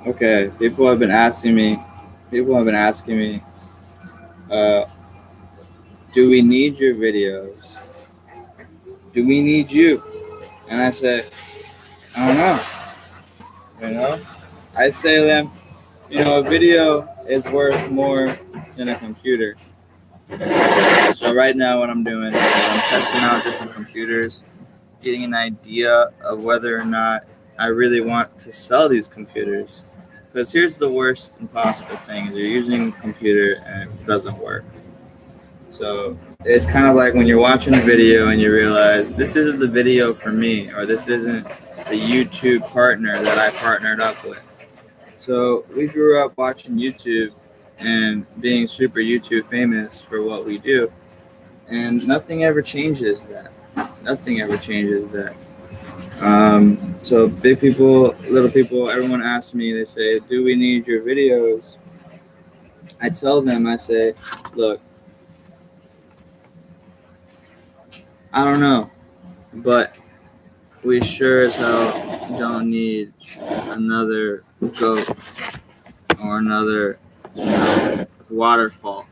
Okay, people have been asking me, uh, do we need your videos? Do we need you? And I say, I don't know. You know, I say to them, a video is worth more than a computer. So right now, what I'm doing is I'm testing out different computers, getting an idea of whether or not I really want to sell these computers. Because here's the worst impossible thing: is you're using a computer and it doesn't work. So it's kind of like when you're watching a video and you realize this isn't the video for me, or this isn't the YouTube partner that I partnered up with. So we grew up watching YouTube and being super YouTube famous for what we do, and nothing ever changes that. Nothing ever changes that. So big people, little people, everyone asks me, they say, do we need your videos? I tell them, I say, look, I don't know, but we sure as hell don't need another goat or another, waterfall.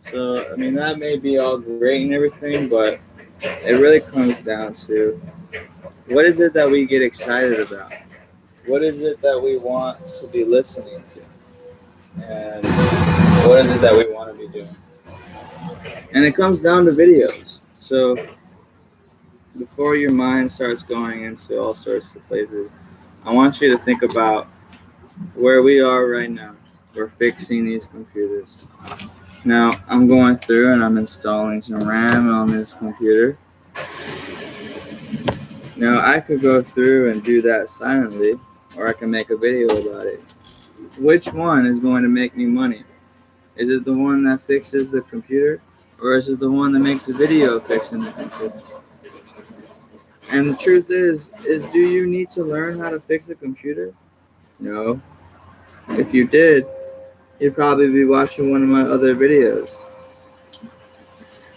So, I mean, that may be all great and everything, but it really comes down to what is it that we get excited about? What is it that we want to be listening to? And what is it that we want to be doing? And it comes down to videos. So before your mind starts going into all sorts of places, I want you to think about where we are right now. We're fixing these computers. Now I'm going through and I'm installing some RAM on this computer. Now I could go through and do that silently, or I can make a video about it. Which one is going to make me money? Is it the one that fixes the computer, or is it the one that makes a video fixing the computer? And the truth is do you need to learn how to fix a computer? No. If you did, you'd probably be watching one of my other videos.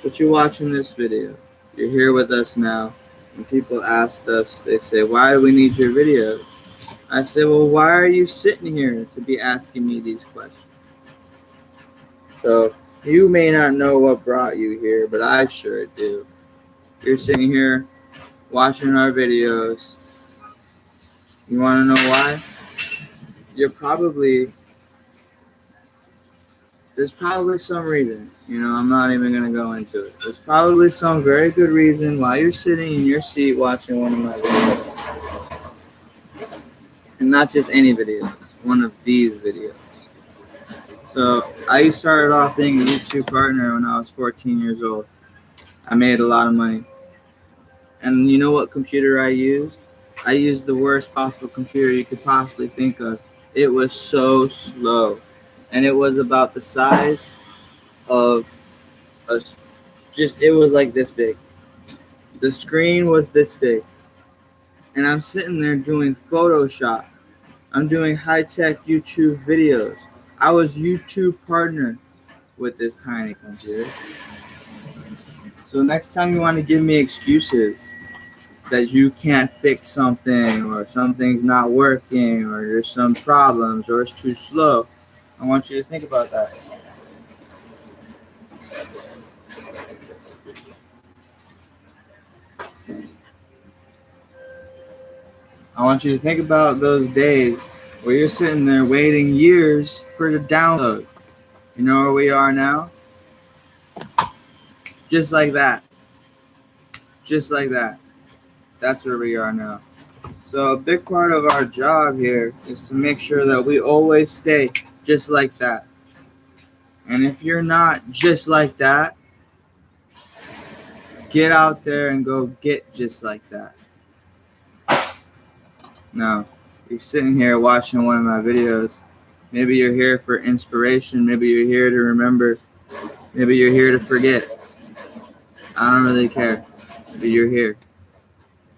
But you're watching this video. You're here with us now. And people asked us, they say, why do we need your video? I say, well, why are you sitting here to be asking me these questions? So you may not know what brought you here, but I sure do. You're sitting here watching our videos. You want to know why? You're probably, there's probably some reason. I'm not even going to go into it. There's probably some very good reason why you're sitting in your seat watching one of my videos. And not just any videos, one of these videos. So I started off being a YouTube partner when I was 14 years old. I made a lot of money. And you know what computer I used? I used the worst possible computer you could possibly think of. It was so slow. And it was about the size of it was like this big. The screen was this big. And I'm sitting there doing Photoshop. I'm doing high-tech YouTube videos. I was YouTube partner with this tiny computer. So next time you want to give me excuses that you can't fix something, or something's not working, or there's some problems, or it's too slow, I want you to think about that. I want you to think about those days where you're sitting there waiting years for the download. You know where we are now? Just like that. Just like that. That's where we are now. So a big part of our job here is to make sure that we always stay just like that. And if you're not just like that, get out there and go get just like that. Now, you're sitting here watching one of my videos. Maybe you're here for inspiration. Maybe you're here to remember. Maybe you're here to forget. I don't really care. But you're here.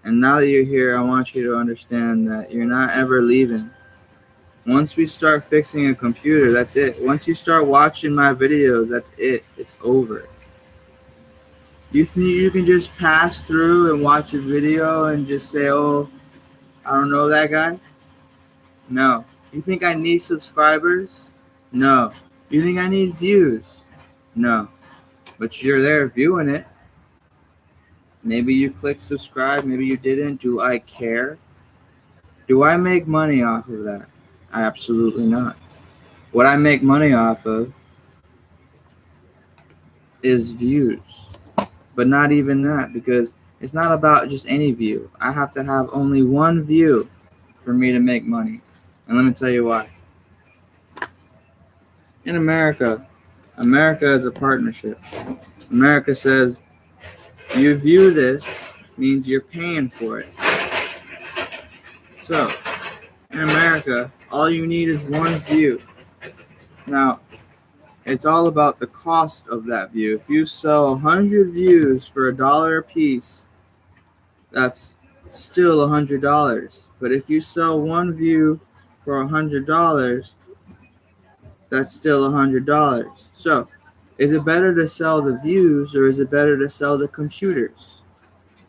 And now that you're here, I want you to understand that you're not ever leaving. Once we start fixing a computer, that's it. Once you start watching my videos, that's it. It's over. You think you can just pass through and watch a video and just say, oh, I don't know that guy? No. You think I need subscribers? No. You think I need views? No. But you're there viewing it. Maybe you clicked subscribe, maybe you didn't. Do I care? Do I make money off of that? Absolutely not. What I make money off of is views. But not even that, because it's not about just any view. I have to have only one view for me to make money. And let me tell you why. In America is a partnership. America says, you view this means you're paying for it. So, in America, all you need is one view. Now, it's all about the cost of that view. If you sell 100 views for $1 a piece, that's still $100. But if you sell one view for $100, that's still $100. So, is it better to sell the views, or is it better to sell the computers?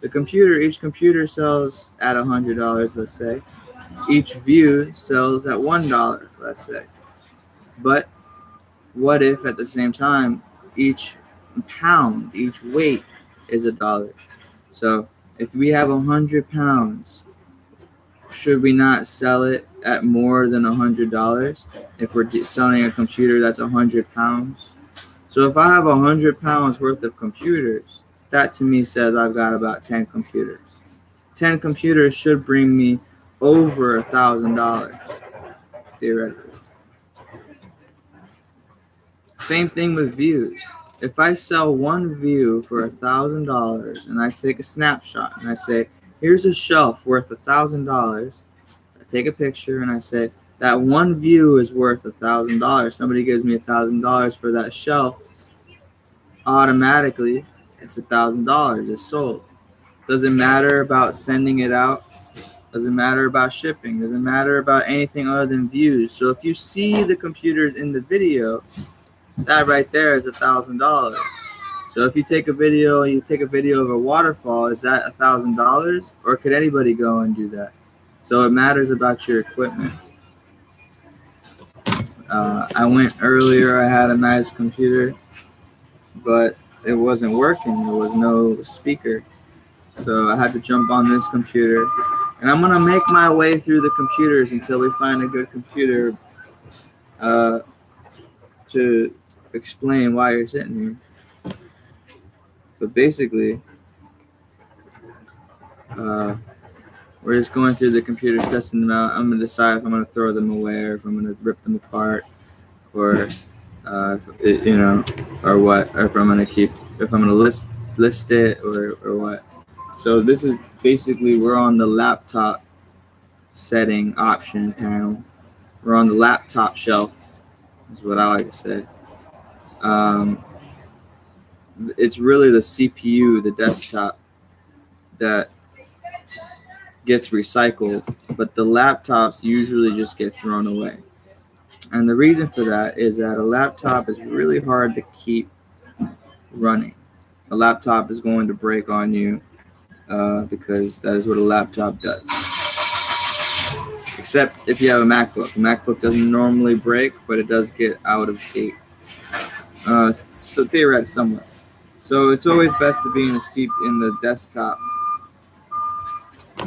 Each computer sells at $100, let's say. Each view sells at $1, let's say. But what if at the same time each pound, each weight is $1? So if we have 100 pounds, should we not sell it at more than $100 if we're selling a computer that's 100 pounds? So if I have 100 pounds worth of computers, that to me says I've got about 10 computers. 10 computers should bring me over $1,000, theoretically. Same thing with views. If I sell one view for $1,000 and I take a snapshot and I say, here's a shelf worth $1,000, I take a picture and I say, that one view is worth $1,000. Somebody gives me $1,000 for that shelf, automatically it's $1,000. It's sold. Doesn't matter about sending it out. Doesn't matter about shipping. Doesn't matter about anything other than views. So if you see the computers in the video, that right there is $1,000. So if you take a video of a waterfall, is that $1,000? Or could anybody go and do that? So it matters about your equipment. I went earlier, I had a nice computer, but it wasn't working. There was no speaker. So I had to jump on this computer. And I'm going to make my way through the computers until we find a good computer to explain why you're sitting here. But basically, we're just going through the computers, testing them out. I'm going to decide if I'm going to throw them away or if I'm going to rip them apart or, or what, or if I'm going to list it or what. So this is basically, we're on the laptop setting option panel. We're on the laptop shelf, is what I like to say. It's really the CPU, the desktop, that gets recycled, but the laptops usually just get thrown away. And the reason for that is that a laptop is really hard to keep running. A laptop is going to break on you because that is what a laptop does. Except if you have a MacBook. A MacBook doesn't normally break, but it does get out of date. So theoretically, somewhat. So it's always best to be in the desktop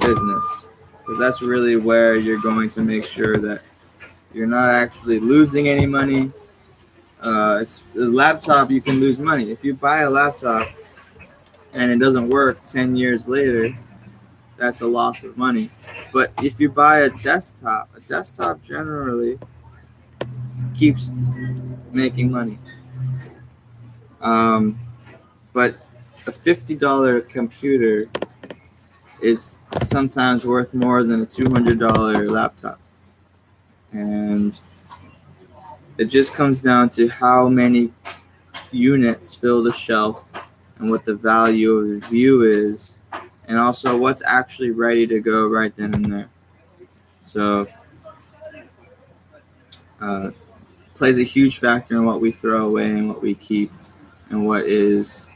business, because that's really where you're going to make sure that you're not actually losing any money. It's a laptop, you can lose money. If you buy a laptop and it doesn't work 10 years later, that's a loss of money. But if you buy a desktop generally keeps making money. But a $50 computer is sometimes worth more than a $200 laptop. And it just comes down to how many units fill the shelf and what the value of the view is, and also what's actually ready to go right then and there. So plays a huge factor in what we throw away and what we keep, and what is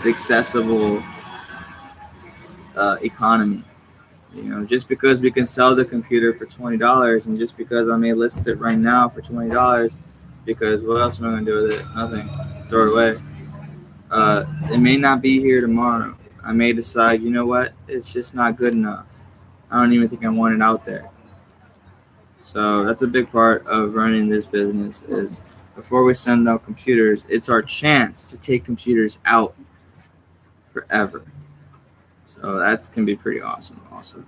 accessible economy. Just because we can sell the computer for $20, and just because I may list it right now for $20, because what else am I going to do with it? Nothing. Throw it away. It may not be here tomorrow. I may decide, you know what? It's just not good enough. I don't even think I want it out there. So that's a big part of running this business is before we send out computers, it's our chance to take computers out forever. So that can be pretty awesome also.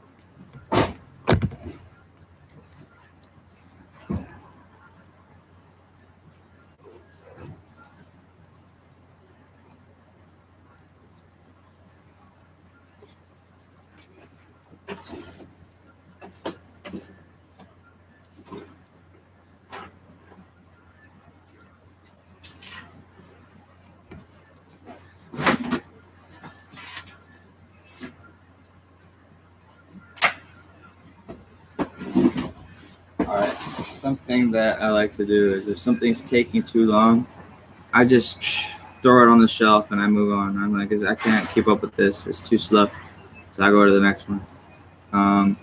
Alright, something that I like to do is if something's taking too long, I just throw it on the shelf and I move on. I'm like, I can't keep up with this. It's too slow. So I go to the next one. And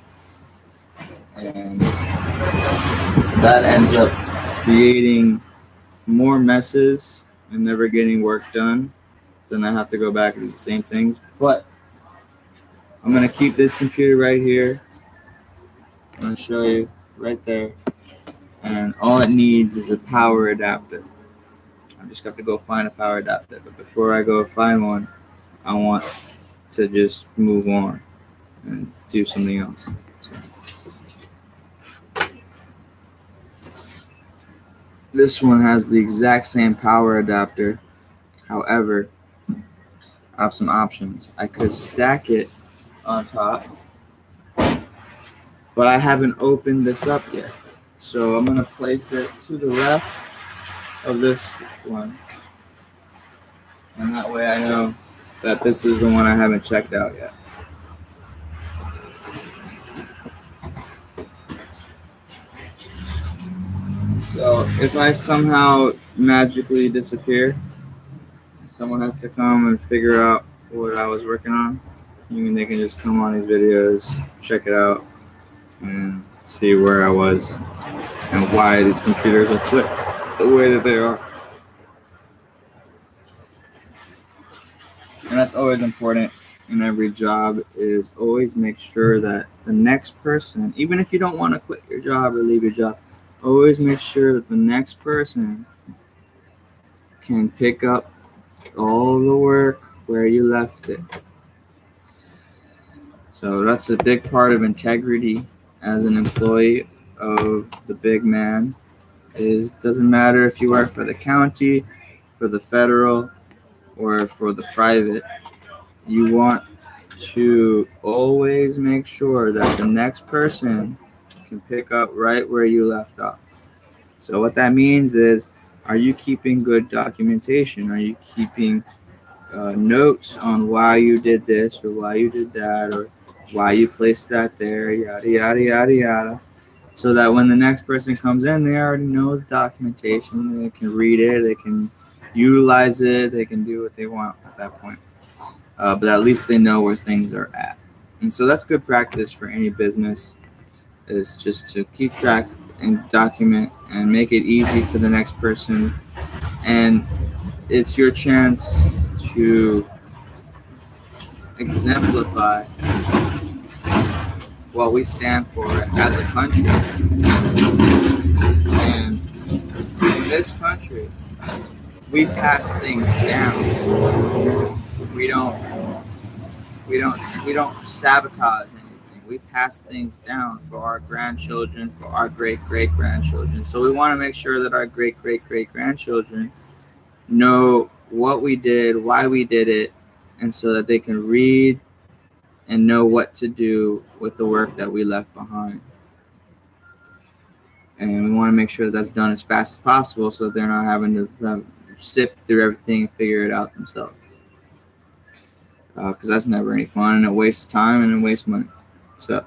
that ends up creating more messes and never getting work done. So then I have to go back and do the same things. But I'm going to keep this computer right here. I'm going to show you right there. And all it needs is a power adapter. I just have to go find a power adapter. But before I go find one, I want to just move on and do something else. This one has the exact same power adapter. However, I have some options. I could stack it on top, but I haven't opened this up yet. So I'm going to place it to the left of this one. And that way I know that this is the one I haven't checked out yet. So if I somehow magically disappear, someone has to come and figure out what I was working on. They can just come on these videos, check it out, and see where I was and why these computers are placed the way that they are. And that's always important in every job, is always make sure that the next person, even if you don't want to quit your job or leave your job, always make sure that the next person can pick up all the work where you left it. So that's a big part of integrity as an employee of the big man. Doesn't matter if you work for the county, for the federal, or for the private. You want to always make sure that the next person can pick up right where you left off. So what that means is, are you keeping good documentation? Are you keeping notes on why you did this or why you did that or why you placed that there, yada, yada, yada, yada. So that when the next person comes in, they already know the documentation. They can read it. They can utilize it. They can do what they want at that point. But at least they know where things are at. And so that's good practice for any business, is just to keep track and document and make it easy for the next person. And it's your chance to exemplify what we stand for as a country. And in this country, we pass things down. We don't sabotage anything. We pass things down for our grandchildren, for our great-great-grandchildren. So we want to make sure that our great-great-great-grandchildren know what we did, why we did it, and so that they can read and know what to do with the work that we left behind. And we want to make sure that that's done as fast as possible so that they're not having to sift through everything and figure it out themselves. Because that's never any fun, and it wastes time and it wastes money. So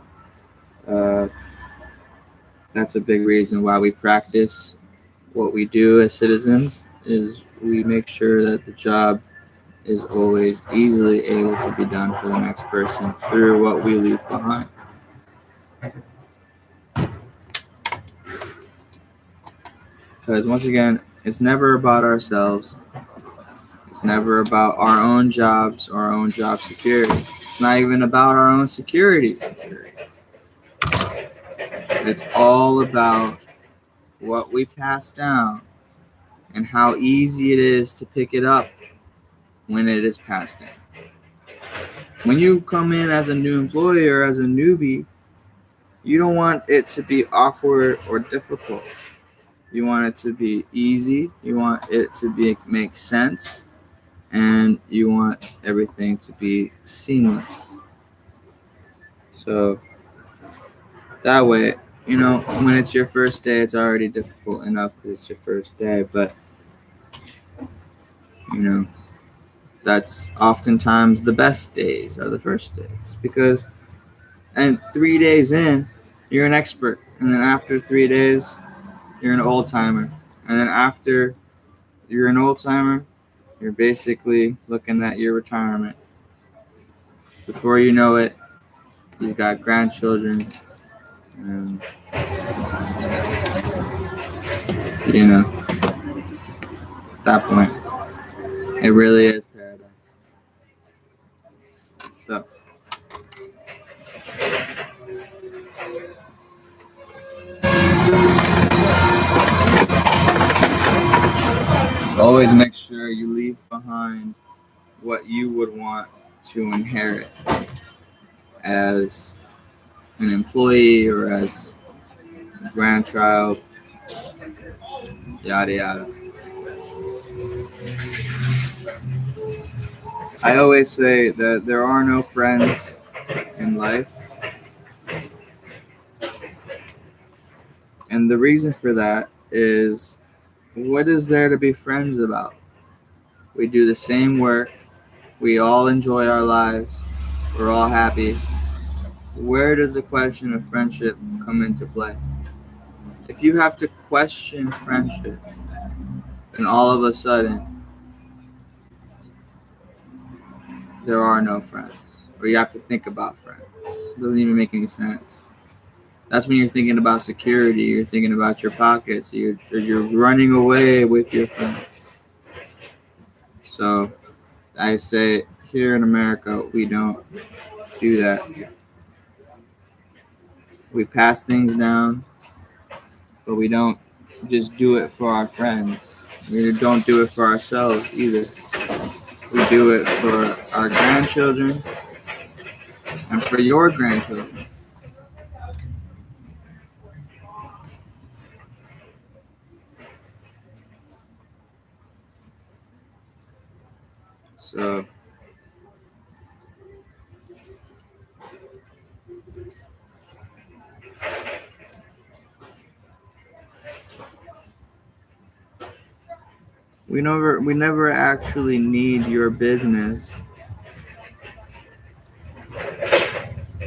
that's a big reason why we practice what we do as citizens, is we make sure that the job is always easily able to be done for the next person through what we leave behind. Because once again, it's never about ourselves. It's never about our own jobs or our own job security. It's not even about our own security. It's all about what we pass down and how easy it is to pick it up when it is passed down. When you come in as a new employee or as a newbie, you don't want it to be awkward or difficult. You want it to be easy. You want it to make sense. And you want everything to be seamless. So that way, when it's your first day, it's already difficult enough because it's your first day. But, that's oftentimes the best days are the first days. Because, and 3 days in, you're an expert. And then after 3 days, you're an old timer. And then after you're an old timer, you're basically looking at your retirement. Before you know it, you've got grandchildren. And, at that point, it really is paradise. So, always make sure you leave behind what you would want to inherit as an employee or as a grandchild, yada yada. I always say that there are no friends in life. And the reason for that is, what is there to be friends about? We do the same work. We all enjoy our lives. We're all happy. Where does the question of friendship come into play? If you have to question friendship, then all of a sudden, there are no friends. Or you have to think about friends. It doesn't even make any sense. That's when you're thinking about security. You're thinking about your pockets. You're running away with your friends. So I say, here in America, we don't do that. We pass things down, but we don't just do it for our friends. We don't do it for ourselves either. We do it for our grandchildren and for your grandchildren. So we never actually need your business,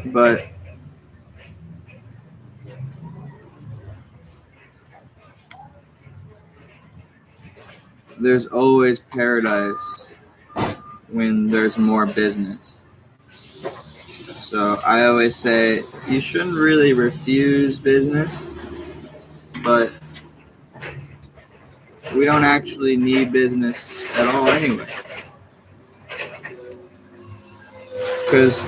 but there's always paradise when there's more business. So I always say you shouldn't really refuse business, but we don't actually need business at all anyway. Because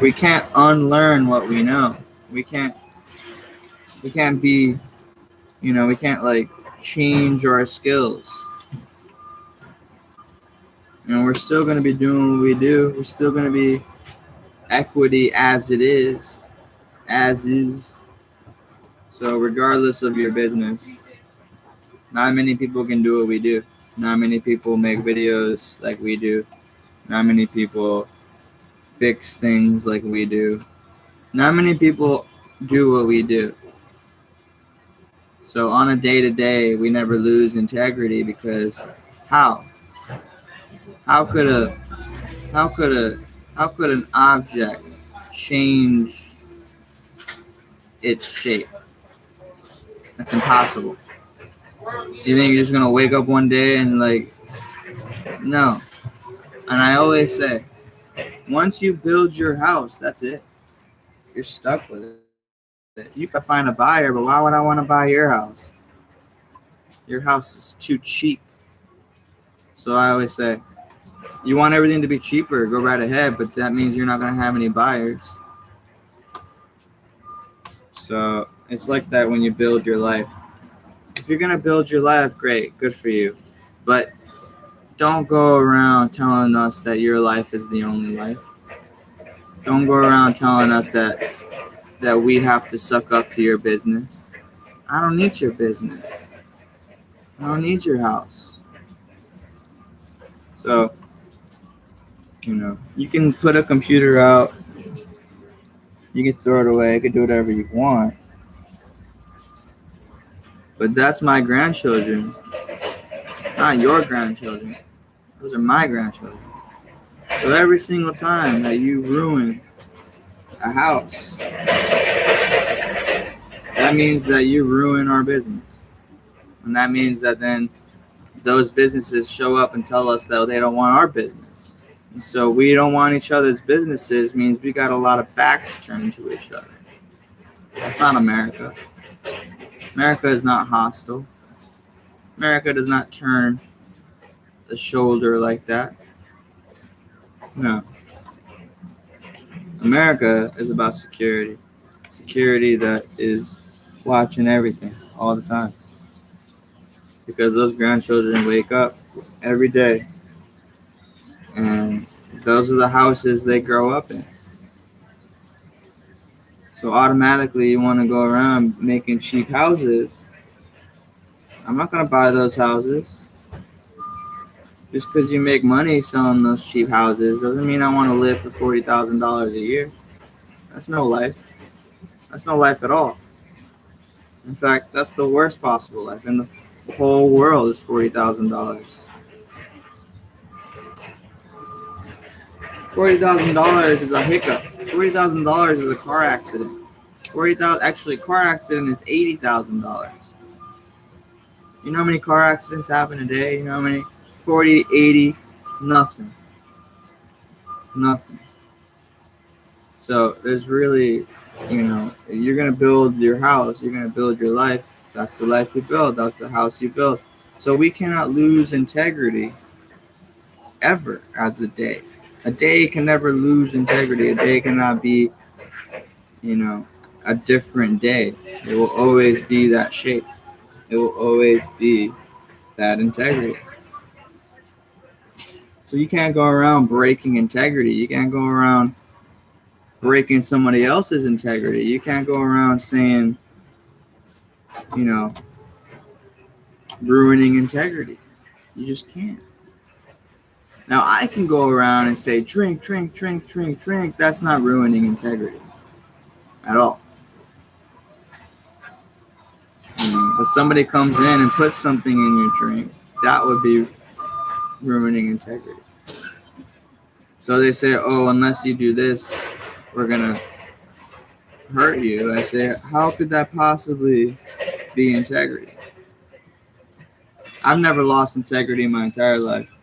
we can't unlearn what we know. We can't be, we can't like change our skills. We're still going to be doing what we do. We're still going to be equity as it is, as is. So regardless of your business, not many people can do what we do. Not many people make videos like we do. Not many people fix things like we do. Not many people do what we do. So on a day-to-day, we never lose integrity because how? How could an object change its shape? That's impossible. You think you're just gonna wake up one day and no. And I always say, once you build your house, that's it. you're stuck with it. You can find a buyer, but why would I want to buy your house? Your house is too cheap. So I always say, you want everything to be cheaper, go right ahead, but that means you're not going to have any buyers. So it's like that when you build your life. If you're going to build your life, great, good for you. But don't go around telling us that your life is the only life. Don't go around telling us that we have to suck up to your business. I don't need your business. I don't need your house. So, you can put a computer out, you can throw it away, you can do whatever you want. But that's my grandchildren, not your grandchildren. Those are my grandchildren. So every single time that you ruin a house, that means that you ruin our business. And that means that then those businesses show up and tell us that they don't want our business. And so we don't want each other's businesses means we got a lot of backs turned to each other. That's not America. America is not hostile. America does not turn the shoulder like that. No. America is about security. Security that is watching everything all the time. Because those grandchildren wake up every day and those are the houses they grow up in. So automatically you want to go around making cheap houses. I'm not going to buy those houses. Just because you make money selling those cheap houses doesn't mean I want to live for $40,000 a year. That's no life. That's no life at all. In fact, that's the worst possible life. And the whole world is $40,000. $40,000 is a hiccup. $40,000 is a car accident. Actually, car accident is $80,000. You know how many car accidents happen a day? You know how many? 40, 80, nothing. Nothing. So there's really, you're going to build your house. You're going to build your life. That's the life you build. That's the house you build. So we cannot lose integrity ever as a day. A day can never lose integrity. A day cannot be, a different day. It will always be that shape. It will always be that integrity. So you can't go around breaking integrity. You can't go around breaking somebody else's integrity. You can't go around saying, ruining integrity. You just can't. Now I can go around and say, drink, drink, drink, drink, drink. That's not ruining integrity at all. But somebody comes in and puts something in your drink, that would be ruining integrity. So they say, oh, unless you do this, we're going to hurt you. I say, how could that possibly be integrity? I've never lost integrity in my entire life,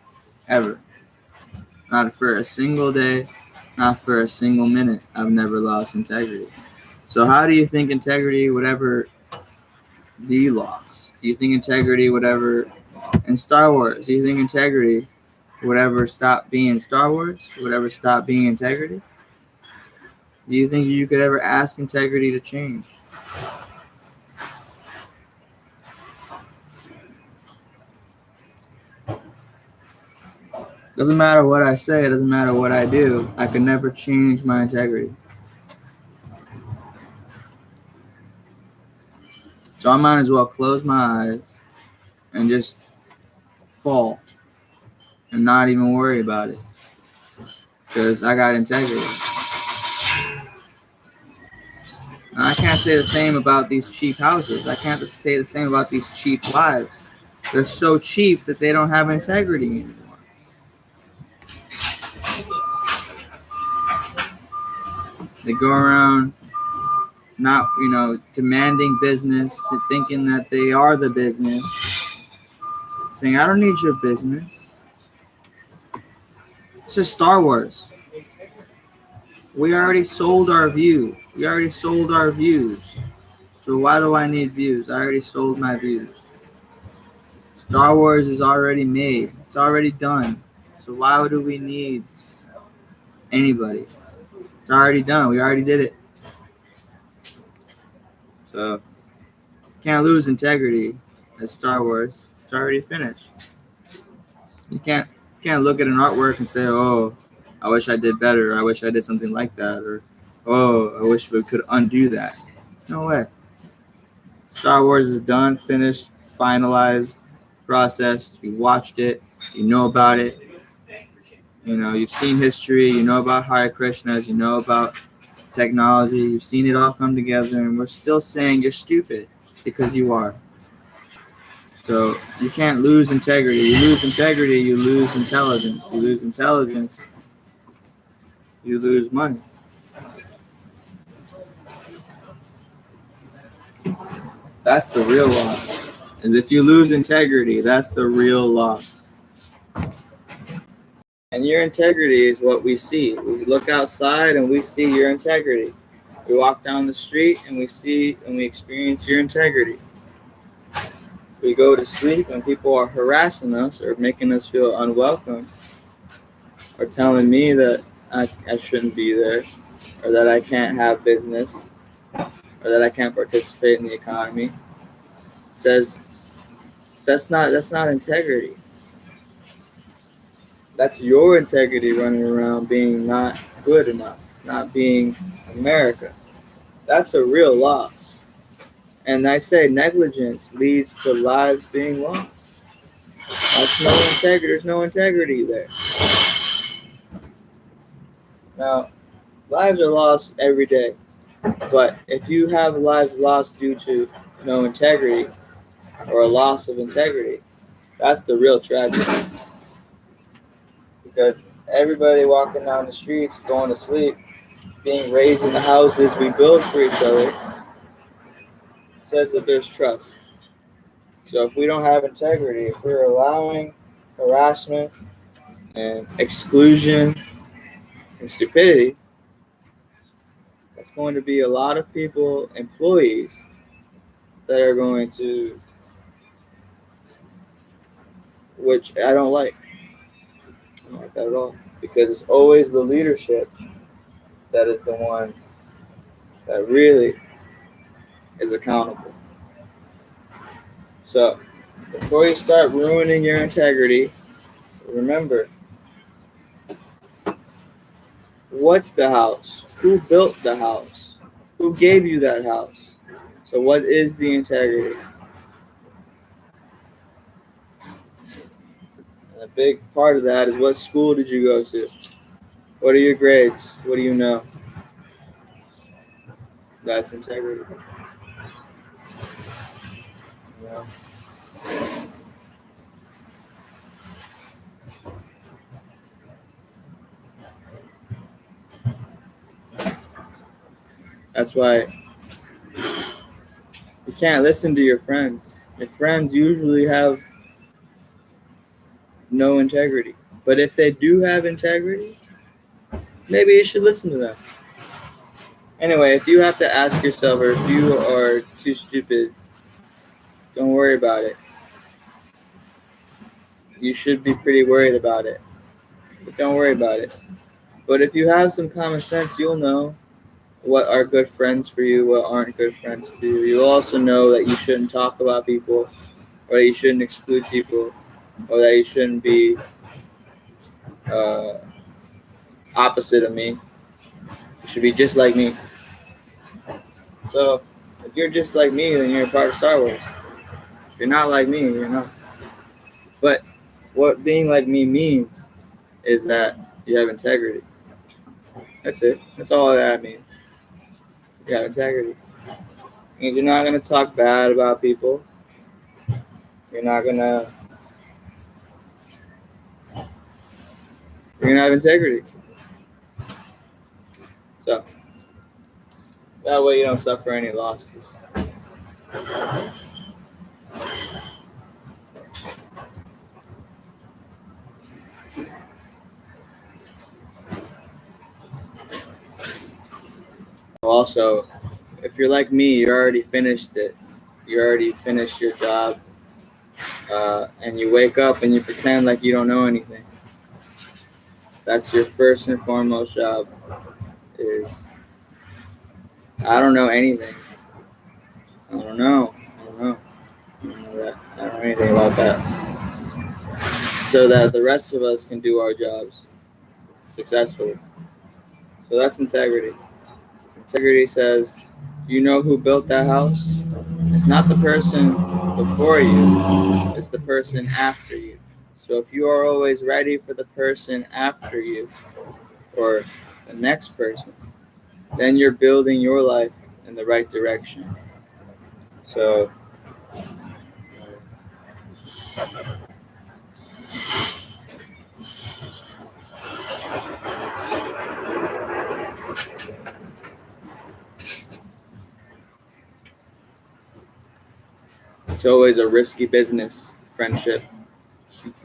ever. Not for a single day, not for a single minute. I've never lost integrity. So how do you think integrity would ever be lost? Do you think integrity would ever, in Star Wars, do you think integrity would ever stop being Star Wars? Would ever stop being integrity? Do you think you could ever ask integrity to change? Doesn't matter what I say, it doesn't matter what I do, I can never change my integrity. So I might as well close my eyes and just fall and not even worry about it, because I got integrity. And I can't say the same about these cheap houses. I can't say the same about these cheap lives. They're so cheap that they don't have integrity anymore. They go around not, demanding business, thinking that they are the business, saying, I don't need your business. It's just Star Wars. We already sold our view. We already sold our views. So why do I need views? I already sold my views. Star Wars is already made. It's already done. So why do we need anybody? It's already done. We already did it. So can't lose integrity as Star Wars. It's already finished. You can't look at an artwork and say, "Oh, I wish I did better. I wish I did something like that," or "Oh, I wish we could undo that." No way. Star Wars is done, finished, finalized, processed. You watched it. You know about it. You know, you've seen history. You know about Hare Krishnas. You know about technology. You've seen it all come together, and we're still saying you're stupid because you are. So you can't lose integrity. You lose integrity, you lose intelligence. You lose intelligence, you lose money. That's the real loss. Is if you lose integrity, that's the real loss. And your integrity is what we see. We look outside and we see your integrity. We walk down the street and we see and we experience your integrity. We go to sleep and people are harassing us or making us feel unwelcome or telling me that I shouldn't be there or that I can't have business or that I can't participate in the economy. Says that's not integrity. That's your integrity running around being not good enough, not being America. That's a real loss. And I say negligence leads to lives being lost. That's no integrity. There's no integrity there. Now, lives are lost every day. But if you have lives lost due to no integrity or a loss of integrity, that's the real tragedy. Because everybody walking down the streets, going to sleep, being raised in the houses we build for each other, says that there's trust. So if we don't have integrity, if we're allowing harassment and exclusion and stupidity, that's going to be a lot of people, employees, that are going to, which I don't like. I don't like that at all. Because it's always the leadership that is the one that really is accountable. So before you start ruining your integrity, remember, what's the house? Who built the house? Who gave you that house? So what is the integrity? And a big part of that is what school did you go to? What are your grades? What do you know? That's integrity. You know? That's why you can't listen to your friends. Your friends usually have no integrity. But if they do have integrity, maybe you should listen to them. Anyway, if you have to ask yourself, or if you are too stupid, don't worry about it. You should be pretty worried about it, but don't worry about it. But if you have some common sense, you'll know what are good friends for you, what aren't good friends for you. You'll also know that you shouldn't talk about people, or that you shouldn't exclude people, or that you shouldn't be uh, opposite of me. You should be just like me. So if you're just like me, then you're a part of Star Wars. If you're not like me, you're not. But what being like me means is that you have integrity. That's it. That's all that means. You have integrity. And you're not going to talk bad about people. You're not going to. You're going to have integrity. So that way you don't suffer any losses. I'll Also, if you're like me, you already finished it. You already finished your job, and you wake up and you pretend like you don't know anything. That's your first and foremost job. Is I don't know anything. I don't know. I don't know. I don't know that. I don't know anything about that. So that the rest of us can do our jobs successfully. So that's integrity. Integrity says, you know who built that house? It's not the person before you, it's the person after you. So if you are always ready for the person after you or the next person, then you're building your life in the right direction. So it's always a risky business, friendship.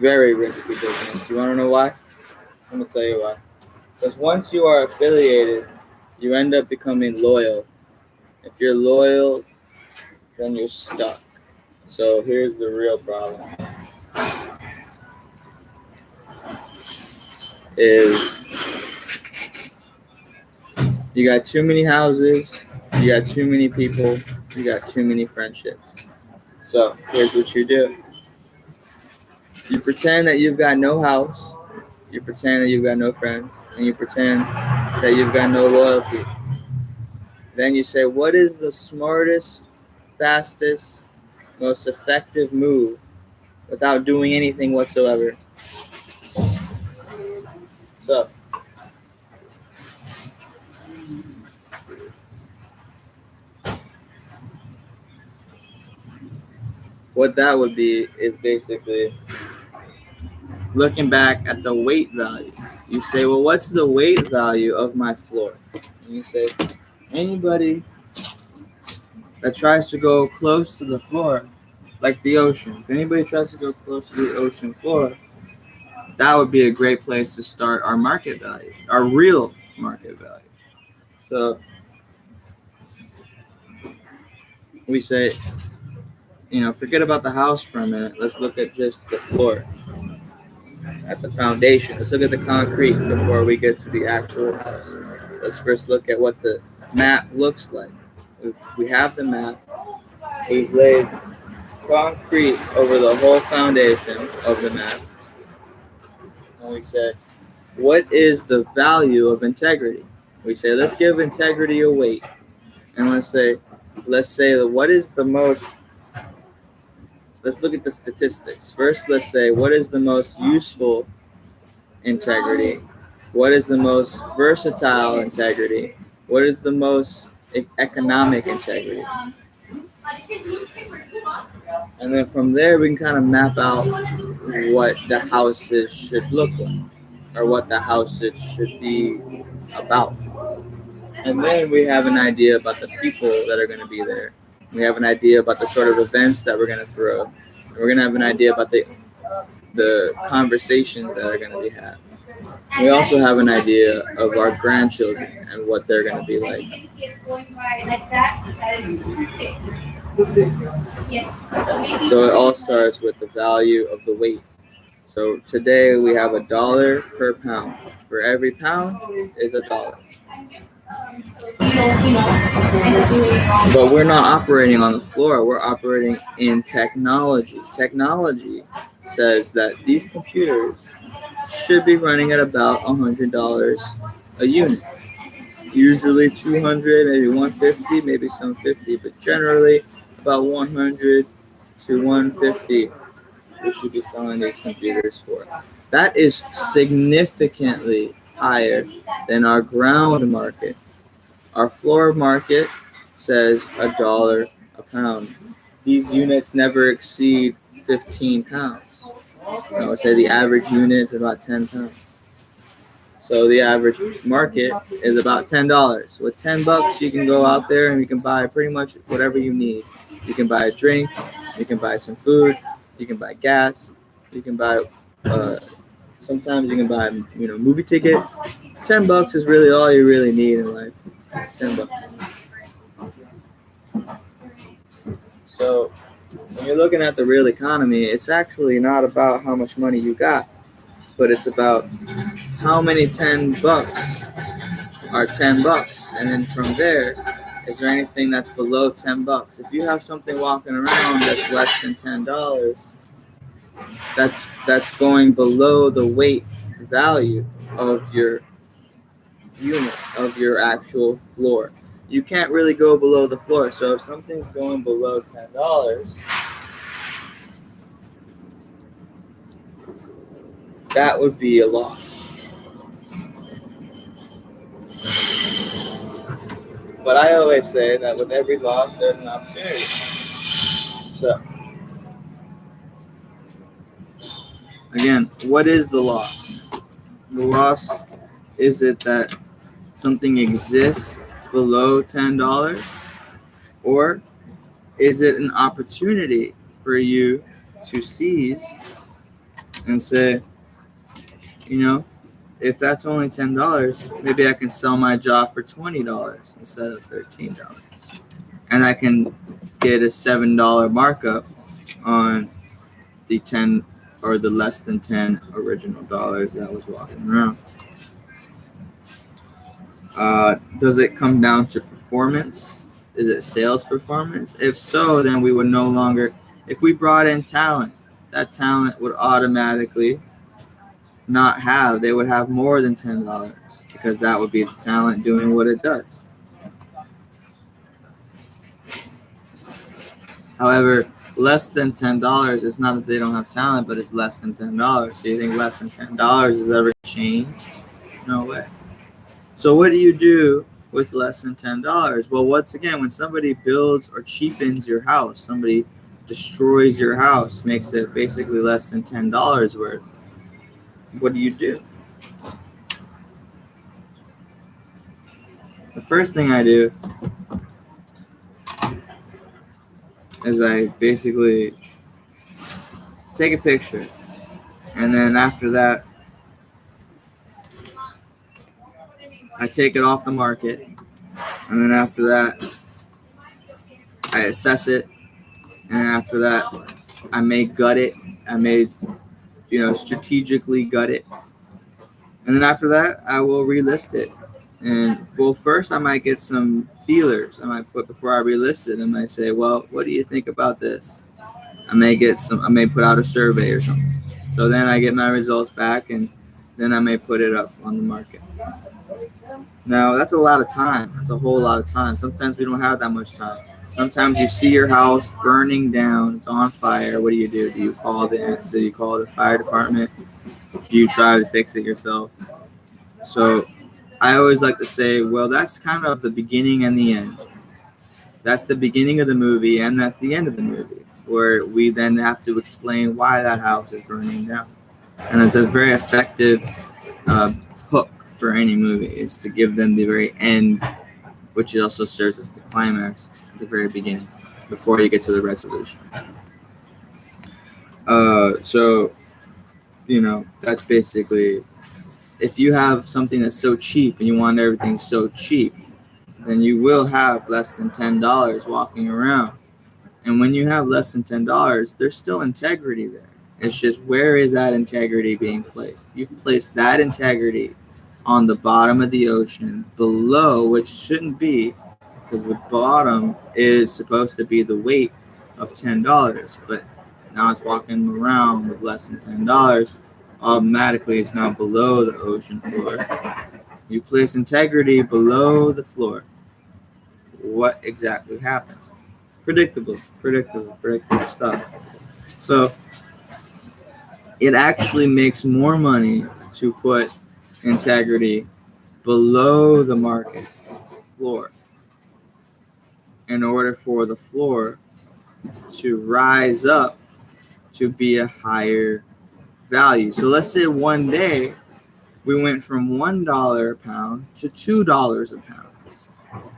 Very risky business. You want to know why? I'm going to tell you why. Because once you are affiliated, you end up becoming loyal. If you're loyal, then you're stuck. So here's the real problem. Is you got too many houses, you got too many people, you got too many friendships. So here's what you do. You pretend that you've got no house, you pretend that you've got no friends, and you pretend that you've got no loyalty. Then you say, what is the smartest, fastest, most effective move without doing anything whatsoever? So what that would be is basically looking back at the weight value. You say, well, what's the weight value of my floor? And you say, anybody that tries to go close to the floor, like the ocean, if anybody tries to go close to the ocean floor, that would be a great place to start our market value, our real market value. So we say, forget about the house for a minute. Let's look at just the floor, at the foundation. Let's look at the concrete before we get to the actual house. Let's first look at what the map looks like. We have the map. We've laid concrete over the whole foundation of the map. And we say, what is the value of integrity? We say, let's give integrity a weight. And let's say what is the most, let's look at the statistics. First, let's say, what is the most useful integrity? What is the most versatile integrity? What is the most economic integrity? And then from there, we can kind of map out what the houses should look like, or what the houses should be about. And then we have an idea about the people that are going to be there. We have an idea about the sort of events that we're going to throw. And we're going to have an idea about the conversations that are going to be had. We also have an idea of our grandchildren and what they're going to be like. So it all starts with the value of the weight. So today we have $1 per pound. For every pound is $1. But we're not operating on the floor. We're operating in technology. Technology says that these computers should be running at about $100 a unit. Usually 200, maybe 150, maybe some 50, but generally about 100 to 150 we should be selling these computers for. That is significantly higher than our ground market. Our floor market says $1 a pound. These units never exceed 15 pounds. I would say the average unit is about 10 pounds. So the average market is about $10. With $10, you can go out there and you can buy pretty much whatever you need. You can buy a drink, you can buy some food, you can buy gas, you can buy. Sometimes you can buy, movie ticket. $10 is really all you really need in life. $10. So when you're looking at the real economy, it's actually not about how much money you got, but it's about how many $10 are $10, and then from there, is there anything that's below $10? If you have something walking around that's less than $10, that's going below the weight value of your unit, of your actual floor. You can't really go below the floor. So if something's going below $10, that would be a loss. But I always say that with every loss, there's an opportunity. So, again, what is the loss? The loss, is it that something exists below $10? Or is it an opportunity for you to seize and say, you know, if that's only $10, maybe I can sell my job for $20 instead of $13. And I can get a $7 markup on the 10 or the less than 10 original dollars that was walking around. Does it come down to performance? Is it sales performance? If so, then we would no longer, if we brought in talent, that talent would automatically not have, they would have more than $10 because that would be the talent doing what it does. However, less than $10, it's not that they don't have talent, but it's less than $10. So you think less than $10 is ever change? No way. So what do you do with less than $10? Well, once again, when somebody builds or cheapens your house, somebody destroys your house, makes it basically less than $10 worth, what do you do? The first thing I do is I basically take a picture, and then after that, I take it off the market, and then after that, I assess it, and after that, I may gut it. I may, strategically gut it, and then after that, I will relist it. And well, first I might get some feelers. I might put before I relist it. I might say, well, what do you think about this? I may put out a survey or something. So then I get my results back, and then I may put it up on the market. Now, that's a lot of time. That's a whole lot of time. Sometimes we don't have that much time. Sometimes you see your house burning down. It's on fire. What do? Do you call the fire department? Do you try to fix it yourself? So I always like to say, well, that's kind of the beginning and the end. That's the beginning of the movie, and that's the end of the movie, where we then have to explain why that house is burning down. And it's a very effective hook for any movie, is to give them the very end, which also serves as the climax at the very beginning, before you get to the resolution. So, that's basically, if you have something that's so cheap and you want everything so cheap, then you will have less than $10 walking around. And when you have less than $10, there's still integrity there. It's just, where is that integrity being placed? You've placed that integrity on the bottom of the ocean below, which shouldn't be, because the bottom is supposed to be the weight of $10. But now it's walking around with less than $10. Automatically, it's now below the ocean floor. You place integrity below the floor. What exactly happens? Predictable stuff. So it actually makes more money to put integrity below the market floor in order for the floor to rise up to be a higher value. So let's say one day we went from $1 a pound to $2 a pound.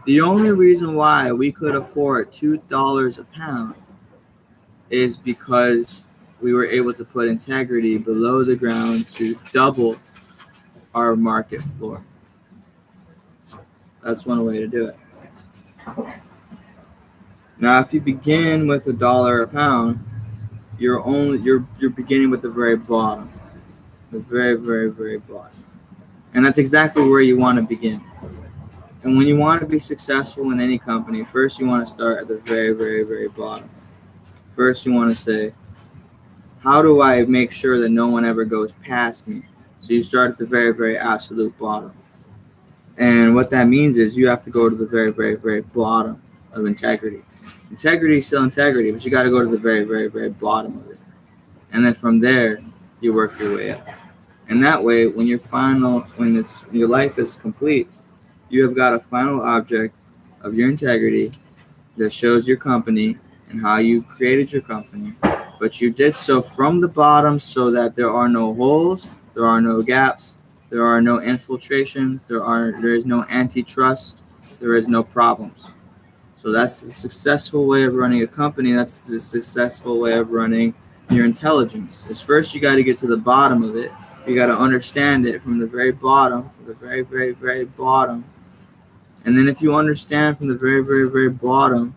The only reason why we could afford $2 a pound is because we were able to put integrity below the ground to double our market floor. That's one way to do it. Now, if you begin with $1 a pound, you're beginning with the very bottom, the very, very, very bottom, and that's exactly where you want to begin. And when you want to be successful in any company, first you want to start at the very, very, very bottom. First, you want to say, how do I make sure that no one ever goes past me? So you start at the very, very absolute bottom. And what that means is you have to go to the very, very, very bottom of integrity. Integrity is still integrity, but you got to go to the very, very, very bottom of it. And then from there, you work your way up. And that way, when your life is complete, you have got a final object of your integrity that shows your company and how you created your company. But you did so from the bottom so that there are no holes, there are no gaps, there are no infiltrations, there is no antitrust, there is no problems. So that's the successful way of running a company. That's the successful way of running your intelligence. Is first you got to get to the bottom of it. You got to understand it from the very bottom, from the very, very, very bottom. And then if you understand from the very, very, very bottom,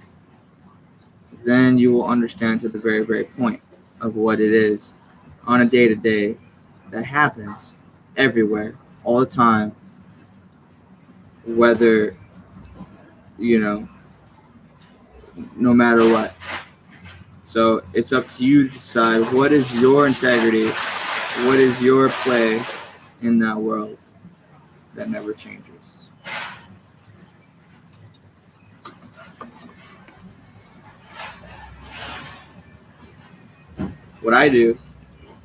then you will understand to the very, very point of what it is on a day-to-day that happens everywhere, all the time, whether, no matter what. So it's up to you to decide what is your integrity, what is your play in that world that never changes. What I do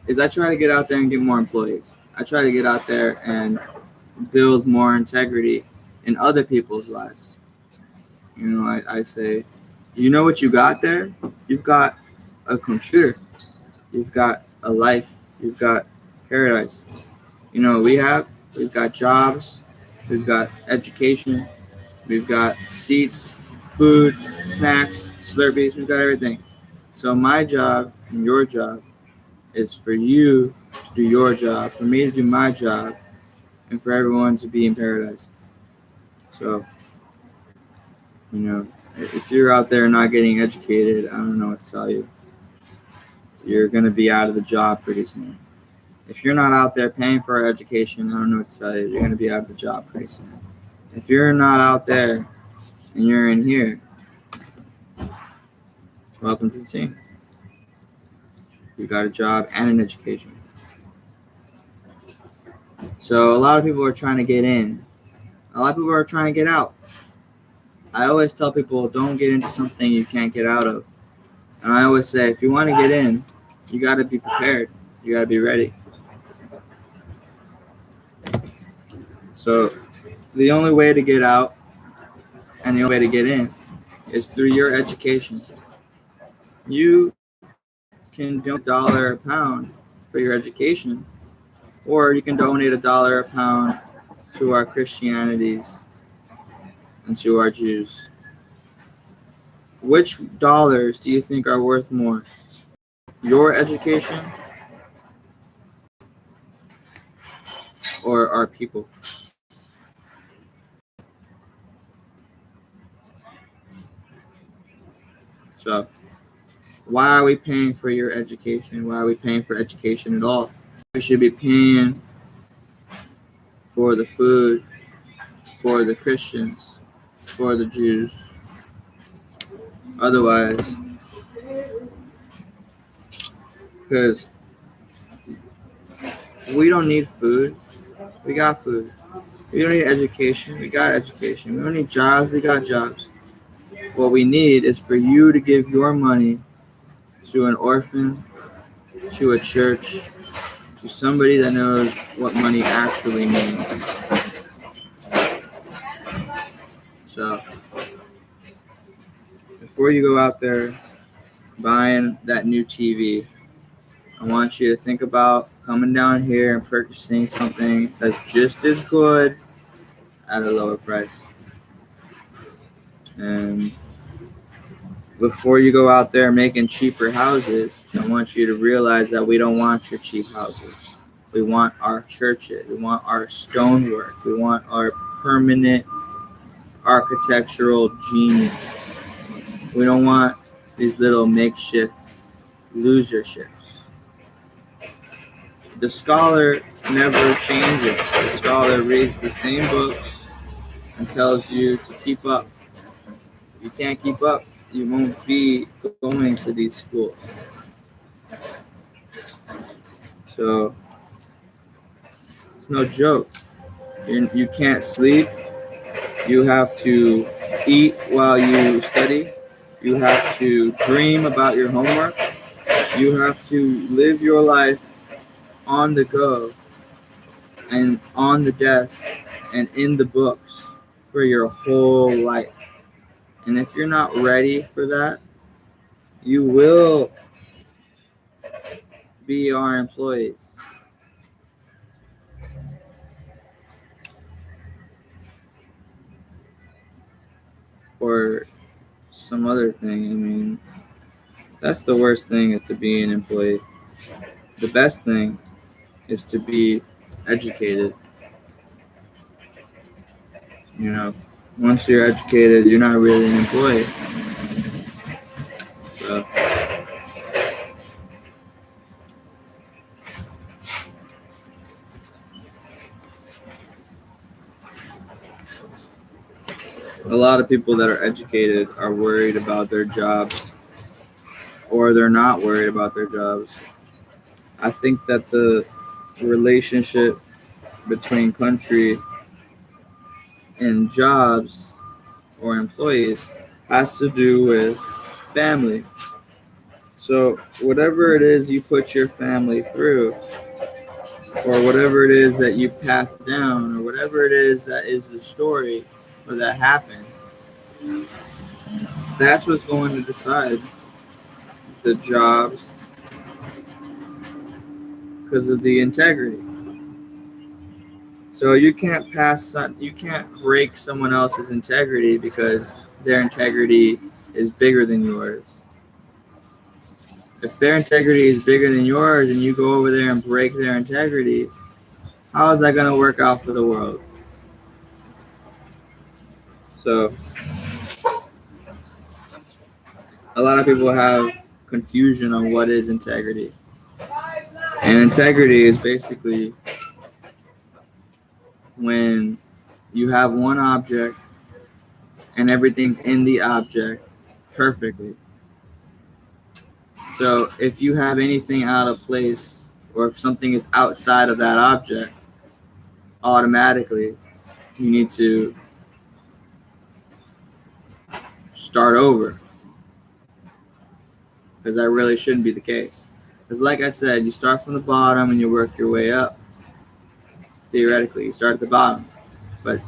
is I try to get out there and get more employees. I try to get out there and build more integrity in other people's lives. I say, you know what you got there? You've got a computer. You've got a life. You've got paradise. You know what we have? We've got jobs. We've got education. We've got seats, food, snacks, Slurpees. We've got everything. So my job and your job is for you to do your job, for me to do my job, and for everyone to be in paradise. So, if you're out there not getting educated, I don't know what to tell you. You're going to be out of the job pretty soon. If you're not out there paying for our education, I don't know what to tell you. You're going to be out of the job pretty soon. If you're not out there and you're in here, welcome to the team. You got a job and an education. So a lot of people are trying to get in. A lot of people are trying to get out. I always tell people, don't get into something you can't get out of. And I always say, if you want to get in, you got to be prepared. You got to be ready. So the only way to get out and the only way to get in is through your education. You can donate $1 a pound for your education, or you can donate $1 a pound to our Christianities and to our Jews. Which dollars do you think are worth more? Your education or our people? So, why are we paying for your education? Why are we paying for education at all? We should be paying for the food, for the Christians, for the Jews. Otherwise, because we don't need food, we got food. We don't need education, we got education. We don't need jobs, we got jobs. What we need is for you to give your money to an orphan, to a church, to somebody that knows what money actually means. So, before you go out there buying that new TV, I want you to think about coming down here and purchasing something that's just as good at a lower price. And before you go out there making cheaper houses, I want you to realize that we don't want your cheap houses. We want our churches. We want our stonework. We want our permanent architectural genius. We don't want these little makeshift loserships. The scholar never changes. The scholar reads the same books and tells you to keep up. If you can't keep up, you won't be going to these schools. So it's no joke. You can't sleep. You have to eat while you study. You have to dream about your homework. You have to live your life on the go and on the desk and in the books for your whole life. And if you're not ready for that, you will be our employees. Or some other thing. I mean, that's the worst thing, is to be an employee. The best thing is to be educated. You know, once you're educated, you're not really an employee. So, a lot of people that are educated are worried about their jobs, or they're not worried about their jobs. I think that the relationship between country and jobs or employees has to do with family. So whatever it is you put your family through, or whatever it is that you pass down, or whatever it is that is the story or that happened, that's what's going to decide the jobs, because of the integrity. So you can't break someone else's integrity because their integrity is bigger than yours. If their integrity is bigger than yours and you go over there and break their integrity, how is that going to work out for the world? So a lot of people have confusion on what is integrity. And integrity is basically when you have one object and everything's in the object perfectly. So if you have anything out of place, or if something is outside of that object, automatically you need to start over, because that really shouldn't be the case. Because like I said, you start from the bottom and you work your way up. Theoretically, you start at the bottom, but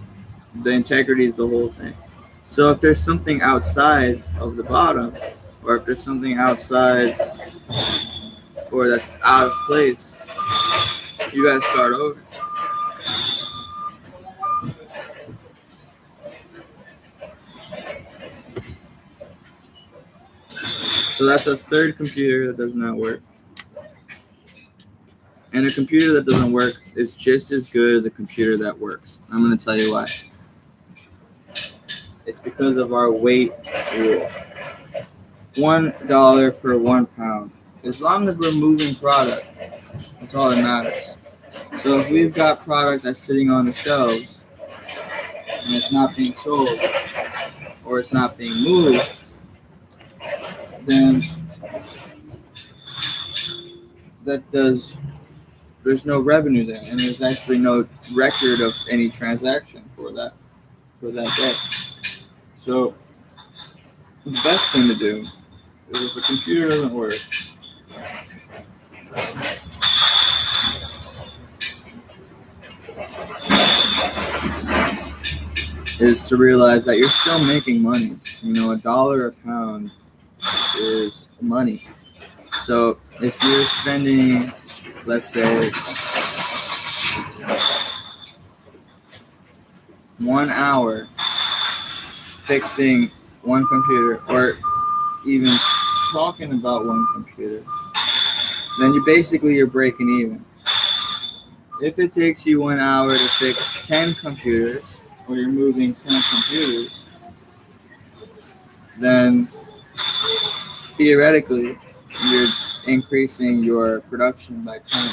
the integrity is the whole thing. So if there's something outside of the bottom, or if there's something outside or that's out of place, you got to start over. So that's a third computer that does not work. And a computer that doesn't work is just as good as a computer that works. I'm going to tell you why. It's because of our weight rule. $1 per 1 pound. As long as we're moving product, that's all that matters. So if we've got product that's sitting on the shelves and it's not being sold, or it's not being moved, then there's no revenue there, and there's actually no record of any transaction for that day. So the best thing to do is, if a computer doesn't work, is to realize that you're still making money. You know, $1 a pound is money. So if you're spending, let's say, 1 hour fixing one computer, or even talking about one computer, then you're breaking even. If it takes you 1 hour to fix 10 computers, or you're moving 10 computers, then theoretically you're increasing your production by 10.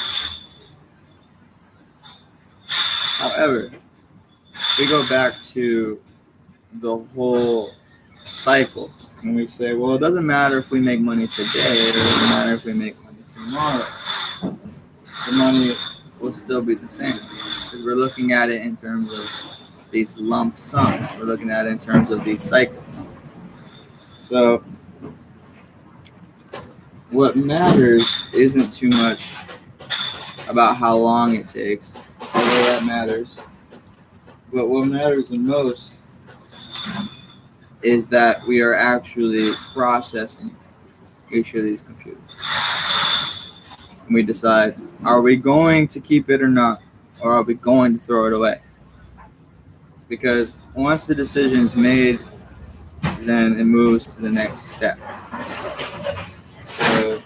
However, we go back to the whole cycle and we say, well, it doesn't matter if we make money today, it doesn't matter if we make money tomorrow. The money will still be the same because we're looking at it in terms of these lump sums. We're looking at it in terms of these cycles. So what matters isn't too much about how long it takes, although that matters. But what matters the most is that we are actually processing each of these computers. And we decide, are we going to keep it or not? Or are we going to throw it away? Because once the decision is made, then it moves to the next step. So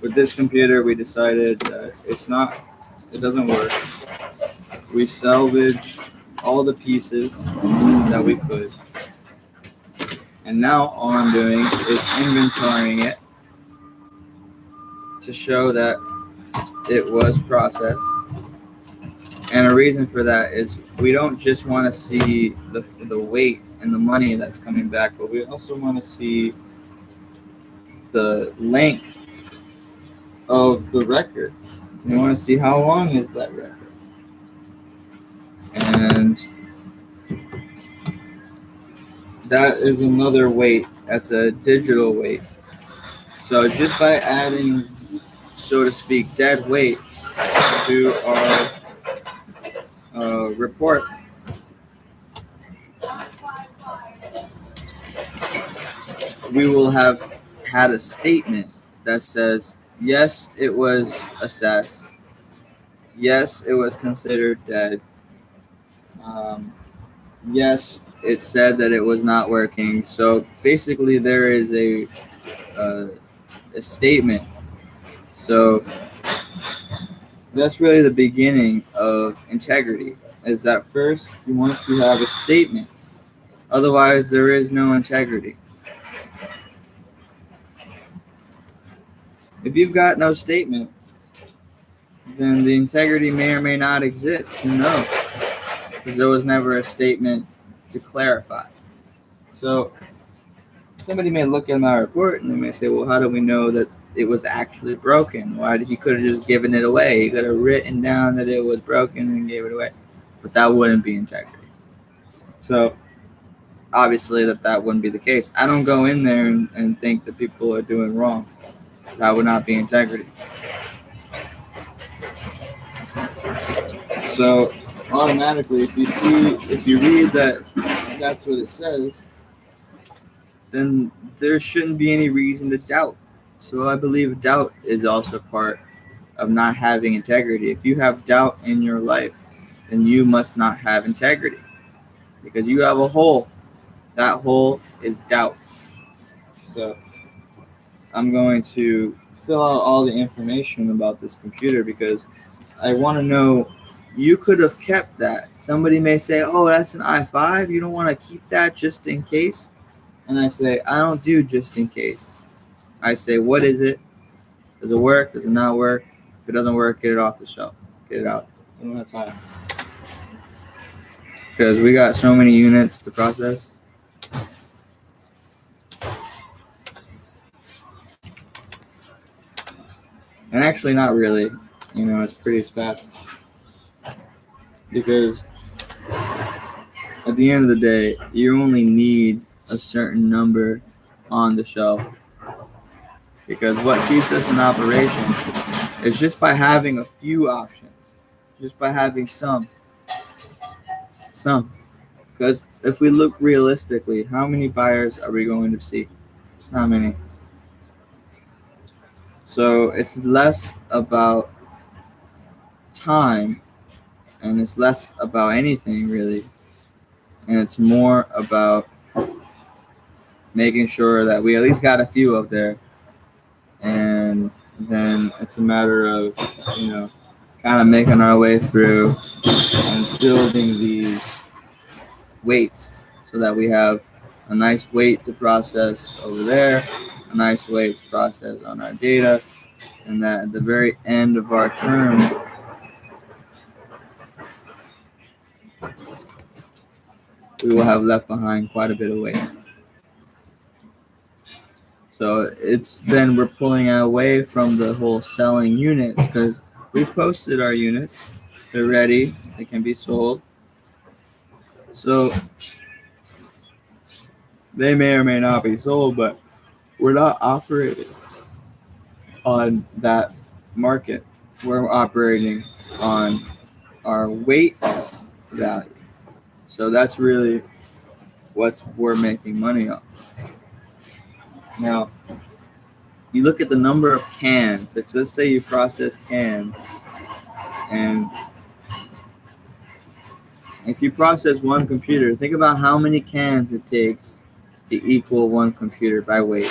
with this computer, we decided that it doesn't work. We salvaged all the pieces that we could. And now all I'm doing is inventorying it to show that it was processed. And a reason for that is we don't just want to see the weight and the money that's coming back, but we also want to see the length of the record. We want to see how long is that record. And that is another weight. That's a digital weight. So just by adding, so to speak, dead weight to our report, we will have had a statement that says, yes, it was assessed. Yes, it was considered dead. Yes, it said that it was not working. So basically there is a statement. So that's really the beginning of integrity, is that first you want to have a statement. Otherwise, there is no integrity. If you've got no statement, then the integrity may or may not exist. Who knows? Because there was never a statement to clarify. So somebody may look at my report and they may say, well, how do we know that it was actually broken? Why he could have just given it away? He could have written down that it was broken and gave it away. But that wouldn't be integrity. So obviously that wouldn't be the case. I don't go in there and think that people are doing wrong. That would not be integrity. So automatically, if you read that that's what it says, then there shouldn't be any reason to doubt. So I believe doubt is also part of not having integrity. If you have doubt in your life, then you must not have integrity, because you have a hole. That hole is doubt. So I'm going to fill out all the information about this computer because I want to know, you could have kept that. Somebody may say, oh, that's an i5. You don't want to keep that just in case? And I say, I don't do just in case. I say, what is it? Does it work? Does it not work? If it doesn't work, get it off the shelf. Get it out. I don't have time. Because we got so many units to process. And actually not really. It's pretty fast. Because at the end of the day, you only need a certain number on the shelf. Because what keeps us in operation is just by having a few options. Just by having some. Because if we look realistically, how many buyers are we going to see? Not many. So it's less about time, and it's less about anything really, and it's more about making sure that we at least got a few up there, and then it's a matter of kind of making our way through and building these weights so that we have a nice weight to process over there, a nice weight to process on our data, and that at the very end of our term, we will have left behind quite a bit of weight. So it's then we're pulling away from the whole selling units because we've posted our units. They're ready. They can be sold. So they may or may not be sold, but we're not operating on that market. We're operating on our weight value. So that's really what we're making money on. Now, you look at the number of cans. If let's say you process cans, and if you process one computer, think about how many cans it takes to equal one computer by weight.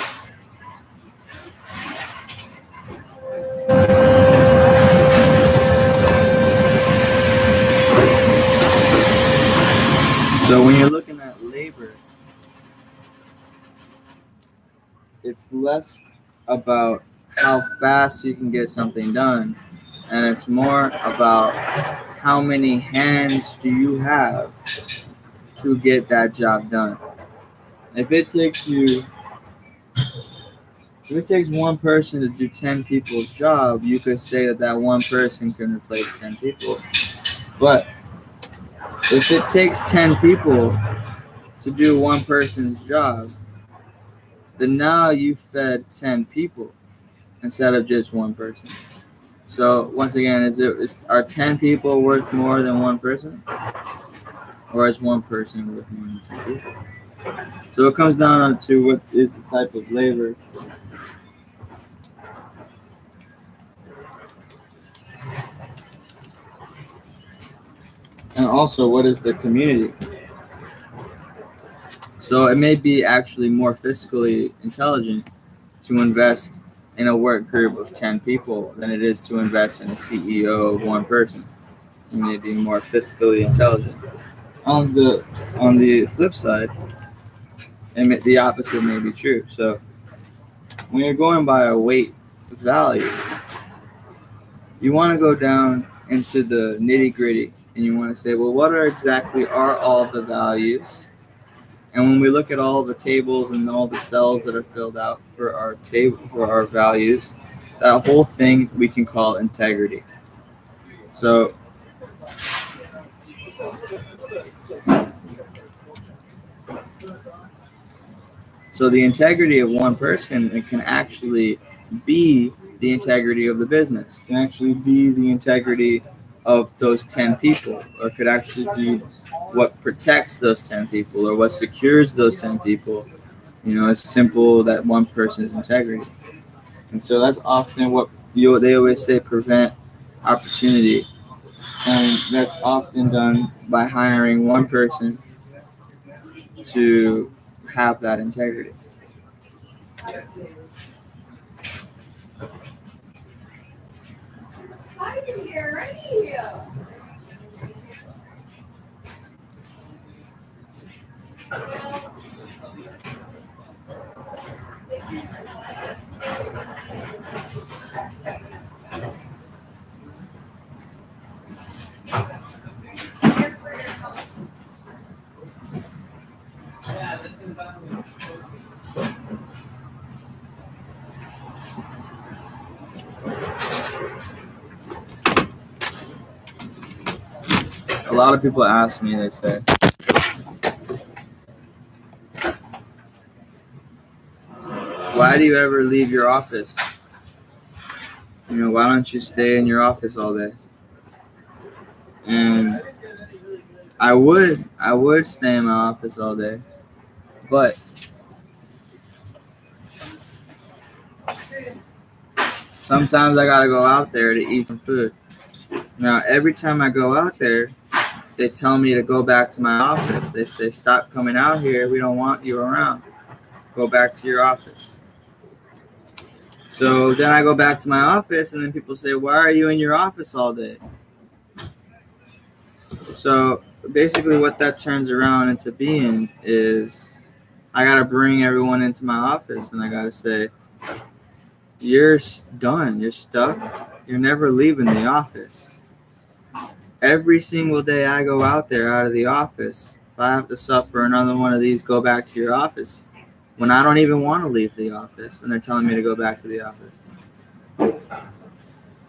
So when you're looking at labor, it's less about how fast you can get something done, and it's more about how many hands do you have to get that job done. If it takes one person to do 10 people's job, you could say that one person can replace 10 people. But if it takes 10 people to do one person's job, then now you fed 10 people instead of just one person. So once again, are 10 people worth more than one person? Or is one person worth more than 10 people? So it comes down to what is the type of labor. And also, what is the community? So it may be actually more fiscally intelligent to invest in a work group of 10 people than it is to invest in a CEO of one person. It may be more fiscally intelligent. On the flip side, the opposite may be true. So when you're going by a weight value, you want to go down into the nitty gritty and you want to say, well, what are all the values? And when we look at all the tables and all the cells that are filled out for our values, that whole thing we can call integrity. So the integrity of one person, it can actually be the integrity of the business. It can actually be the integrity of those 10 people, or it could actually be what protects those 10 people or what secures those 10 people. It's simple that one person's integrity. And so that's often what they always say, prevent opportunity. And that's often done by hiring one person to have that integrity. A lot of people ask me, they say, why do you ever leave your office? Why don't you stay in your office all day? And I would stay in my office all day, but sometimes I gotta go out there to eat some food. Now, every time I go out there, they tell me to go back to my office. They say, stop coming out here. We don't want you around. Go back to your office. So then I go back to my office, and then people say, why are you in your office all day? So basically, what that turns around into being is I got to bring everyone into my office and I got to say, you're done. You're stuck. You're never leaving the office. Every single day I go out there, out of the office, if I have to suffer another one of these, go back to your office, when I don't even want to leave the office and they're telling me to go back to the office.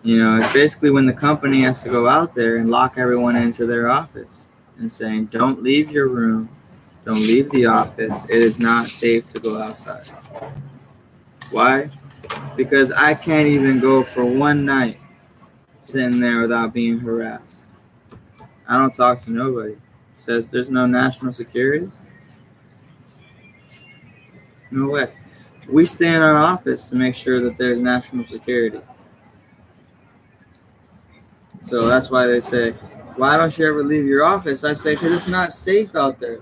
It's basically when the company has to go out there and lock everyone into their office and saying, don't leave your room, don't leave the office. It is not safe to go outside. Why? Because I can't even go for one night sitting there without being harassed. I don't talk to nobody. Says there's no national security? No way. We stay in our office to make sure that there's national security. So that's why they say, why don't you ever leave your office? I say, because it's not safe out there.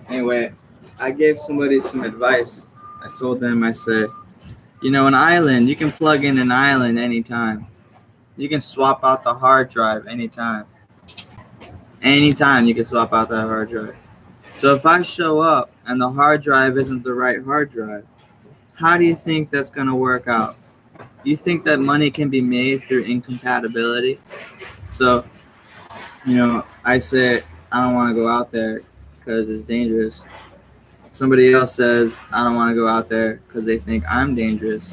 Anyway, I gave somebody some advice. I told them, I said, an island, you can plug in an island anytime. You can swap out the hard drive anytime. Anytime you can swap out that hard drive. So if I show up and the hard drive isn't the right hard drive, how do you think that's going to work out? You think that money can be made through incompatibility? So, I say, I don't want to go out there because it's dangerous. Somebody else says, I don't want to go out there because they think I'm dangerous.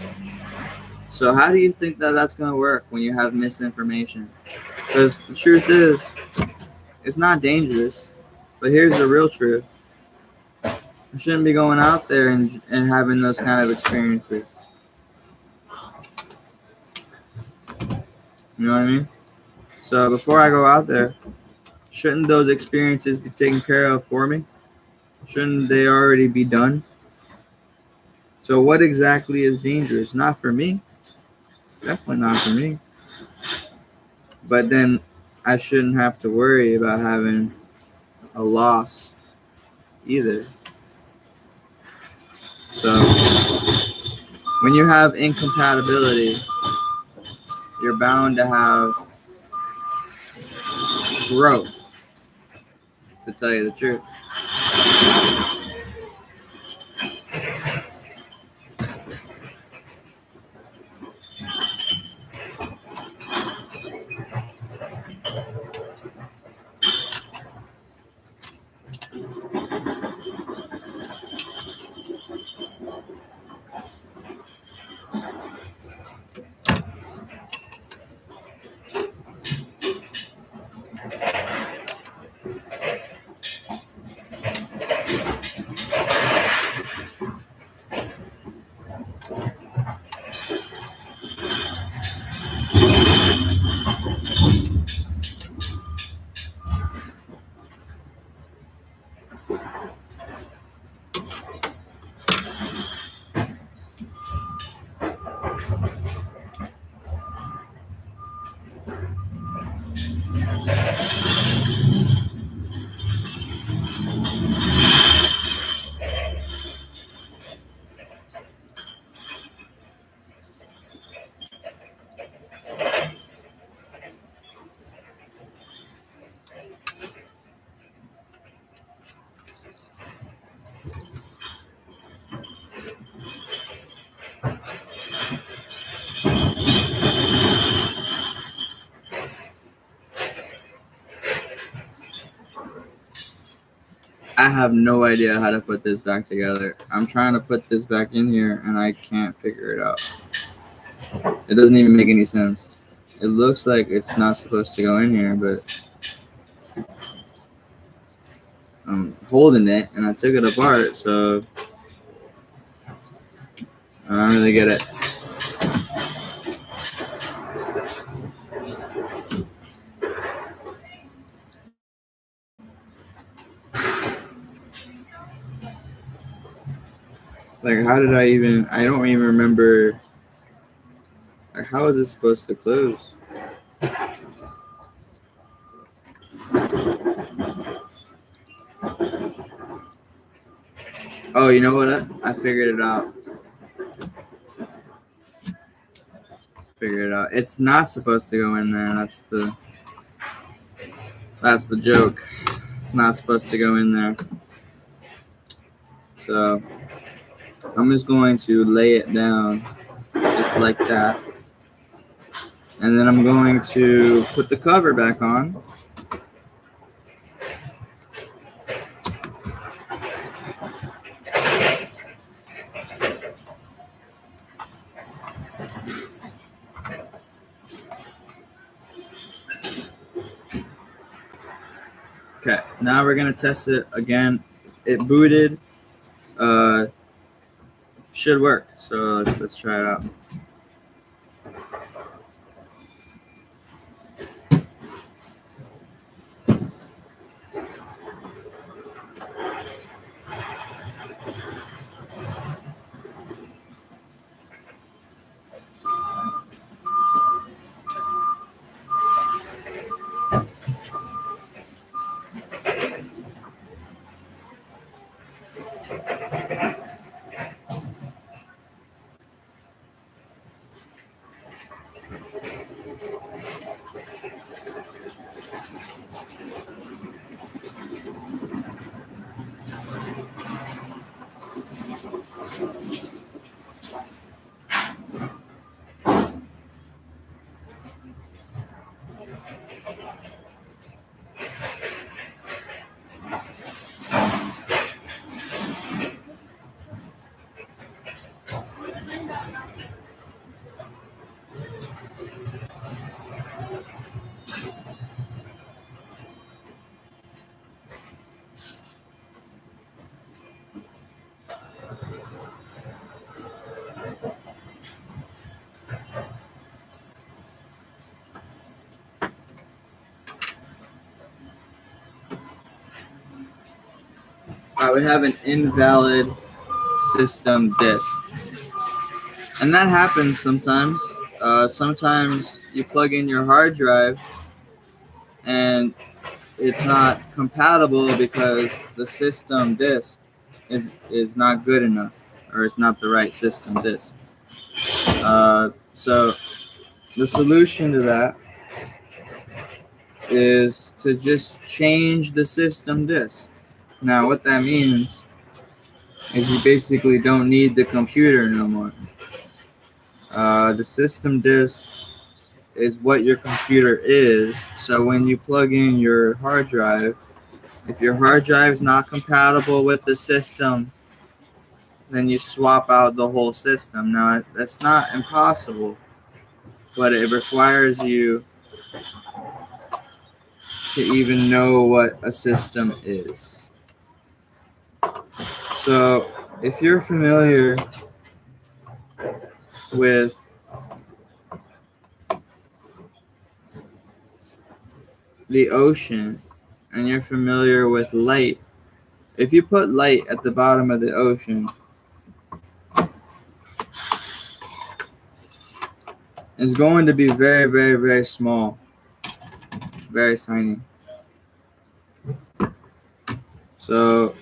So how do you think that that's going to work when you have misinformation? Because the truth is, it's not dangerous. But here's the real truth. You shouldn't be going out there and having those kind of experiences. You know what I mean? So before I go out there, shouldn't those experiences be taken care of for me? Shouldn't they already be done? So what exactly is dangerous? Not for me. Definitely not for me. But then I shouldn't have to worry about having a loss either. So when you have incompatibility, you're bound to have growth, to tell you the truth. I have no idea how to put this back together. I'm trying to put this back in here and I can't figure it out. It doesn't even make any sense. It looks like it's not supposed to go in here, but I'm holding it and I took it apart, so I don't really get it. Like, how did I don't even remember. Like, how is this supposed to close? Oh, you know what? I figured it out. It's not supposed to go in there. That's the joke. It's not supposed to go in there. So I'm just going to lay it down just like that. And then I'm going to put the cover back on. Okay, now we're gonna test it again. It booted. Should work. So let's try it out. We have an invalid system disk. And that happens sometimes. Sometimes you plug in your hard drive and it's not compatible because the system disk is not good enough, or it's not the right system disk. So the solution to that is to just change the system disk. Now, what that means is you basically don't need the computer no more. The system disk is what your computer is. So when you plug in your hard drive, if your hard drive is not compatible with the system, then you swap out the whole system. Now, that's not impossible, but it requires you to even know what a system is. So if you're familiar with the ocean and you're familiar with light, if you put light at the bottom of the ocean, is going to be very, very, very small, very tiny. So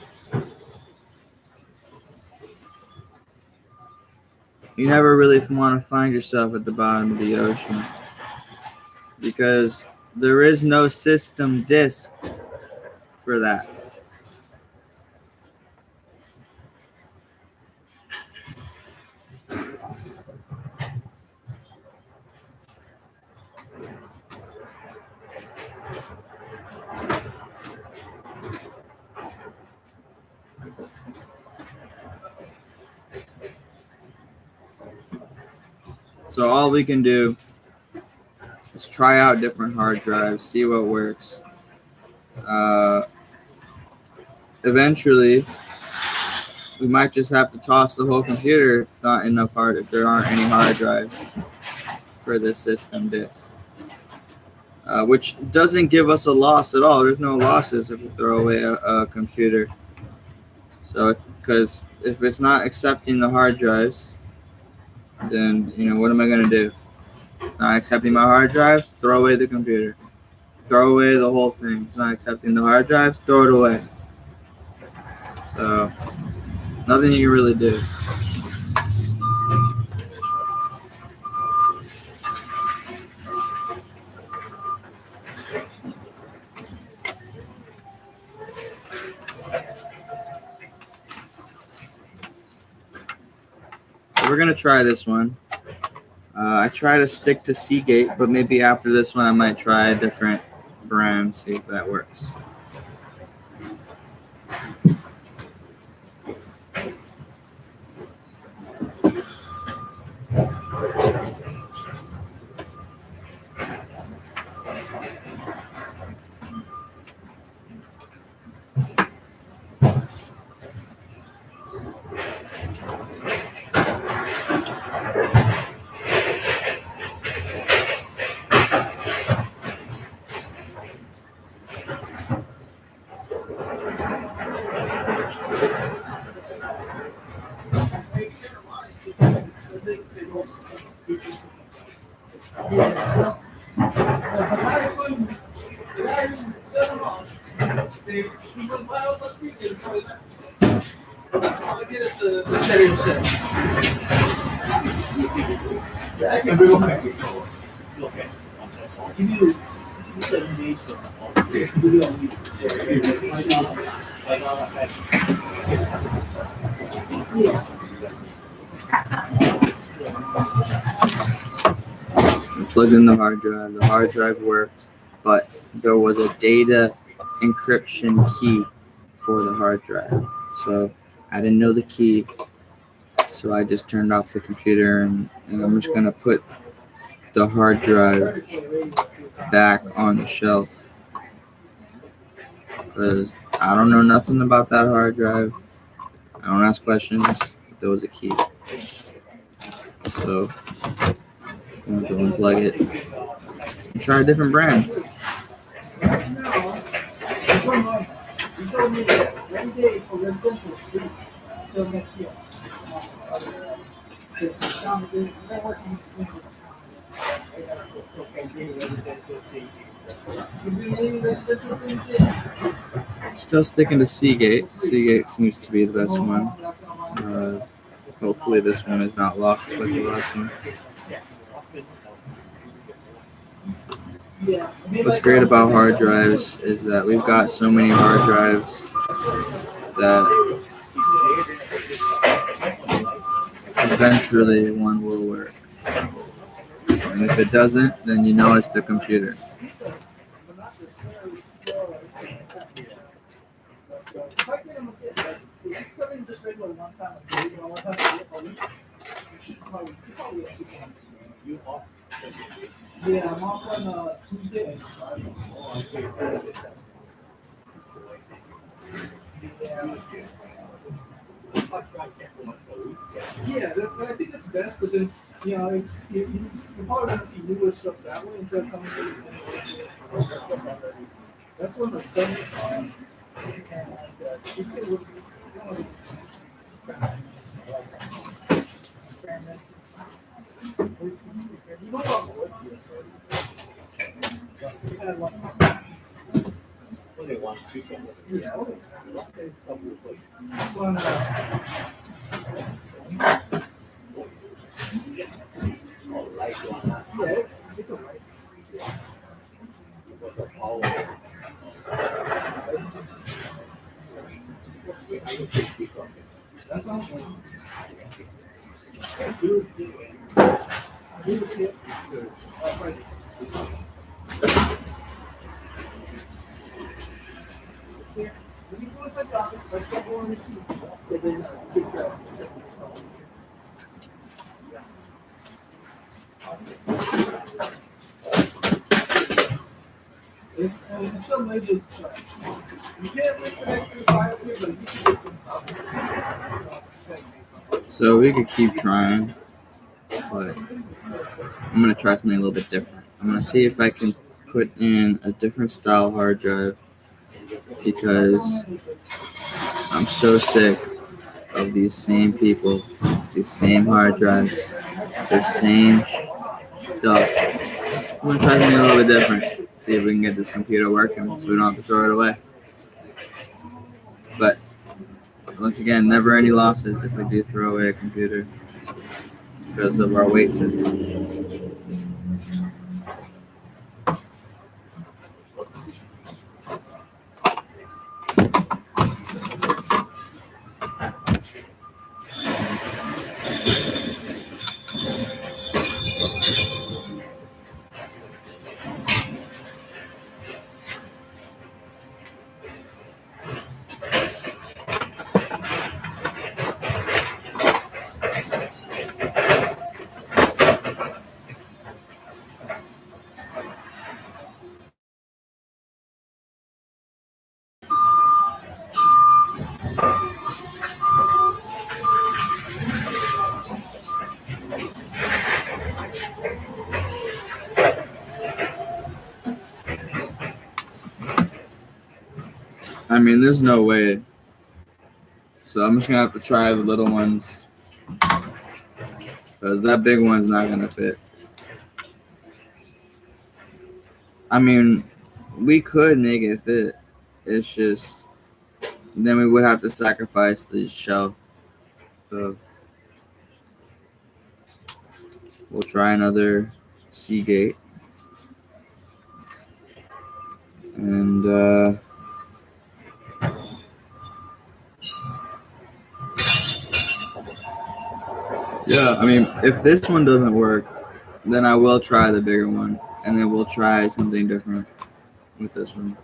you never really want to find yourself at the bottom of the ocean because there is no system disk for that. So all we can do is try out different hard drives, see what works. Eventually, we might just have to toss the whole computer if there aren't any hard drives for this system disk. Which doesn't give us a loss at all. There's no losses if we throw away a computer. So, because if it's not accepting the hard drives, then what am I gonna do? It's not accepting my hard drives. Throw away the computer. Throw away the whole thing. It's not accepting the hard drives. Throw it away. So, nothing you can really do. So we're gonna try this one. I try to stick to Seagate, but maybe after this one I might try a different brand, see if that works. Plugged in the hard drive. The hard drive worked, but there was a data encryption key for the hard drive. So I didn't know the key, so I just turned off the computer and I'm just gonna put the hard drive back on the shelf because I don't know nothing about that hard drive. I don't ask questions, but there was a key. So I'm gonna go unplug it and try a different brand. Still sticking to Seagate. Seagate seems to be the best one. Hopefully this one is not locked like the last one. What's great about hard drives is that we've got so many hard drives that eventually one will work. And if it doesn't, then you know it's the computer. Yeah, I'm off on Tuesday. Yeah, I think that's best because then it's, you probably want to see newer stuff that way instead of coming to that's one of some and this thing was some of these experiment. So we could keep trying, but I'm gonna try something a little bit different. I'm gonna see if I can put in a different style hard drive because I'm so sick of these same people, these same hard drives, the same stuff. I'm gonna try something a little bit different. See if we can get this computer working so we don't have to throw it away. But once again, never any losses if we do throw away a computer because of our weight system. I mean, there's no way. So I'm just gonna have to try the little ones because that big one's not gonna fit. I mean, we could make it fit. It's just then we would have to sacrifice the shell. So we'll try another Seagate. And yeah, I mean, if this one doesn't work, then I will try the bigger one, and then we'll try something different with this one.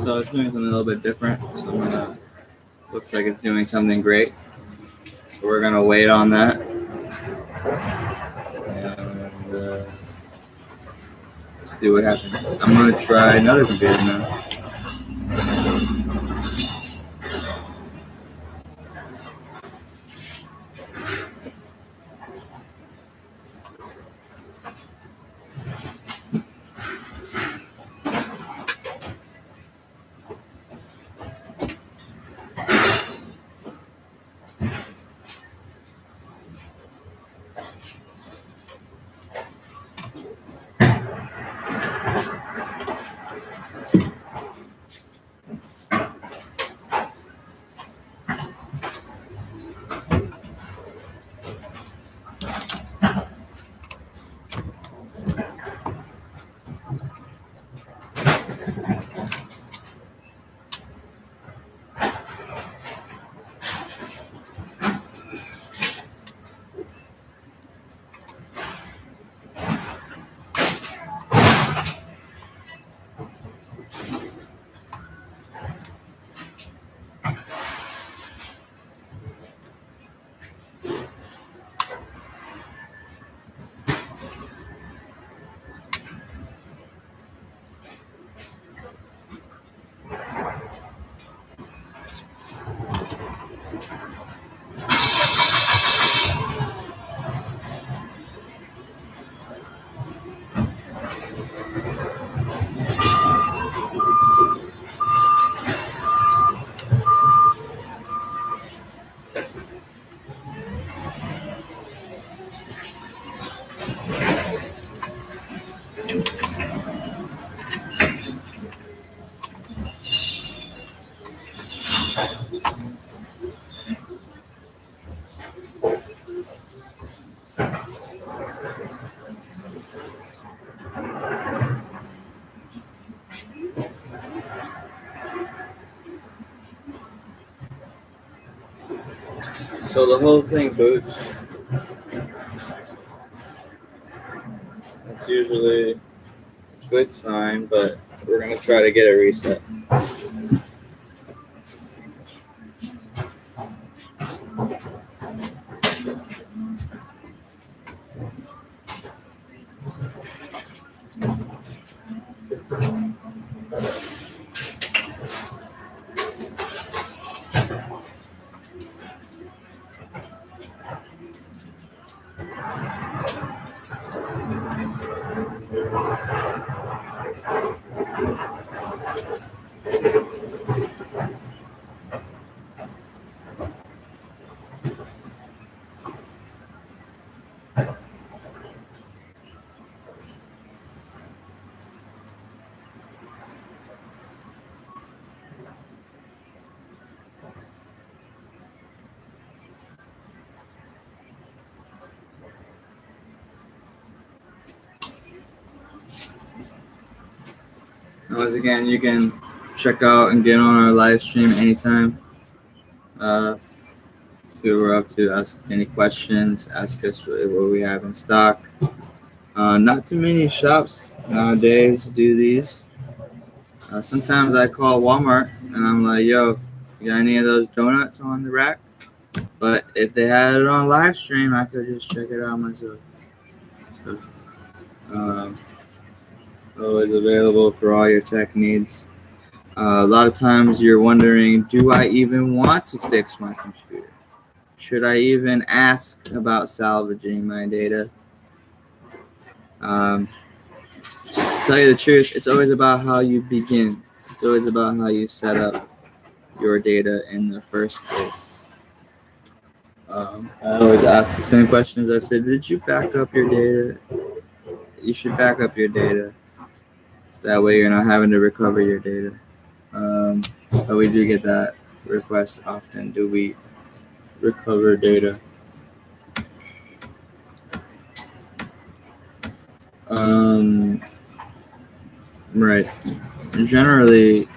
So it's doing something a little bit different. So I'm gonna, looks like it's doing something great. So we're gonna wait on that. and see what happens. I'm gonna try another computer now. So the whole thing boots. That's usually a good sign, but we're gonna try to get it reset. Once again, you can check out and get on our live stream anytime. See what we're up to. Ask any questions. Ask us what we have in stock. Not too many shops nowadays do these. Sometimes I call Walmart and I'm like, "Yo, you got any of those donuts on the rack?" But if they had it on live stream, I could just check it out myself. So, always available for all your tech needs. A lot of times you're wondering, do I even want to fix my computer? Should I even ask about salvaging my data? To tell you the truth, it's always about how you begin. It's always about how you set up your data in the first place. I always ask the same questions. I said, did you back up your data? You should back up your data. That way you're not having to recover your data. But we do get that request often. Do we recover data? Right. Generally,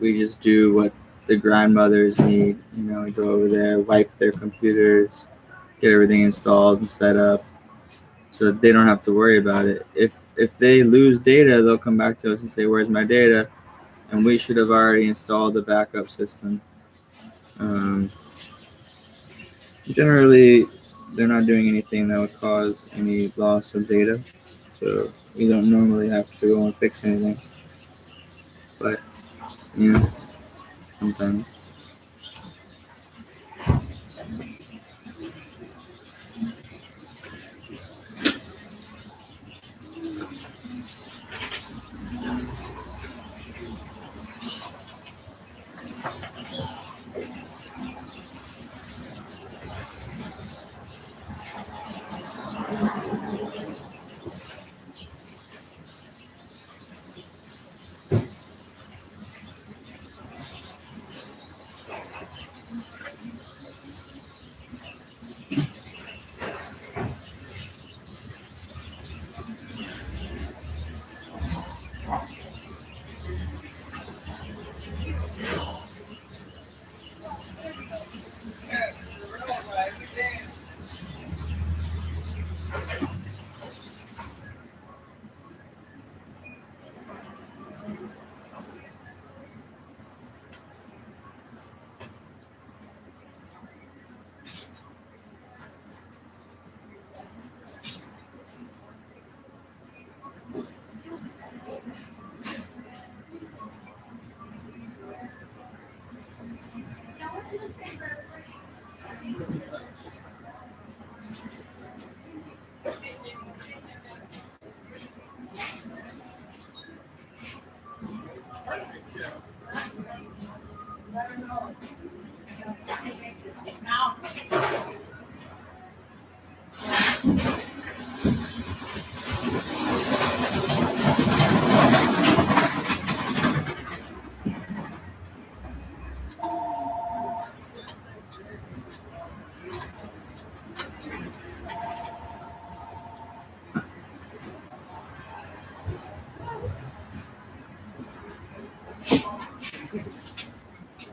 we just do what the grandmothers need. You know, we go over there, wipe their computers, get everything installed and set up, so that they don't have to worry about it. If they lose data, they'll come back to us and say, "Where's my data?" And we should have already installed the backup system. Generally, they're not doing anything that would cause any loss of data. So we don't normally have to go and fix anything. But, sometimes.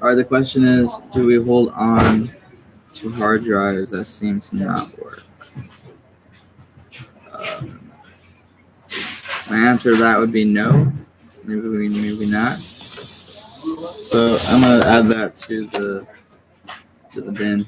All right, the question is, do we hold on to hard drives that seem to not work? My answer to that would be no. Maybe not. So I'm gonna add that to the bin.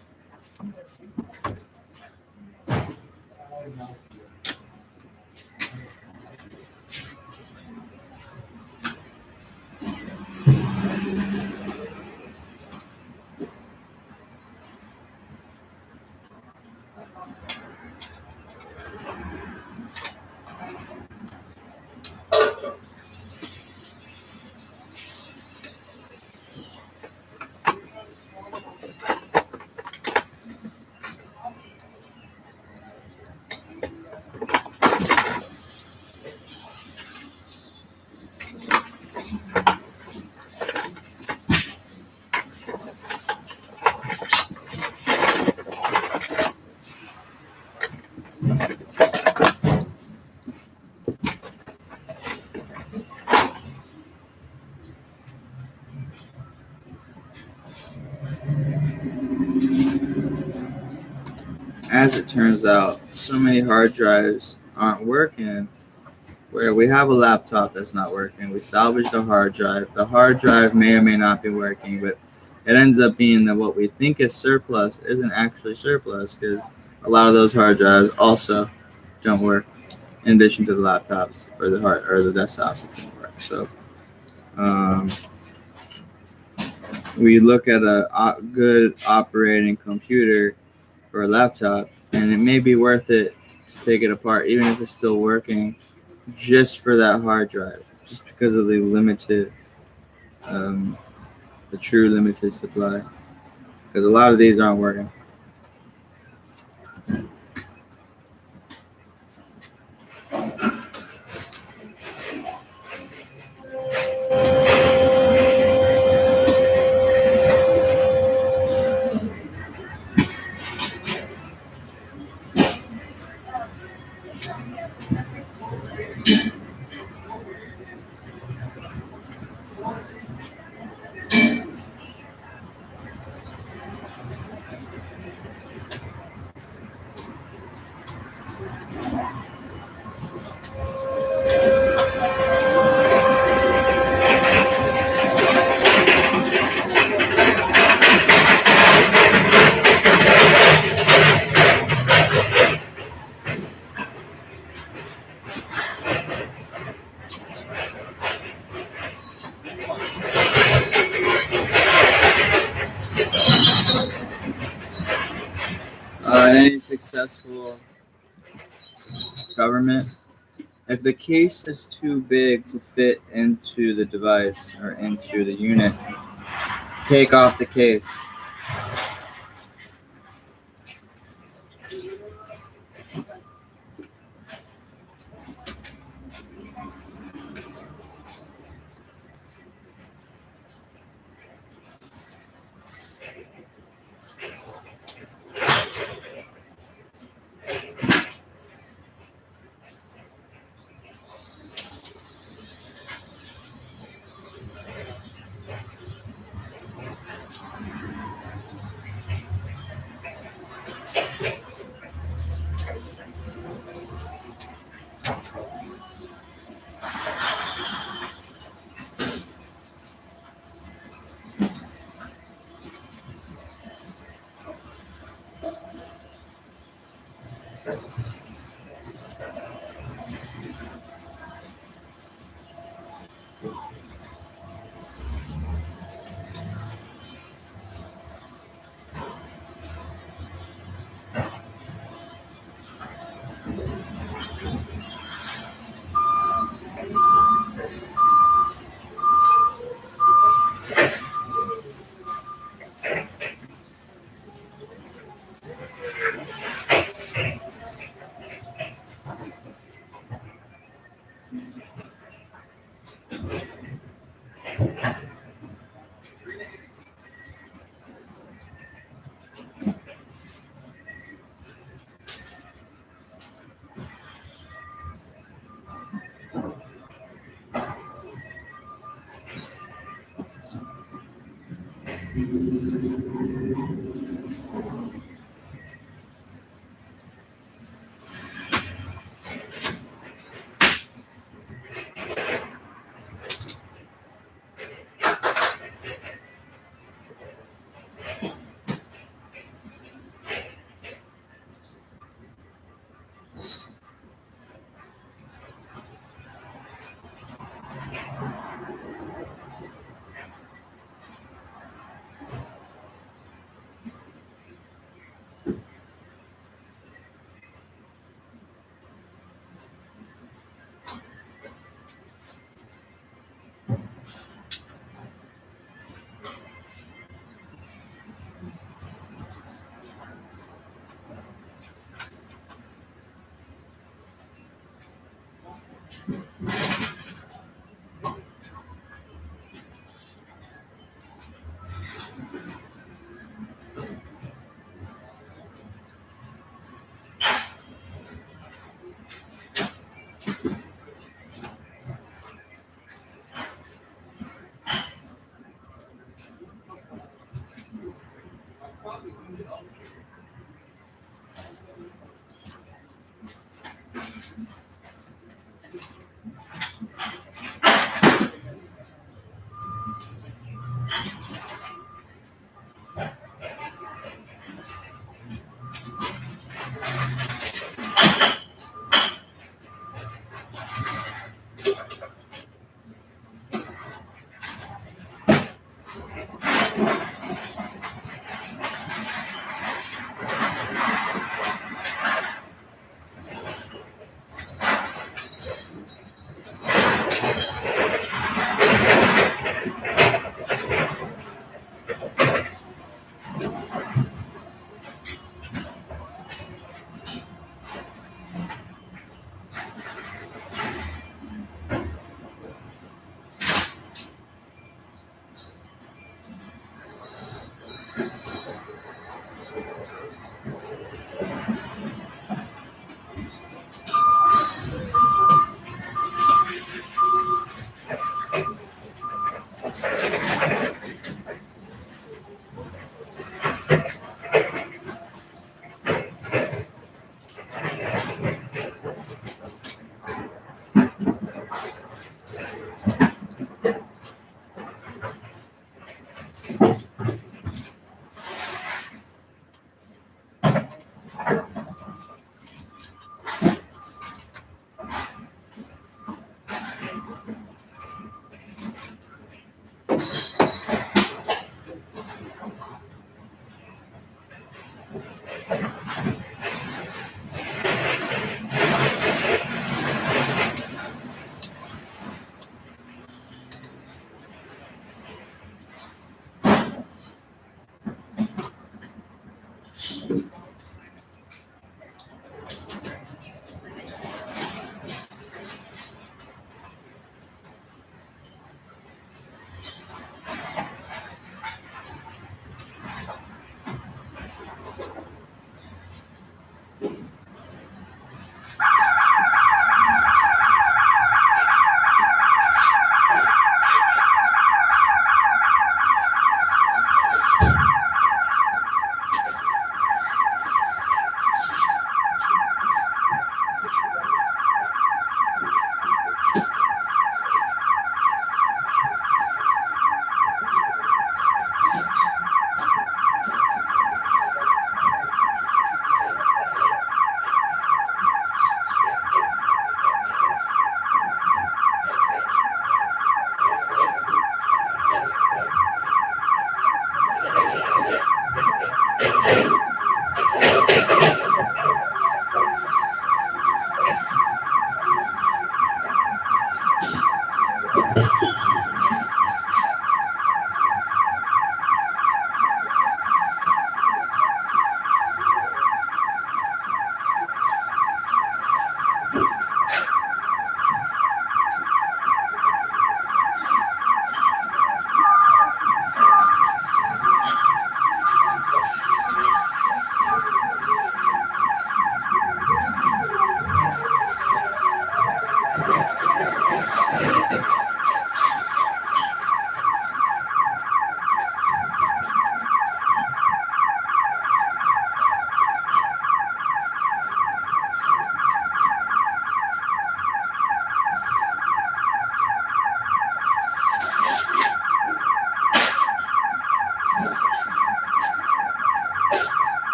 As it turns out, so many hard drives aren't working. Where we have a laptop that's not working, we salvage the hard drive. The hard drive may or may not be working, but it ends up being that what we think is surplus isn't actually surplus, because a lot of those hard drives also don't work. In addition to the laptops or the desktops that don't work. So we look at a good operating computer or a laptop, and it may be worth it to take it apart, even if it's still working, just for that hard drive, just because of the true limited supply. Because a lot of these aren't working. successful government, if the case is too big to fit into the device or into the unit, take off the case.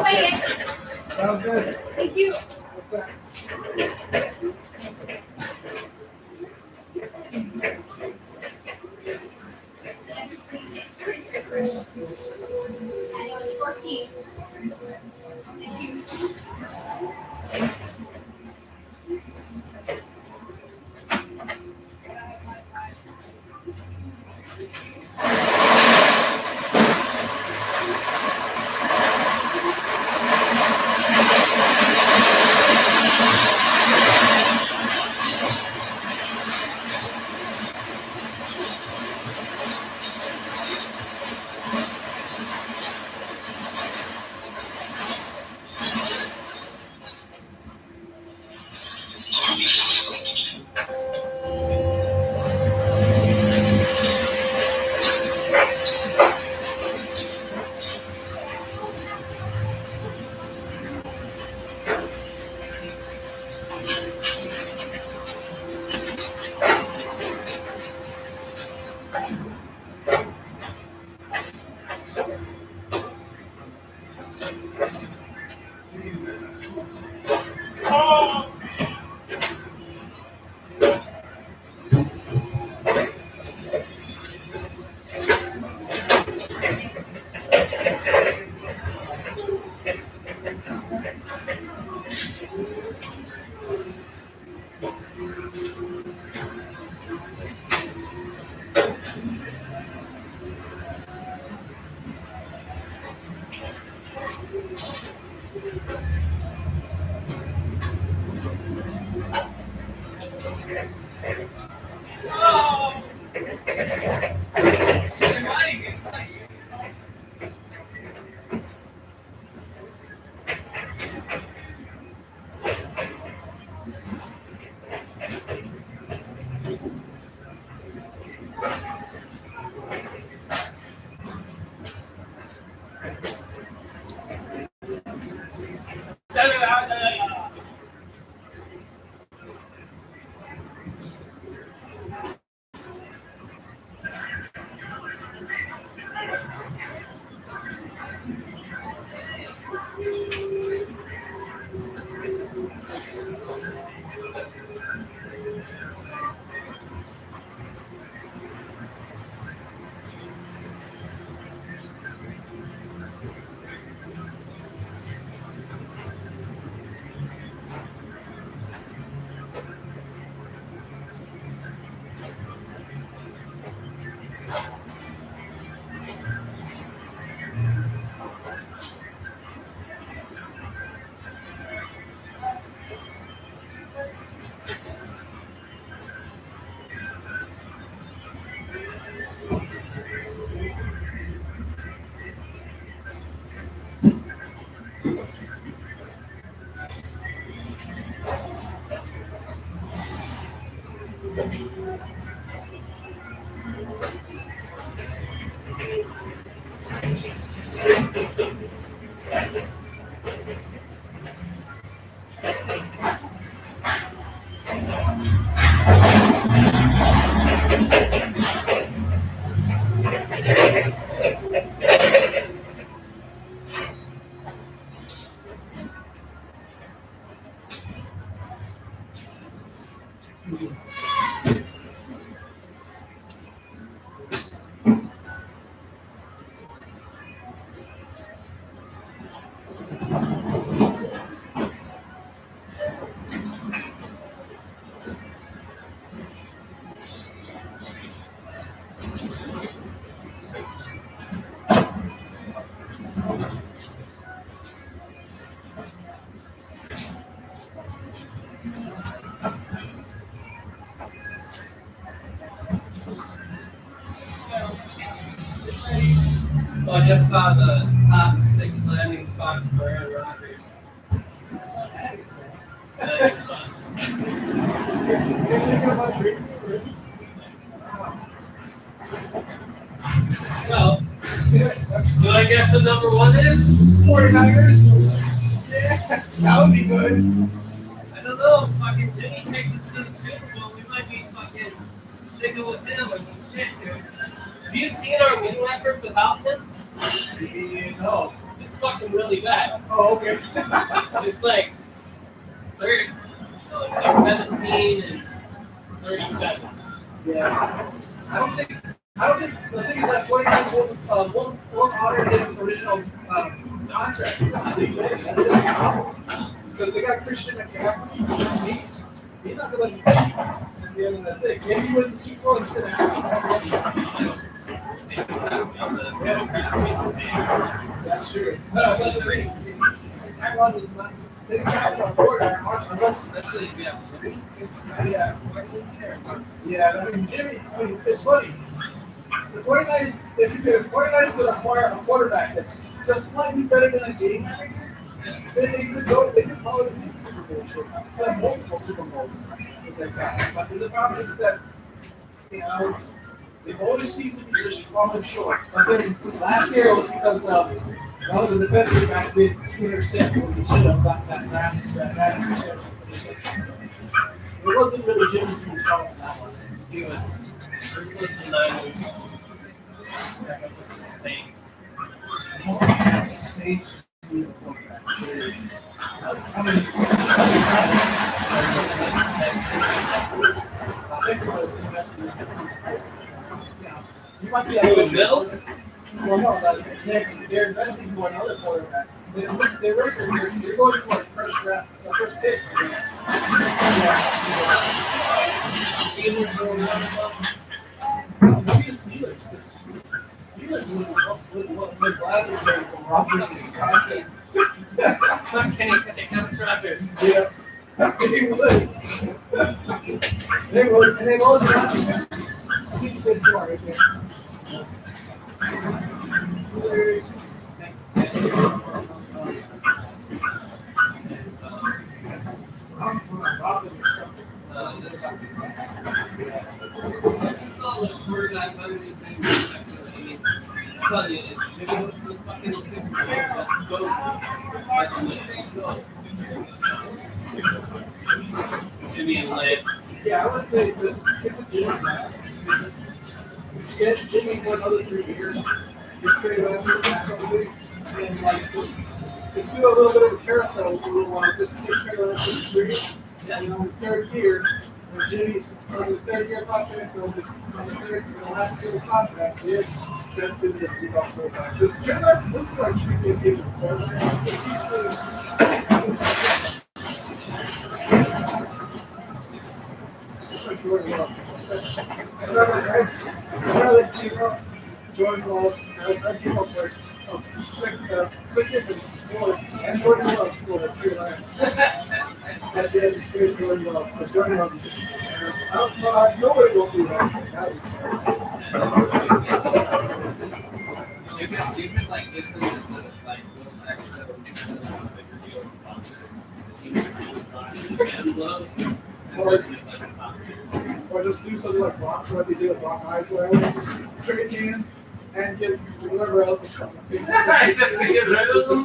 Sounds good. Thank you. What's that? Well, I just saw the top 6 landing spots for Aaron Rodgers. Landing spots. So, you want to guess what number 1 is? 49ers? Yeah, that would be good. I don't know. Fucking Jimmy takes us to the Super Bowl. We might be fucking sticking with him like shit, dude. Have you seen our win record without him? No. It's It's fucking really bad. Oh, okay. It's like 30, so it's like 17 and 37. Yeah. I don't think the thing is that 49 won't honor his original contract. I think that's the problem. Because they got Christian McCaffrey. He's not going to be at the end of the thing. Maybe he wins the Super Bowl, he's going to have that's true. No, that's the thing. Aaron is not. They can't have a quarterback unless. Especially if you have Jimmy. Yeah. Yeah, I mean, Jimmy, it's funny. The 49ers, if the 49ers could acquire a quarterback that's just slightly better than a game manager, then they could probably win Super Bowl. Like multiple Super Bowls if they can. But the problem is that, they always seem to be just falling short. But then last year it was because one of the defensive backs did intercept when he should have gotten that interception. So it wasn't really Jimmy G's fault on that one. He was first was the Niners, second was the Saints. Saints need a quarterback too. You might be Who, Bills? Well, no, they're investing for another quarterback. They're going for a first draft. It's the first pick. Steelers were one of Maybe the Steelers. The Steelers would gladly trade for Rodgers. them. They got Rodgers. Yeah. They would. They would. And they always ask him. I think he said four right there. Steelers. Rodgers or something. This is not like quarterback under the team. I'm telling you, if Jimmy goes to the fucking Super Bowl, just goes. That's Jimmy and Lance. Yeah, I would say just stick with Jimmy Lance. Just sketch Jimmy for another 3 years. Just trade Lance for that and like just do a little bit of a carousel with a little while. Just take trade Lance for 3 years. And on his third year, when Jimmy's on his third year contract, on the last year of his contract, that's in the $2 quarterback. Because Jimmy Lance looks like he could be a good quarterback. It's like Jordan Love. I'd rather give up Jordan Love. I'd give up for second and Jordan Love for Trey Lance. At the end of the Jordan Love. Because Jordan Love is just terrible. Nobody will do that. That would be terrible. You could like give them this like little extra bigger deal with sponsors. Or just do something like Brock, what they did with Brock Eisler, where they just trade him and get whoever else is coming. Just to get rid of them.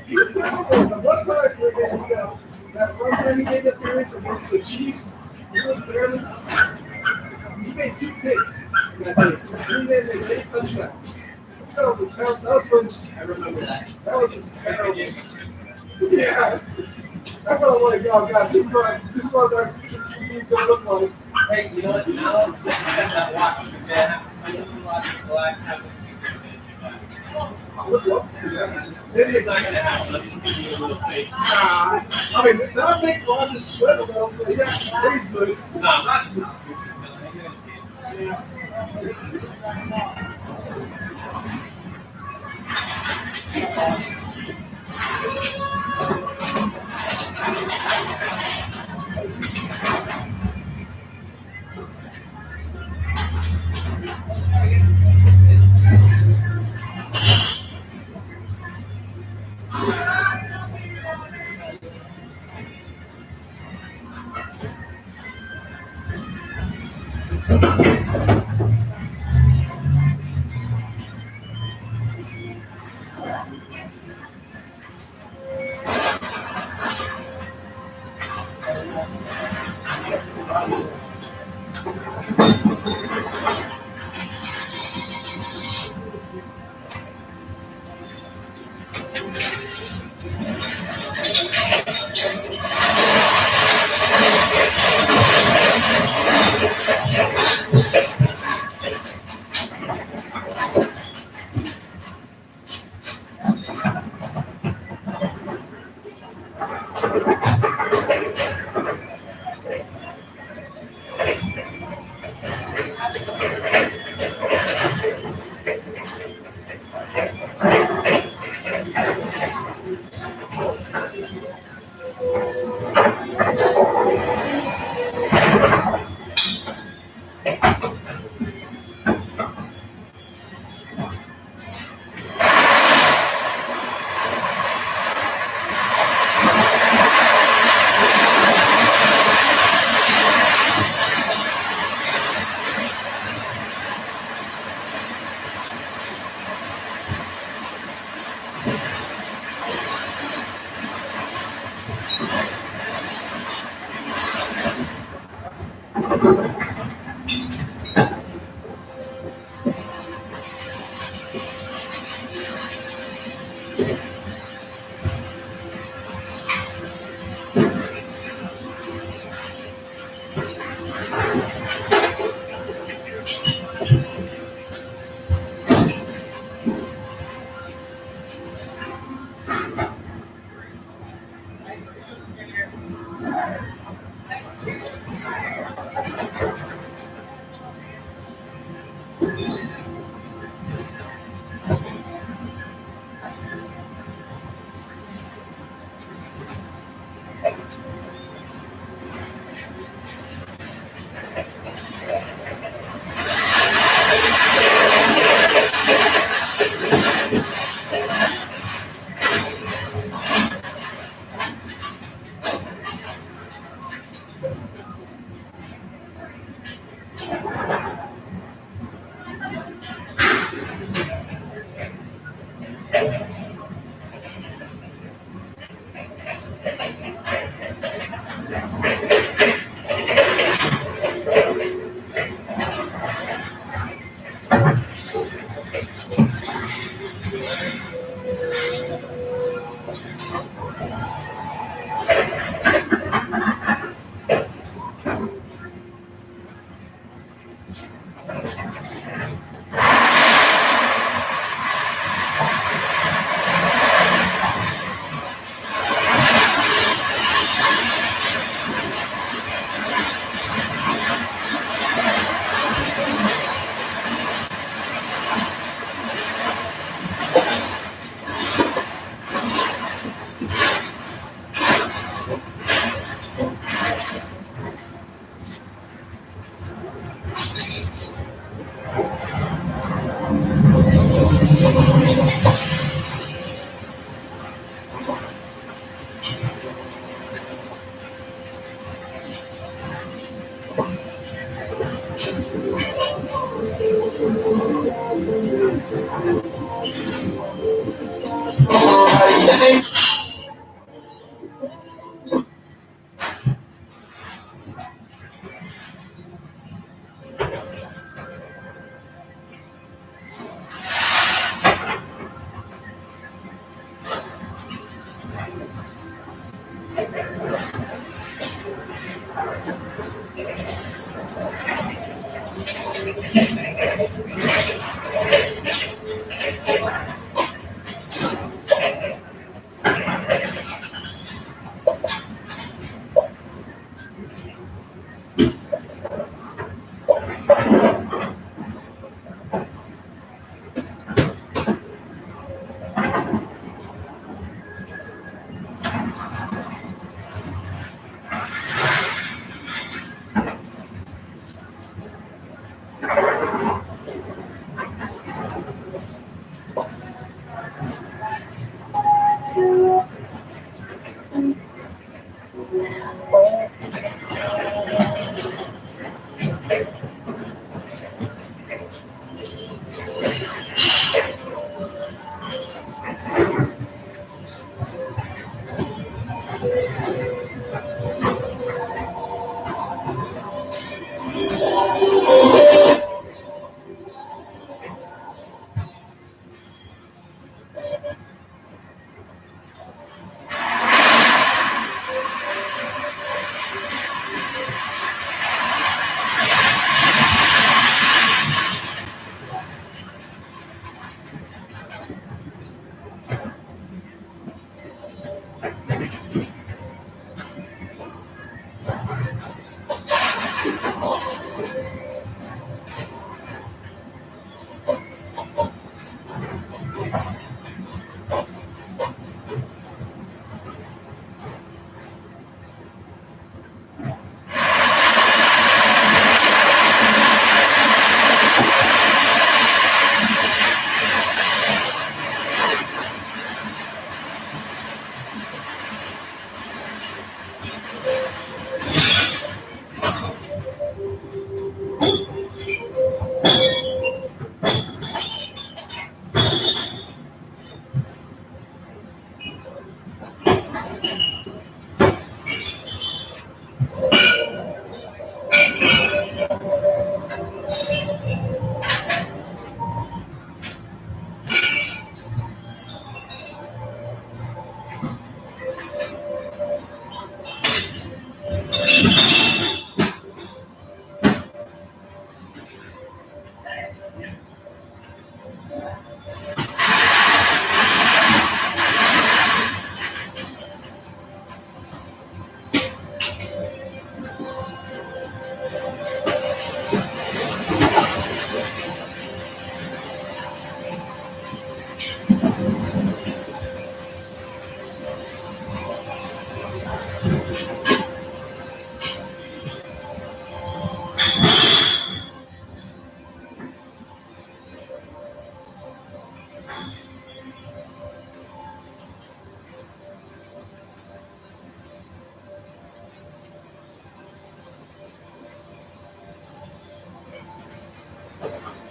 He was terrible. The one time that one time he made an appearance against the Chiefs, he was barely. He made 2 picks that day. 3 men and 8 touchdowns. That was a terrible. That was when I remember that. That was just terrible. Yeah. I felt like, oh god, this is what our future TV is gonna look like. Hey, you know what? Now let's set that watch. I didn't watch the last half of the season. I would love to see that. It's not gonna happen. Let's just give you a little fake. I mean, that would make Rodgers sweat a little, so yeah, he's good. No, not Yeah.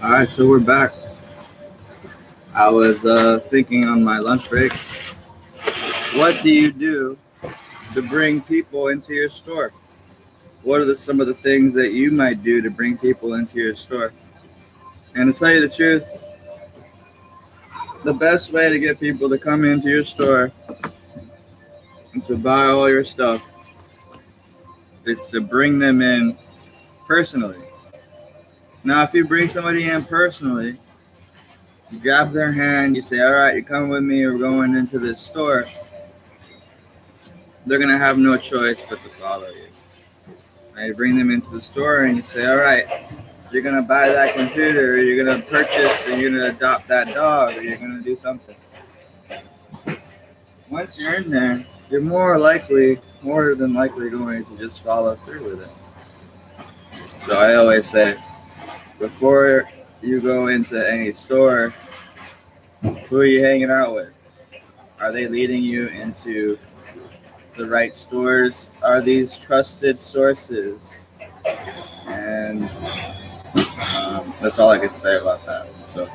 All right, so we're back. I was thinking on my lunch break, what do you do to bring people into your store? What are some of the things that you might do to bring people into your store? And to tell you the truth, the best way to get people to come into your store and to buy all your stuff is to bring them in personally. Now, if you bring somebody in personally, you grab their hand, you say, all right, you come with me, we're going into this store. They're going to have no choice but to follow you. Now, you bring them into the store and you say, all right, you're going to buy that computer, or you're going to purchase, or you're going to adopt that dog, or you're going to do something. Once you're in there, you're more than likely going to just follow through with it. So I always say, before you go into any store, who are you hanging out with? Are they leading you into the right stores? Are these trusted sources? And that's all I could say about that. So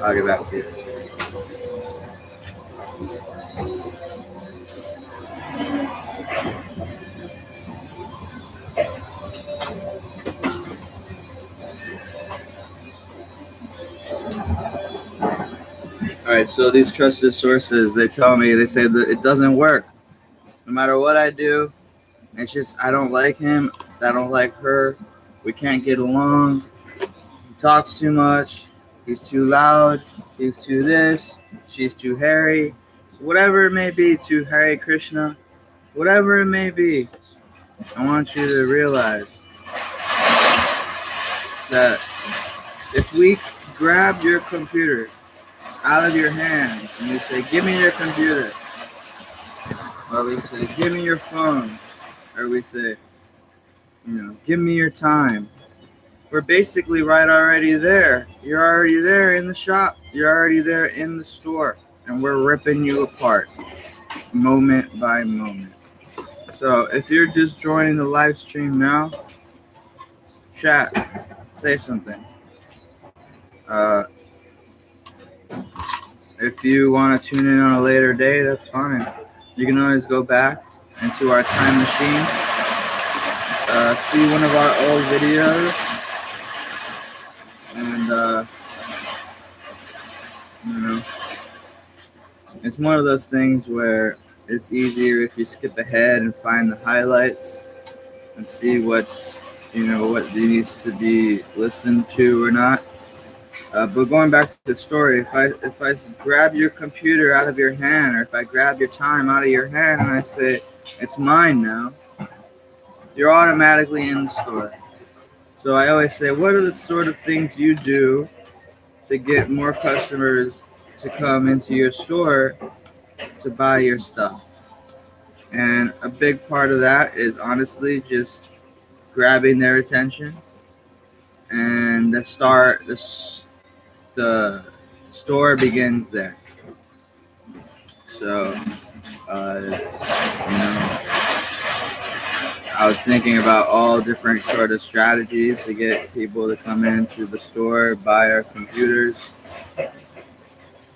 I'll get back to you. All right, so these trusted sources, they say that it doesn't work. No matter what I do, it's just I don't like him, I don't like her, we can't get along, he talks too much, he's too loud, he's too this, she's too hairy, whatever it may be, too Hare Krishna, whatever it may be. I want you to realize that if we grab your computer out of your hands and we say, give me your computer, or we say, give me your phone, or we say, give me your time, we're basically already there. You're already there in the shop. You're already there in the store. And we're ripping you apart moment by moment. So if you're just joining the live stream now, chat, say something. If you want to tune in on a later day, that's fine. You can always go back into our time machine, see one of our old videos, and it's one of those things where it's easier if you skip ahead and find the highlights and see what needs to be listened to or not. But going back to the story, if I grab your computer out of your hand, or if I grab your time out of your hand and I say, it's mine now, you're automatically in the store. So I always say, what are the sort of things you do to get more customers to come into your store to buy your stuff? And a big part of that is honestly just grabbing their attention, and the store begins there. So, I was thinking about all different sort of strategies to get people to come into the store, buy our computers,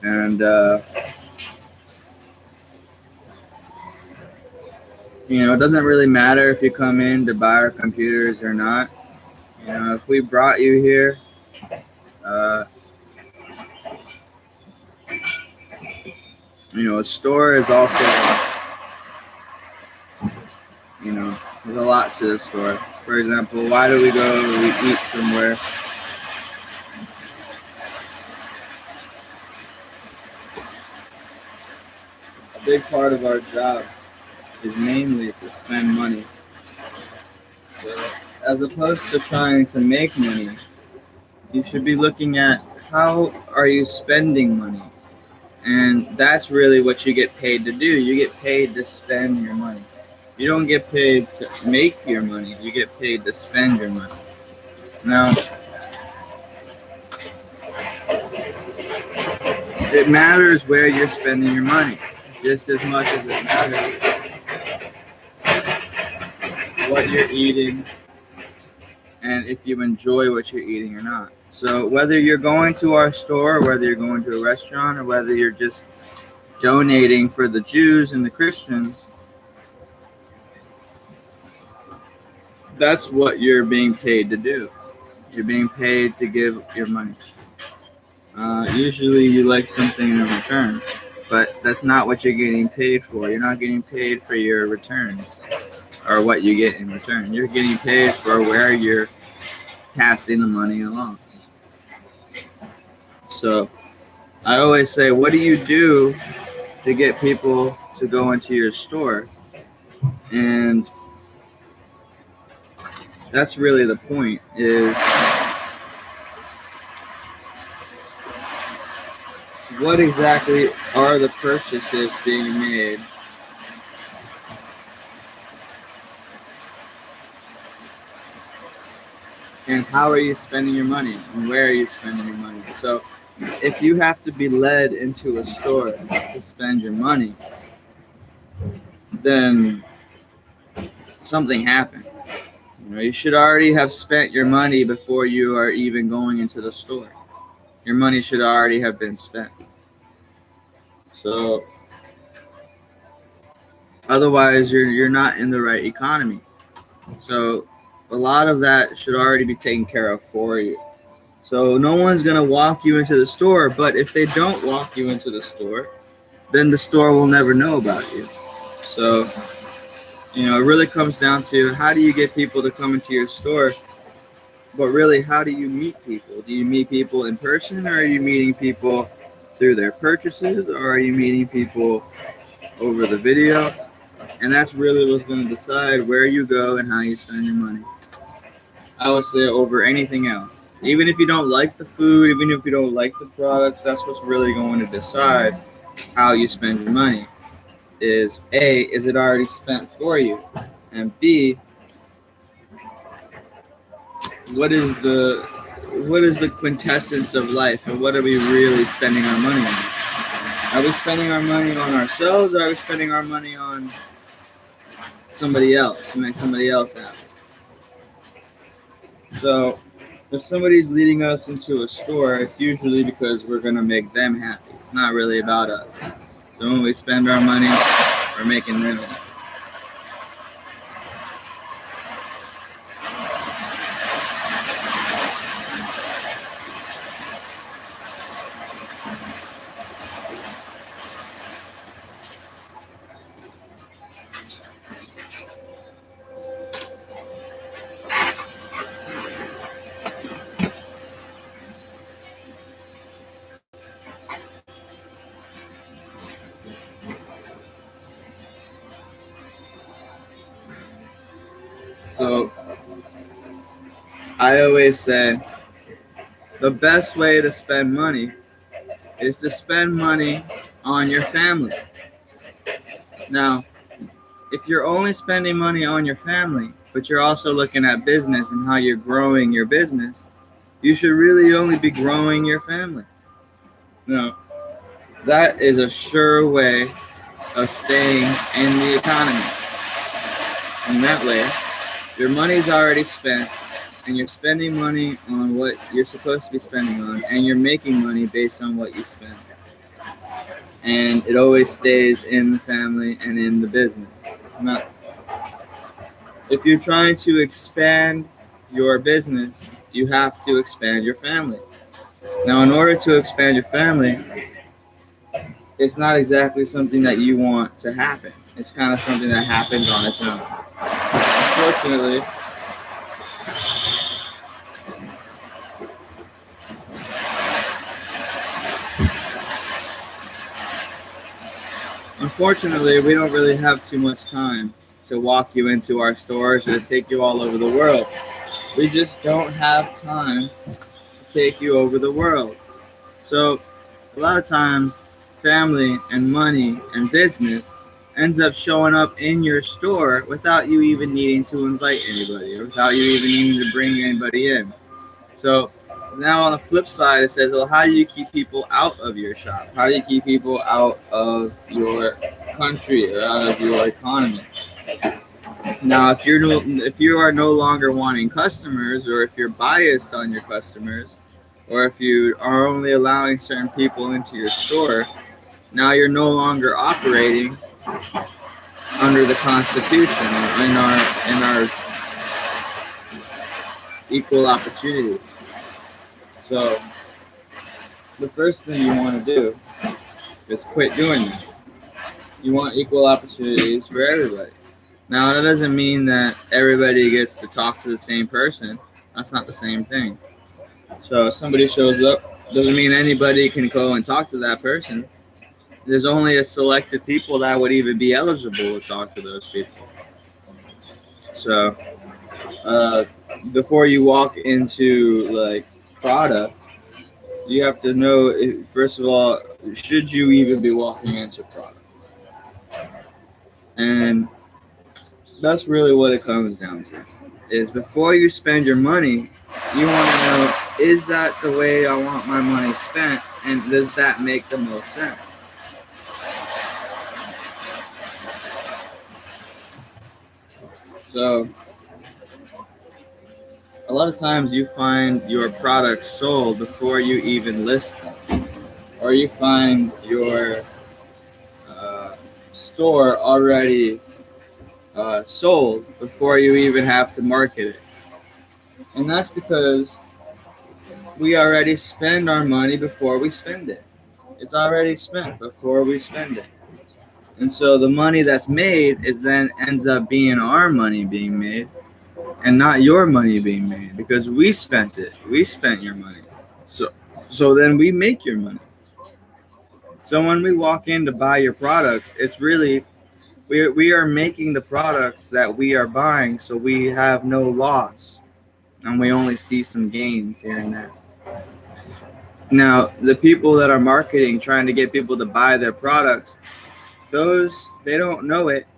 and it doesn't really matter if you come in to buy our computers or not. If we brought you here, a store is also, there's a lot to the store. For example, why do we eat somewhere? A big part of our job is mainly to spend money. So, as opposed to trying to make money, you should be looking at how are you spending money. And that's really what you get paid to do. You get paid to spend your money. You don't get paid to make your money. You get paid to spend your money. Now, it matters where you're spending your money, just as much as it matters what you're eating, and if you enjoy what you're eating or not. So whether you're going to our store, or whether you're going to a restaurant, or whether you're just donating for the Jews and the Christians, that's what you're being paid to do. You're being paid to give your money. Usually you like something in return, but that's not what you're getting paid for. You're not getting paid for your returns or what you get in return. You're getting paid for where you're passing the money along. So I always say, what do you do to get people to go into your store? And that's really the point, is what exactly are the purchases being made? And how are you spending your money? And where are you spending your money? So if you have to be led into a store to spend your money, then something happened. You should already have spent your money before you are even going into the store. Your money should already have been spent. So otherwise, you're not in the right economy. So a lot of that should already be taken care of for you. So no one's going to walk you into the store, but if they don't walk you into the store, then the store will never know about you. So, it really comes down to, how do you get people to come into your store? But really, how do you meet people? Do you meet people in person, or are you meeting people through their purchases, or are you meeting people over the video? And that's really what's going to decide where you go and how you spend your money. I would say over anything else. Even if you don't like the food, even if you don't like the products, that's what's really going to decide how you spend your money. Is A, is it already spent for you? And B, what is the quintessence of life, and what are we really spending our money on? Are we spending our money on ourselves, or are we spending our money on somebody else to make somebody else happy? So if somebody's leading us into a store, it's usually because we're going to make them happy. It's not really about us. So when we spend our money, we're making them happy. So I always say the best way to spend money is to spend money on your family. Now, if you're only spending money on your family, but you're also looking at business and how you're growing your business, you should really only be growing your family. Now, that is a sure way of staying in the economy. And that way, your money's already spent, and you're spending money on what you're supposed to be spending on, and you're making money based on what you spend. And it always stays in the family and in the business. Now, if you're trying to expand your business, you have to expand your family. Now, in order to expand your family, it's not exactly something that you want to happen. It's kind of something that happens on its own. Unfortunately, we don't really have too much time to walk you into our stores or to take you all over the world. We just don't have time to take you over the world. So a lot of times, family and money and business ends up showing up in your store without you even needing to invite anybody, or without you even needing to bring anybody in. So now on the flip side, it says, well, how do you keep people out of your shop? How do you keep people out of your country or out of your economy? Now, if you are no longer wanting customers, or if you're biased on your customers, or if you are only allowing certain people into your store, now you're no longer operating under the Constitution, in our equal opportunity. So the first thing you want to do is quit doing that. You want equal opportunities for everybody. Now, that doesn't mean that everybody gets to talk to the same person. That's not the same thing. So if somebody shows up, doesn't mean anybody can go and talk to that person. There's only a selected people that would even be eligible to talk to those people. So uh, before you walk into like product, you have to know, first of all, should you even be walking into product? And that's really what it comes down to. Is before you spend your money, you want to know, is that the way I want my money spent, and does that make the most sense? So a lot of times you find your products sold before you even list them, or you find your store already sold before you even have to market it. And that's because we already spend our money before we spend it. It's already spent before we spend it. And so the money that's made is then ends up being our money being made, and not your money being made, because we spent it. We spent your money. So then we make your money. So when we walk in to buy your products, it's really we are making the products that we are buying, so we have no loss, and we only see some gains here and there. Now, the people that are marketing, trying to get people to buy their products, those, they don't know it,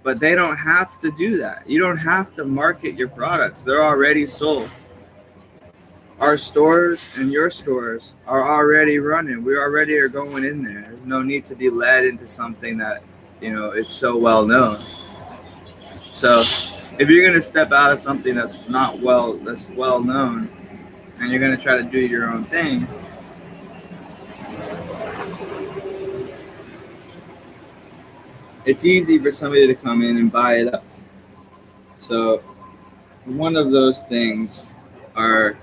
but they don't have to do that. You don't have to market your products. They're already sold. Our stores and your stores are already running. We already are going in there. There's no need to be led into something that, is so well known. So if you're going to step out of something that's well known, and you're going to try to do your own thing, it's easy for somebody to come in and buy it up. So one of those things are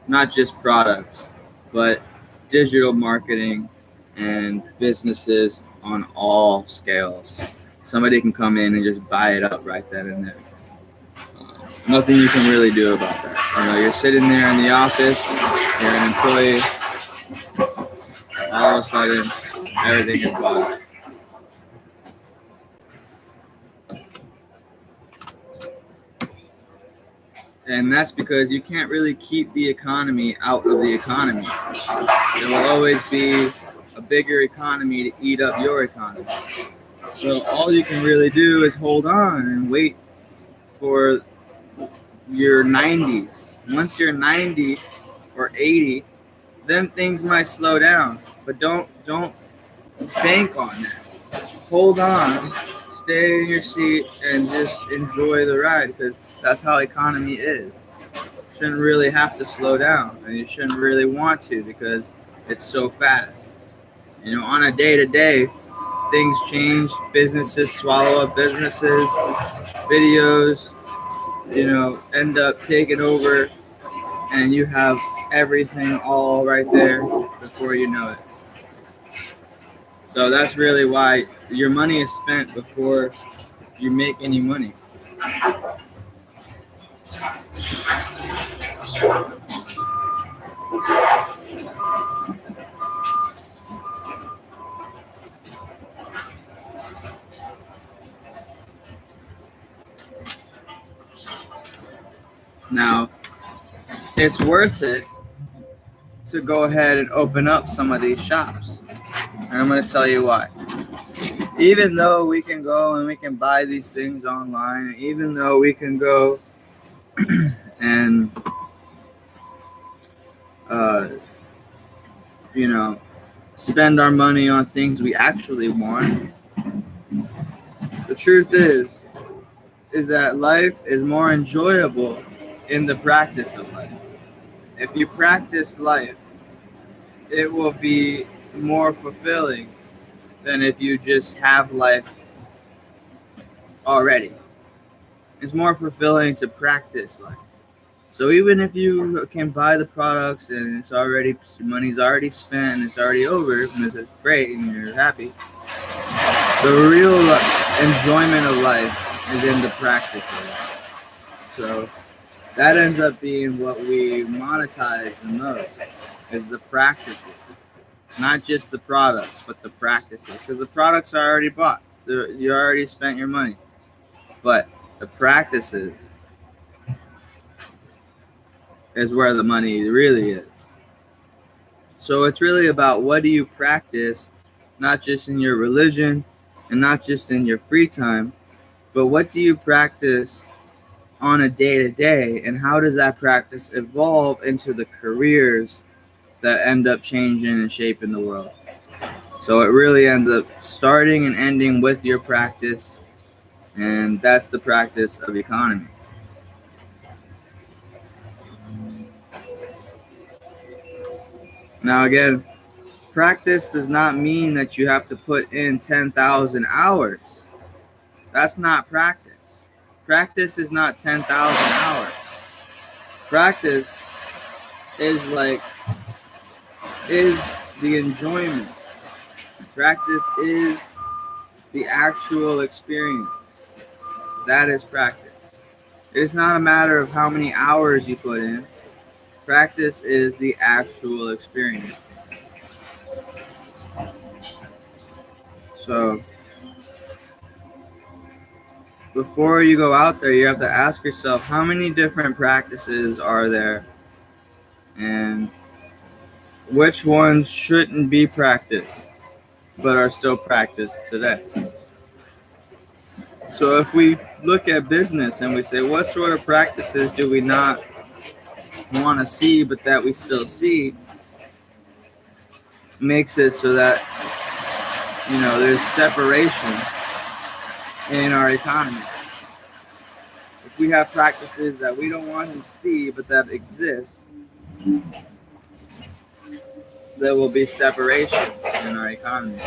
not just products, but digital marketing and businesses on all scales. Somebody can come in and just buy it up right then and there. Nothing you can really do about that. You're sitting there in the office, you're an employee, all of a sudden, everything is bought. And that's because you can't really keep the economy out of the economy. There will always be a bigger economy to eat up your economy. So all you can really do is hold on and wait for your 90s. Once you're 90 or 80, then things might slow down. But don't bank on that. Hold on, stay in your seat, and just enjoy the ride, because that's how economy is. You shouldn't really have to slow down, and you shouldn't really want to, because it's so fast. On a day-to-day, things change. Businesses swallow up businesses. Videos, end up taking over, and you have everything all right there before you know it. So that's really why your money is spent before you make any money. Now, it's worth it to go ahead and open up some of these shops. And I'm going to tell you why. Even though we can go and we can buy these things online, even though we can go and, spend our money on things we actually want, the truth is, is that life is more enjoyable in the practice of life. If you practice life, it will be more fulfilling than if you just have life already. It's more fulfilling to practice life. So even if you can buy the products and it's already money's already spent and it's already over, and it's great and you're happy, the real enjoyment of life is in the practice of it. So that ends up being what we monetize the most, is the practices. Not just the products, but the practices. Because the products are already bought. You already spent your money. But the practices is where the money really is. So it's really about what do you practice, not just in your religion and not just in your free time, but what do you practice on a day-to-day, and how does that practice evolve into the careers that end up changing and shaping the world. So it really ends up starting and ending with your practice, and that's the practice of economy. Now again, practice does not mean that you have to put in 10,000 hours. That's not practice. Practice is not 10,000 hours. Practice is the enjoyment. Practice is the actual experience. That is practice. It's not a matter of how many hours you put in. Practice is the actual experience. So before you go out there, you have to ask yourself, how many different practices are there, and which ones shouldn't be practiced but are still practiced today. So if we look at business and we say, what sort of practices do we not want to see but that we still see, makes it so that there's separation in our economy. If we have practices that we don't want to see but that exist, there will be separation in our economy.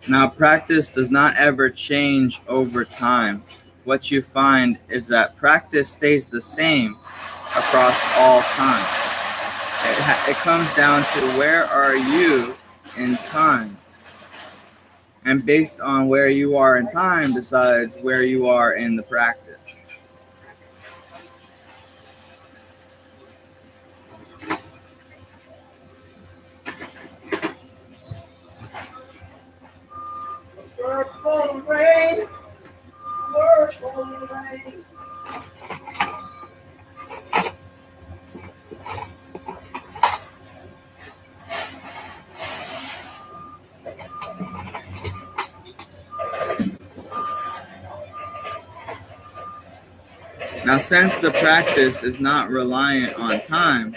Now, practice does not ever change over time. What you find is that practice stays the same across all time. It comes down to where are you in time. And based on where you are in time decides where you are in the practice. Work for the rain. Work for the rain. Now, since the practice is not reliant on time,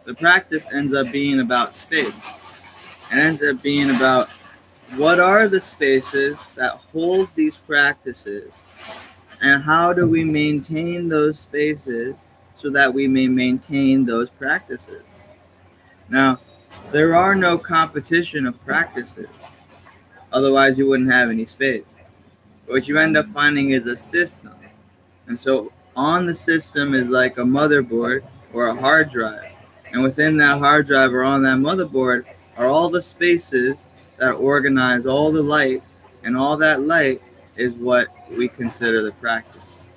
the practice ends up being about space. It ends up being about what are the spaces that hold these practices, and how do we maintain those spaces so that we may maintain those practices. Now, there are no competition of practices, otherwise, you wouldn't have any space. What you end up finding is a system. And so on the system is like a motherboard or a hard drive. And within that hard drive or on that motherboard are all the spaces that organize all the light. And all that light is what we consider the practice.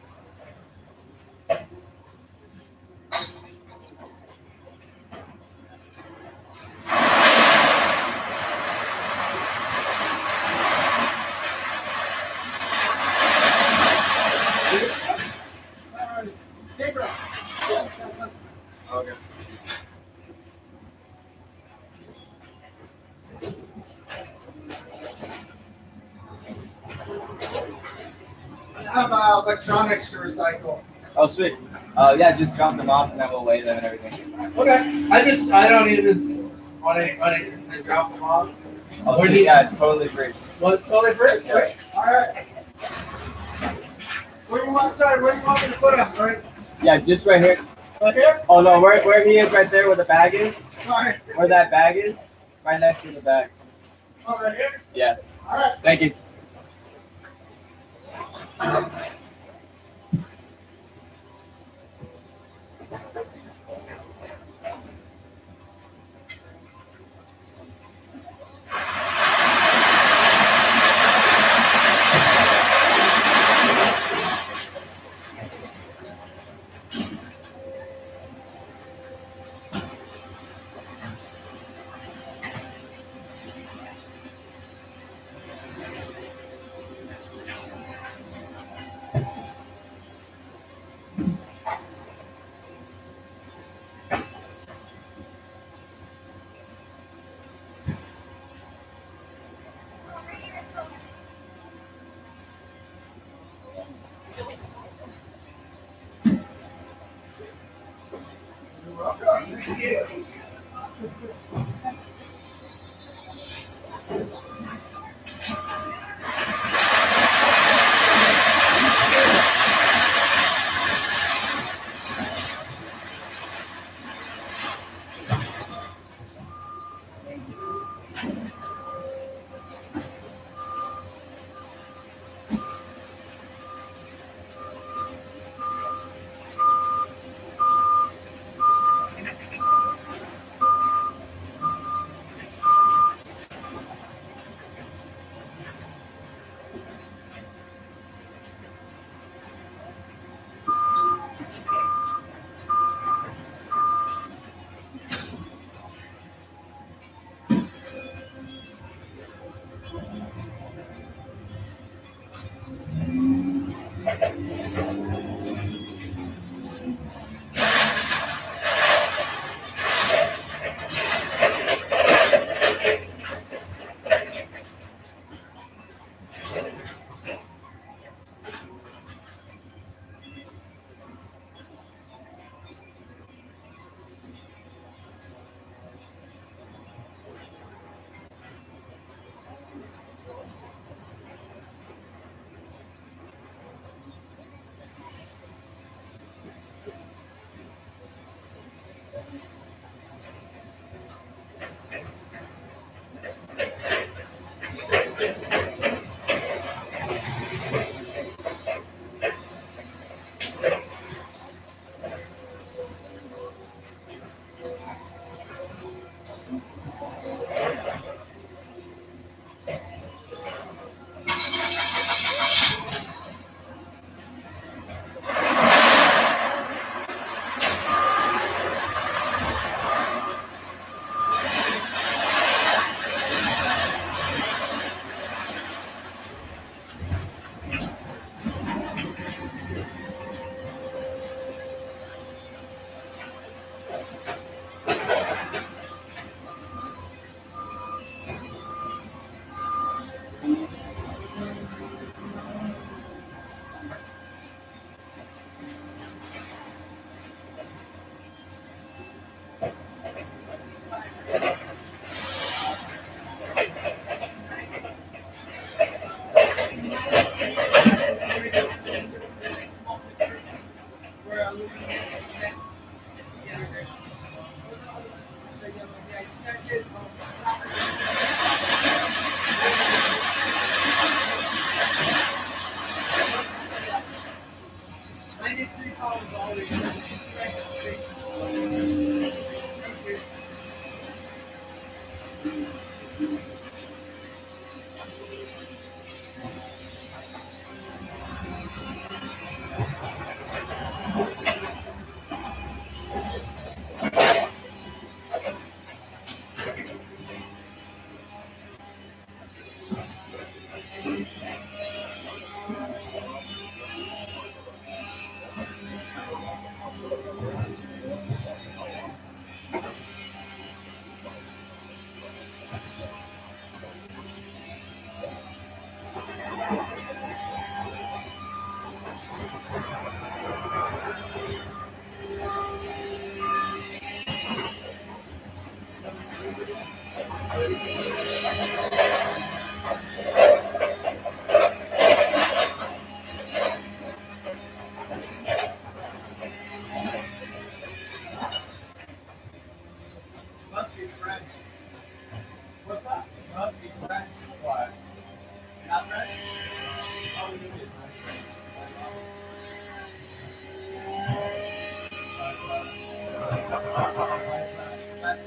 Gabriel. Okay. I have electronics to recycle. Oh, sweet. Yeah, just drop them off and then we'll weigh them and everything. Okay. I don't even want to drop them off. Oh, sweet. Yeah, it's totally free. What? Totally free? Yeah. All right. Where do you want me to put them? Right? Yeah, just right here. Right here? Oh, no, where he is right there where the bag is. All right. Where that bag is, right next to the bag. Oh, right here? Yeah. All right. Thank you. You're welcome. Thank you. 93 times always. Must be French. What's up? Must be French. What? Not French? Oh, we need it. That's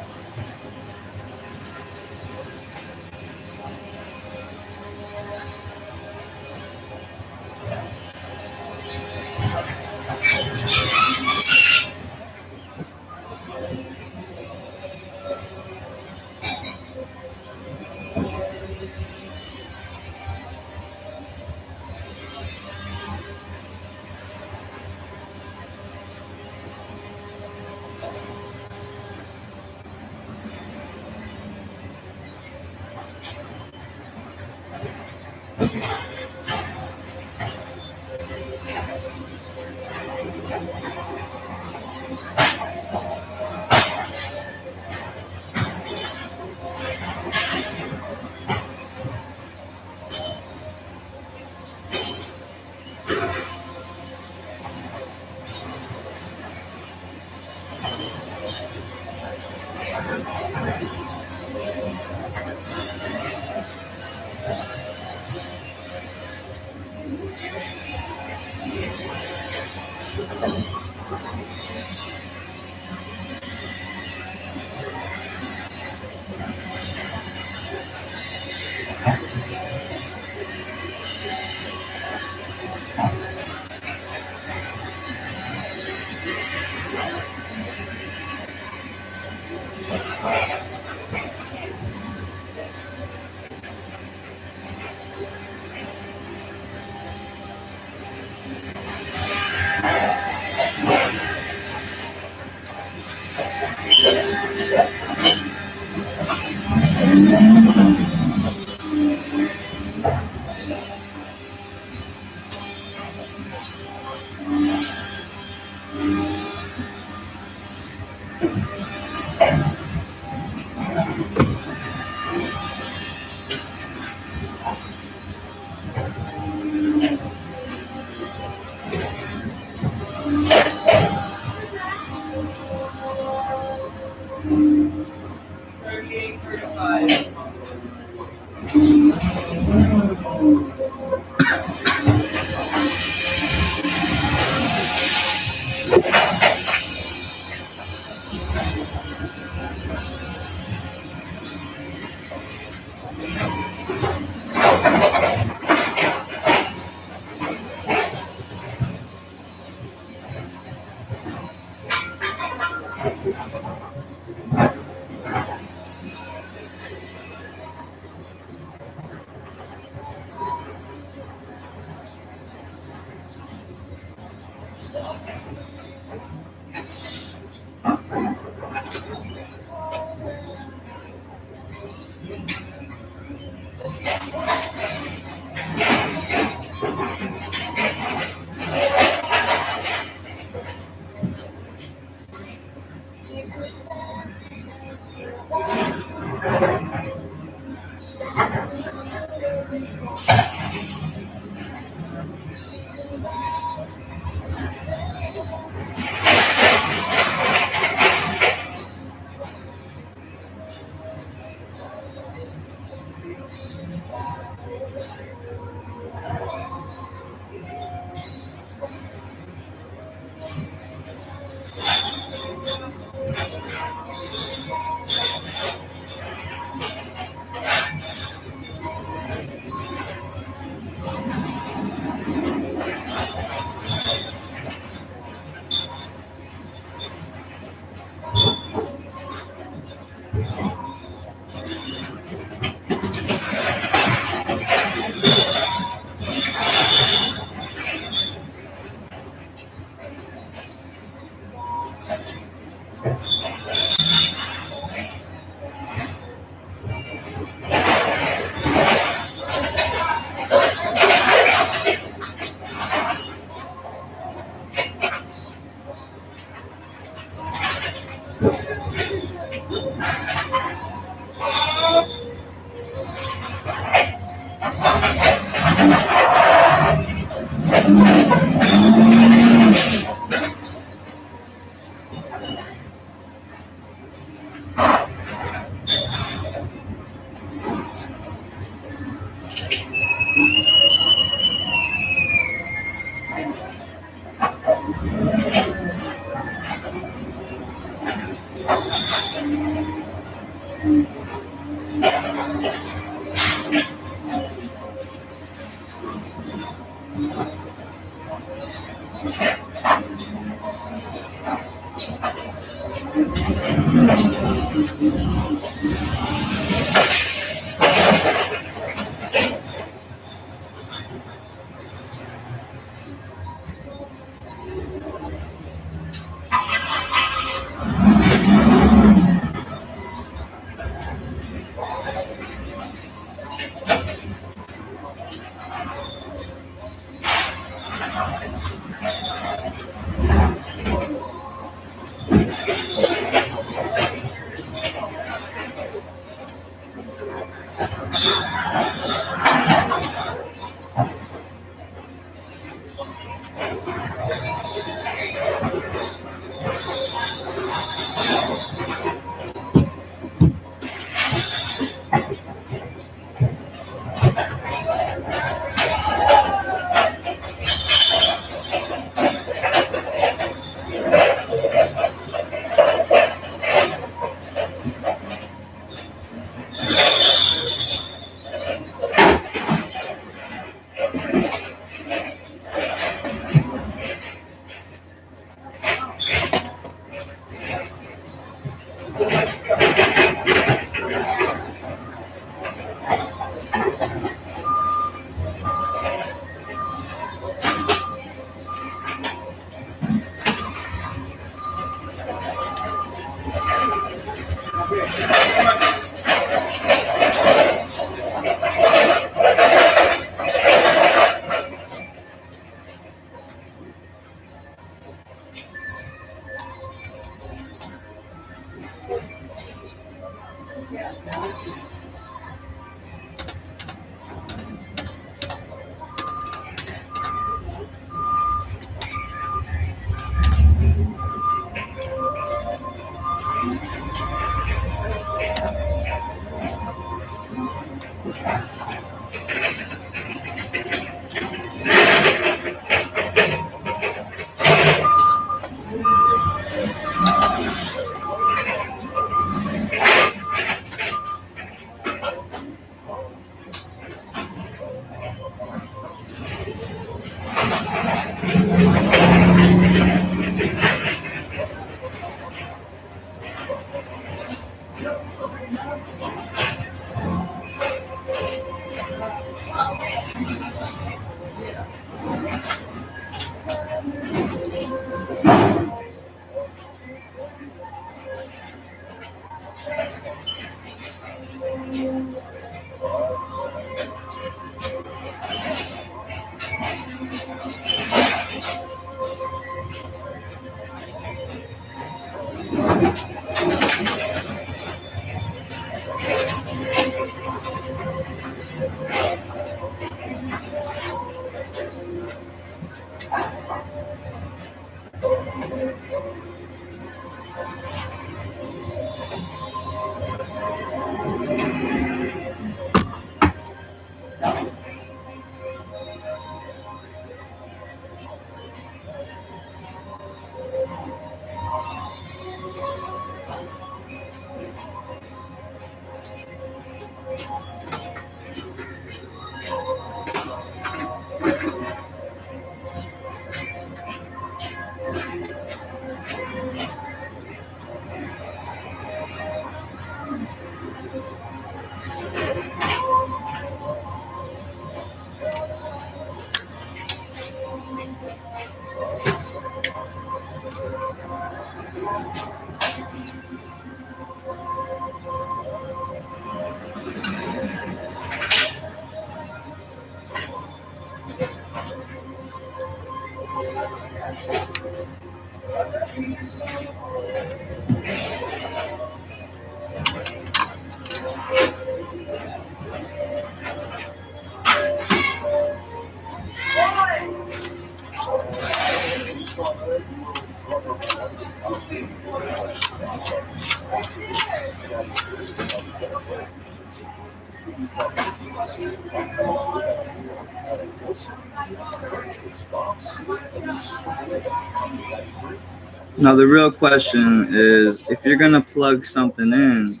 Now, the real question is, if you're going to plug something in,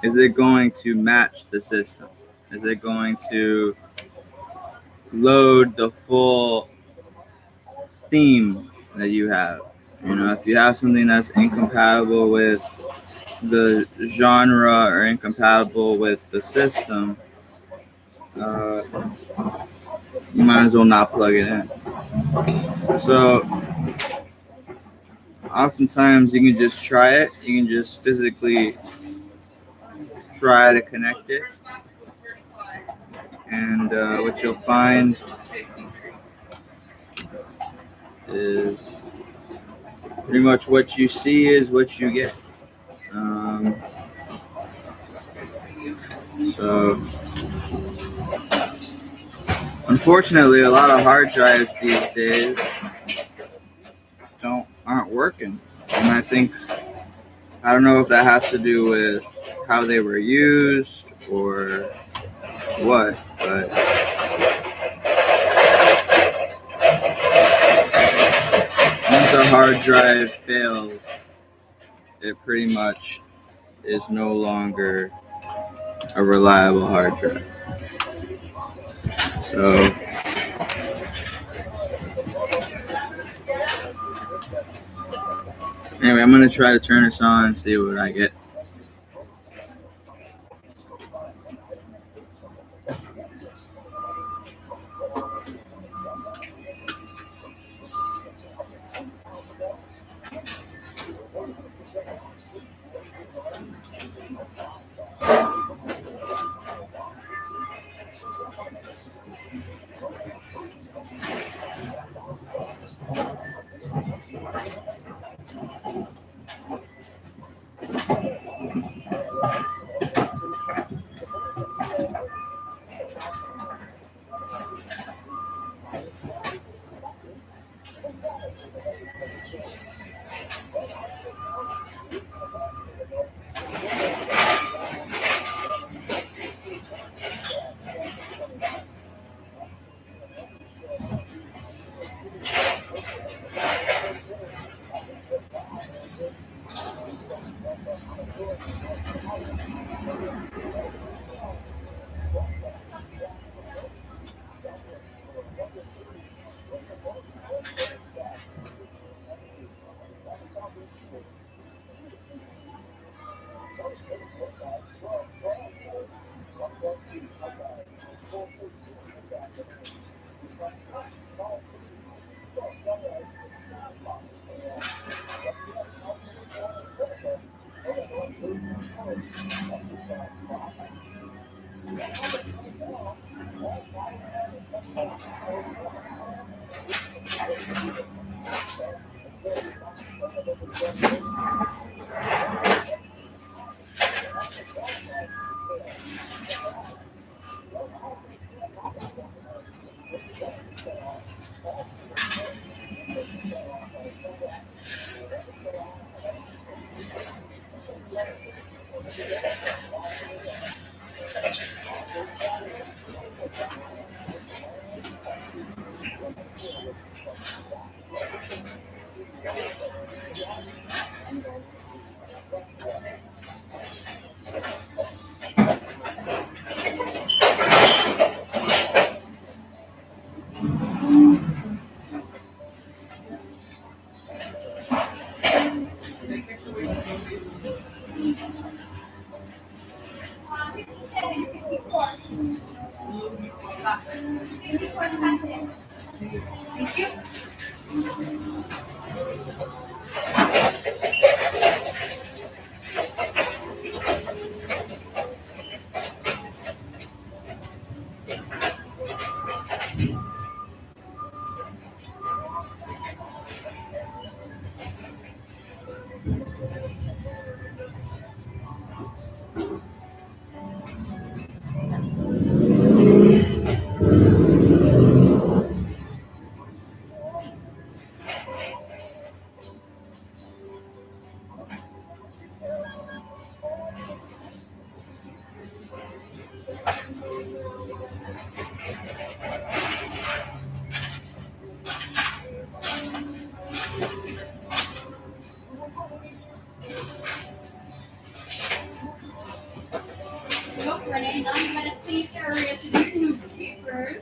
is it going to match the system? Is it going to load the full theme that you have? You know, if you have something that's incompatible with the genre or incompatible with the system, you might as well not plug it in. So oftentimes you can just try it. You can just physically try to connect it. And what you'll find is pretty much what you see is what you get. So unfortunately, a lot of hard drives these days aren't working. And I don't know if that has to do with how they were used or what, but once a hard drive fails, it pretty much is no longer a reliable hard drive. So anyway, I'm going to try to turn this on and see what I get. Thank you. No, Renee, now you gotta clean area to do newspapers.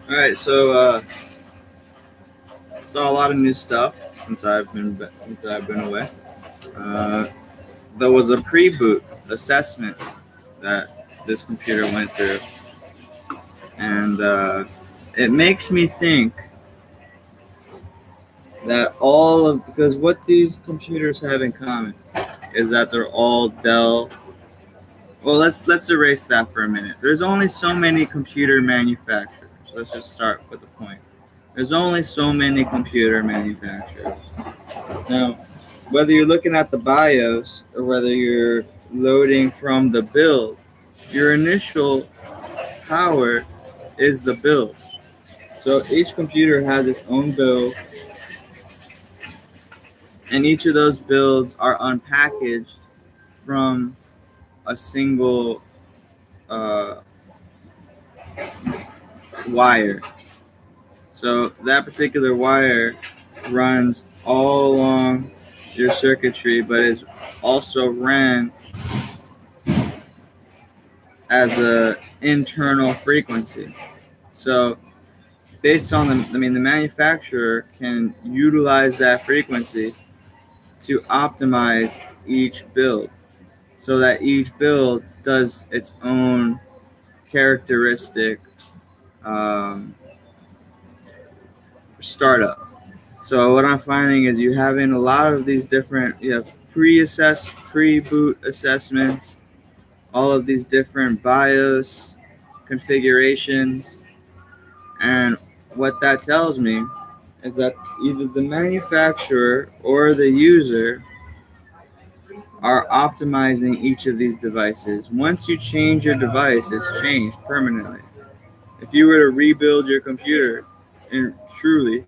All right, so saw a lot of new stuff since I've been away. Uh, there was a pre-boot assessment that this computer went through, and it makes me think that because what these computers have in common is that they're all Dell. Well, let's erase that for a minute. There's only so many computer manufacturers. Let's just start with the point. There's only so many computer manufacturers. Now, whether you're looking at the BIOS or whether you're loading from the build, your initial power is the build. So each computer has its own build, and each of those builds are unpackaged from a single uh, wire. So that particular wire runs all along your circuitry, but is also ran as a internal frequency. So based on the manufacturer can utilize that frequency to optimize each build so that each build does its own characteristic um, startup. So what I'm finding is you having a lot of these different, you have pre-boot assessments, all of these different BIOS configurations, and what that tells me is that either the manufacturer or the user are optimizing each of these devices. Once you change your device, it's changed permanently. If you were to rebuild your computer, and truly,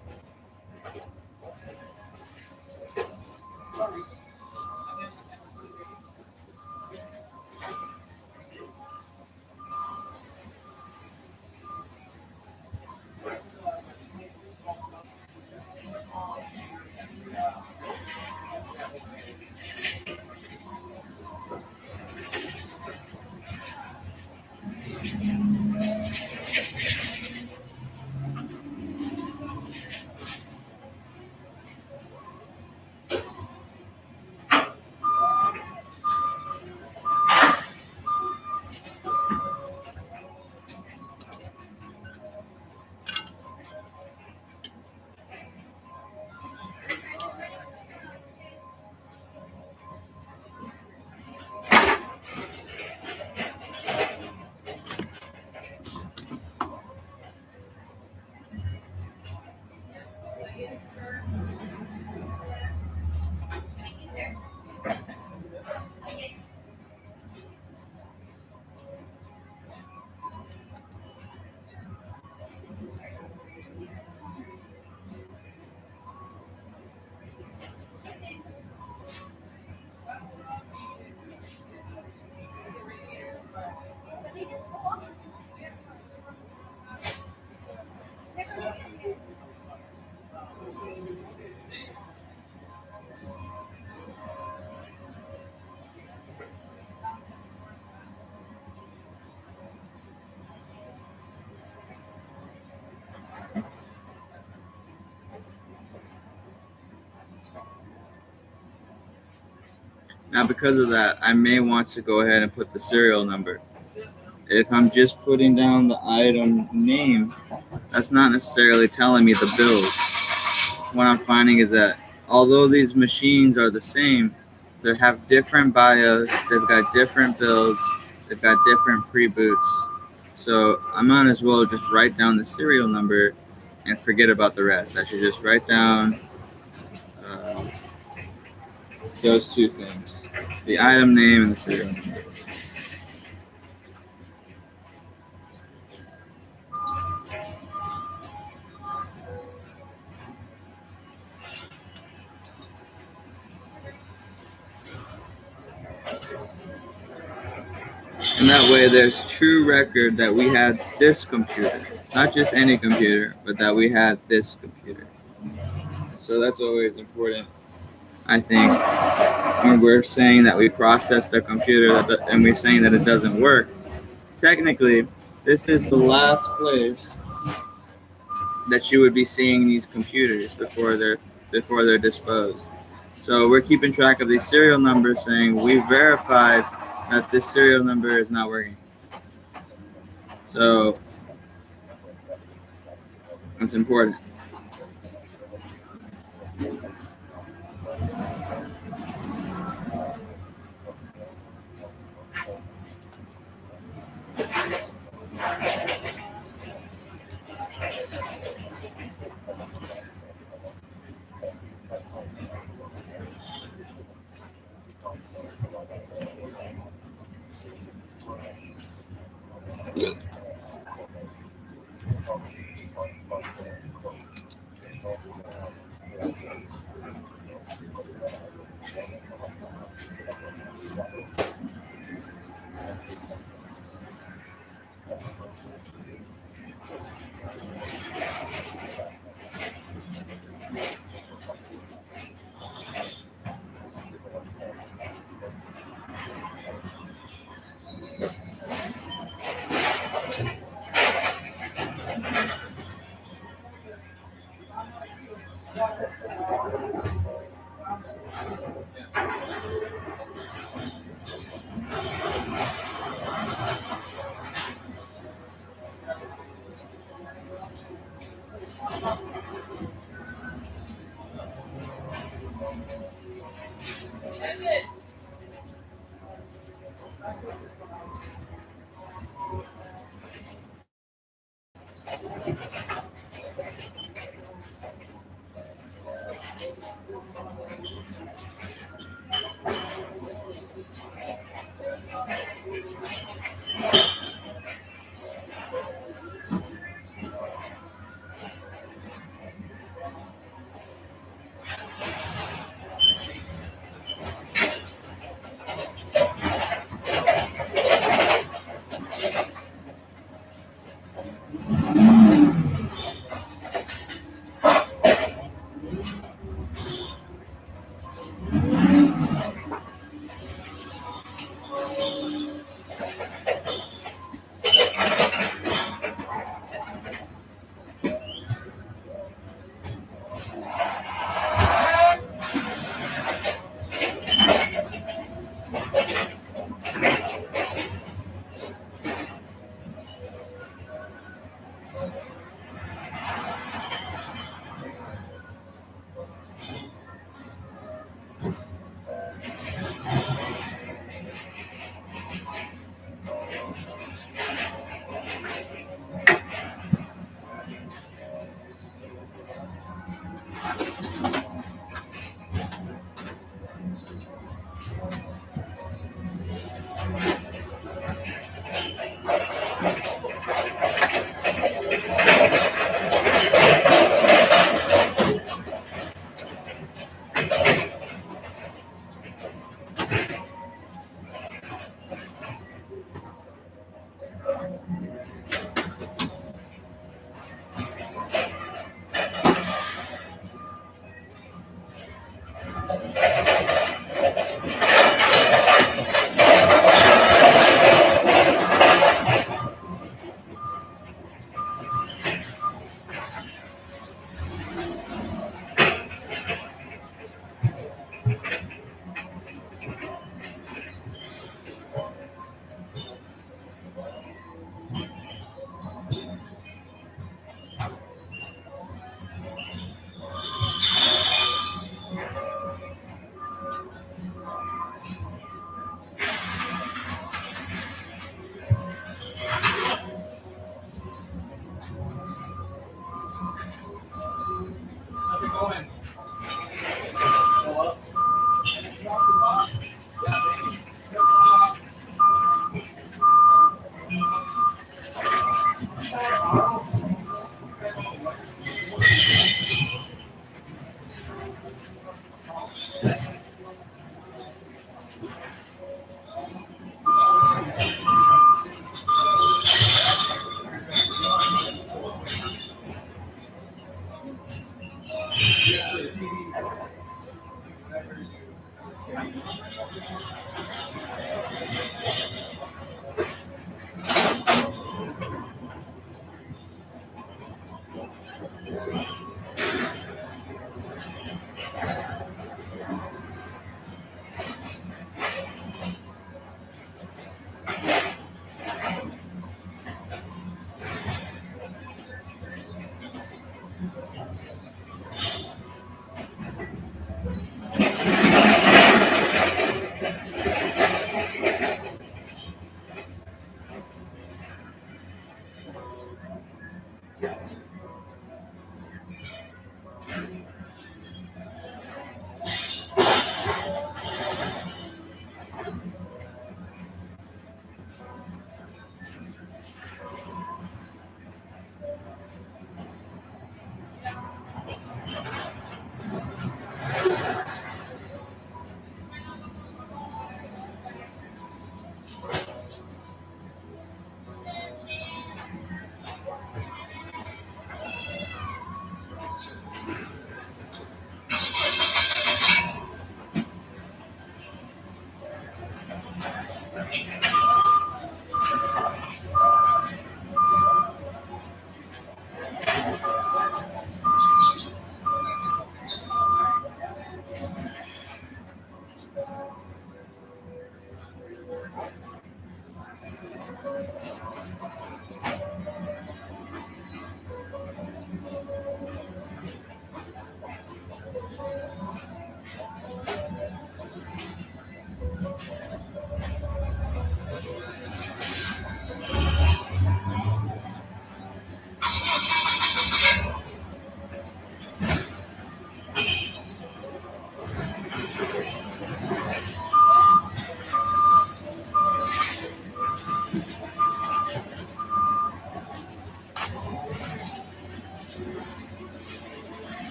now because of that, I may want to go ahead and put the serial number. If I'm just putting down the item name, that's not necessarily telling me the build. What I'm finding is that although these machines are the same, they have different BIOS, they've got different builds, they've got different pre-boots. So I might as well just write down the serial number and forget about the rest. I should just write down uh, those two things, the item name and the serial number. And that way there's true record that we had this computer. Not just any computer, but that we had this computer. So that's always important, I think, when we're saying that we processed a computer and we're saying that it doesn't work. Technically, this is the last place that you would be seeing these computers before they're disposed. So we're keeping track of these serial numbers saying we verified that this serial number is not working. So that's important.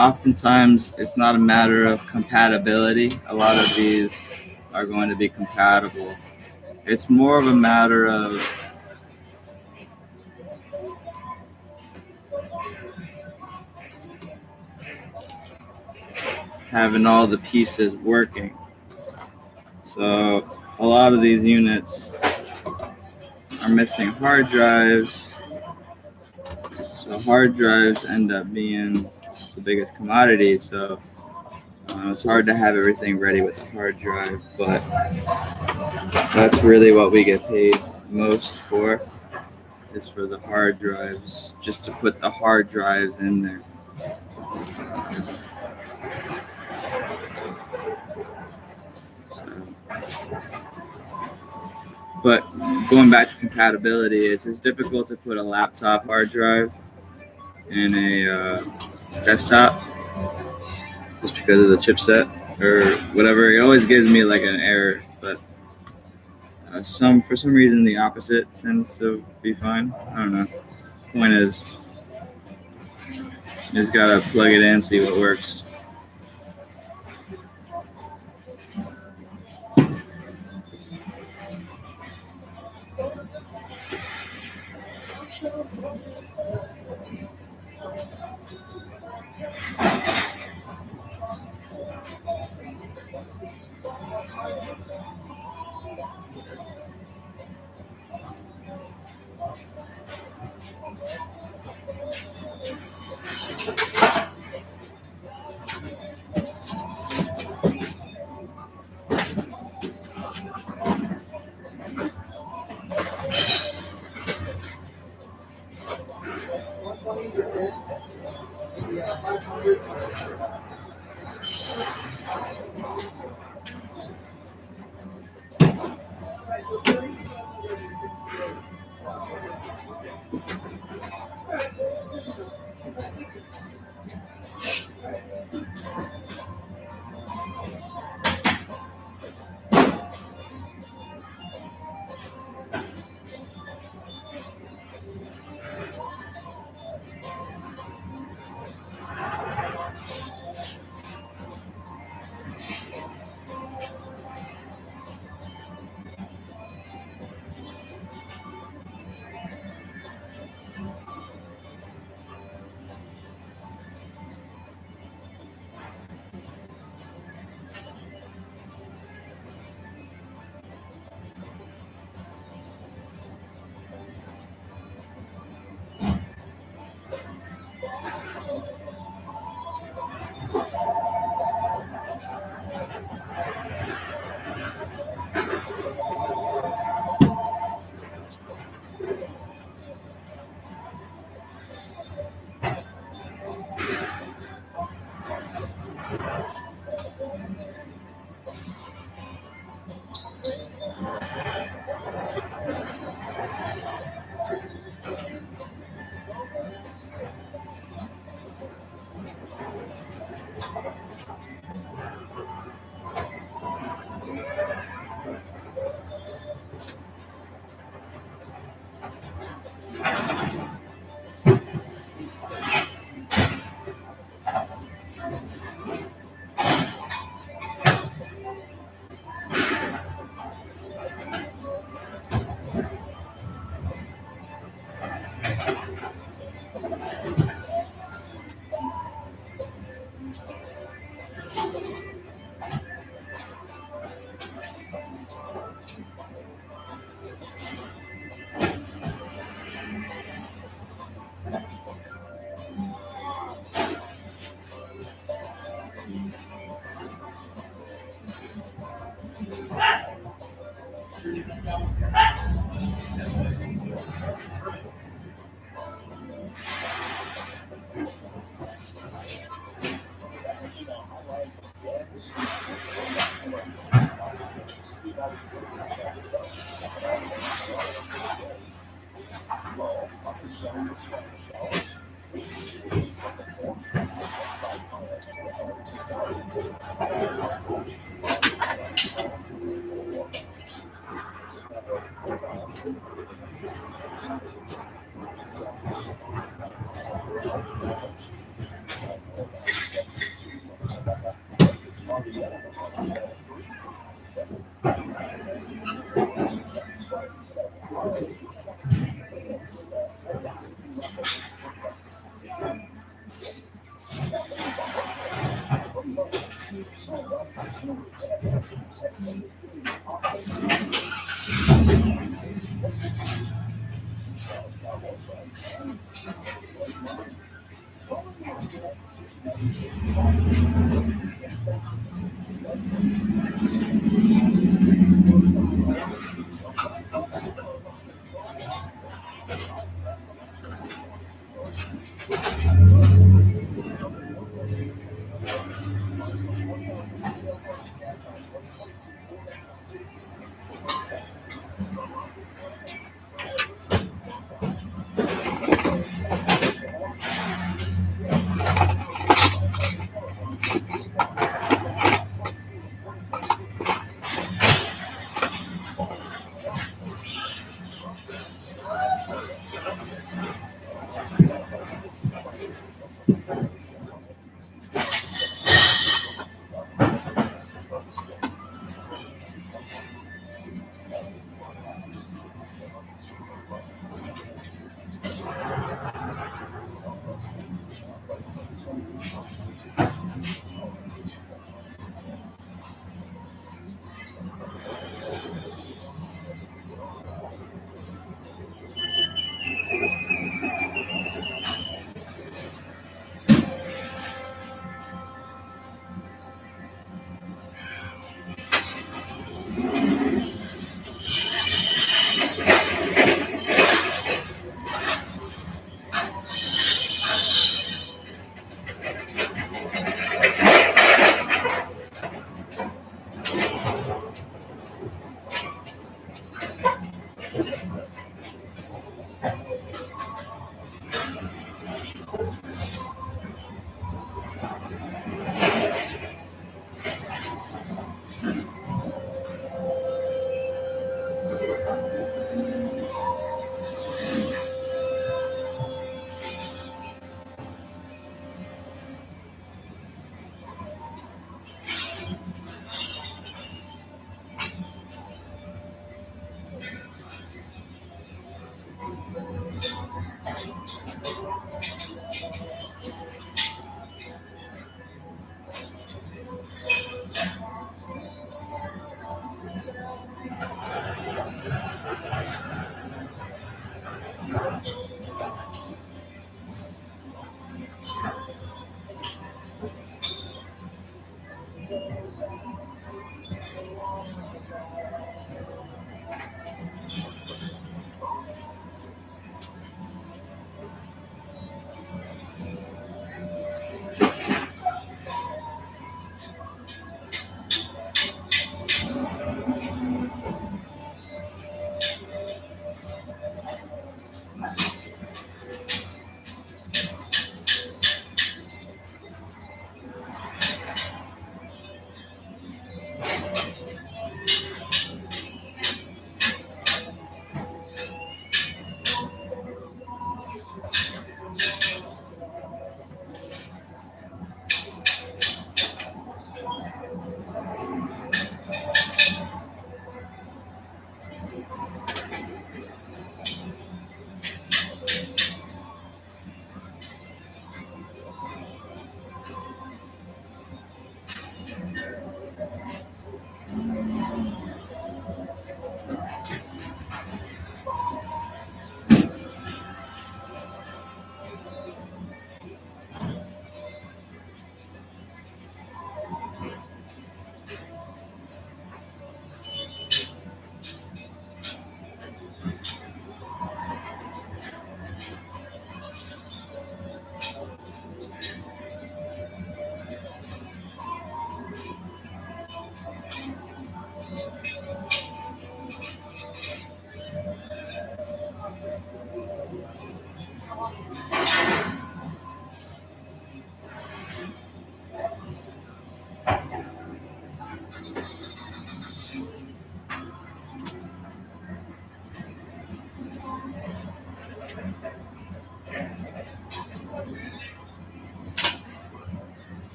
Oftentimes, it's not a matter of compatibility. A lot of these are going to be compatible. It's more of a matter of having all the pieces working. So a lot of these units are missing hard drives. So hard drives end up being the biggest commodity. So it's hard to have everything ready with a hard drive, but that's really what we get paid most for, is for the hard drives, just to put the hard drives in there. But going back to compatibility, it's difficult to put a laptop hard drive in a desktop just because of the chipset or whatever. It always gives me like an error, but for some reason the opposite tends to be fine. I don't know. Point is, you just gotta plug it in, see what works.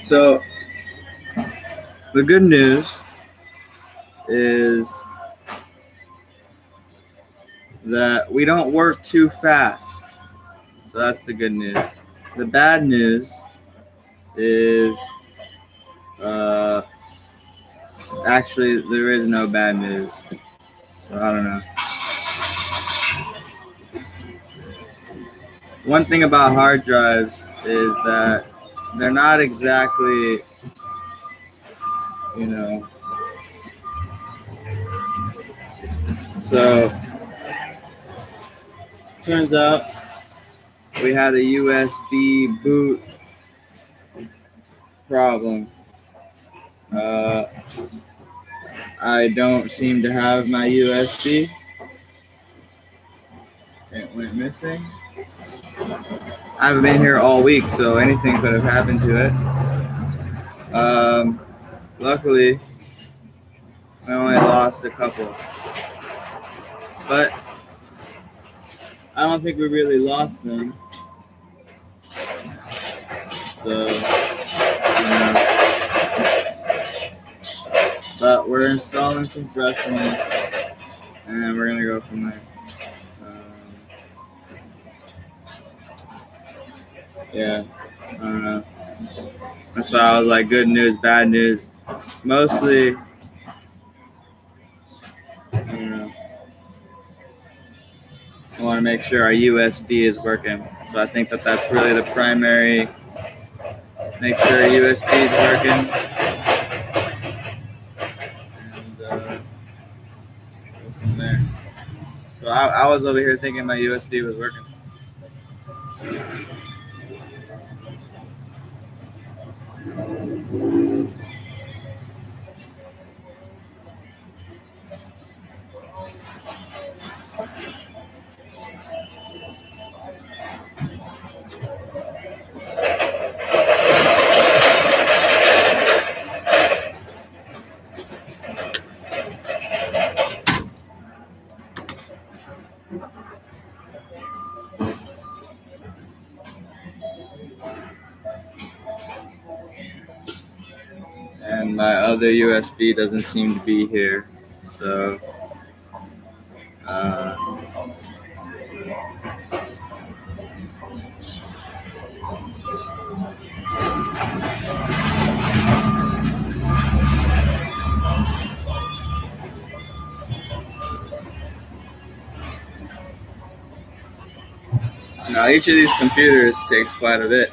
So the good news is that we don't work too fast. So that's the good news. The bad news is actually there is no bad news. So I don't know. One thing about hard drives is that they're not exactly, you know, so turns out we had a USB boot problem. I don't seem to have my USB. It went missing. I haven't been here all week, so anything could have happened to it. Luckily, I only lost a couple. But I don't think we really lost them. So, but we're installing some fresh ones, and we're gonna go from there. Yeah, I don't know. That's why I was like, good news, bad news. Mostly, I don't know. I want to make sure our USB is working. So I think that that's really the primary. Make sure our USB is working. And go from there. So I was over here thinking my USB was working. and my other USB doesn't seem to be here. So now each of these computers takes quite a bit.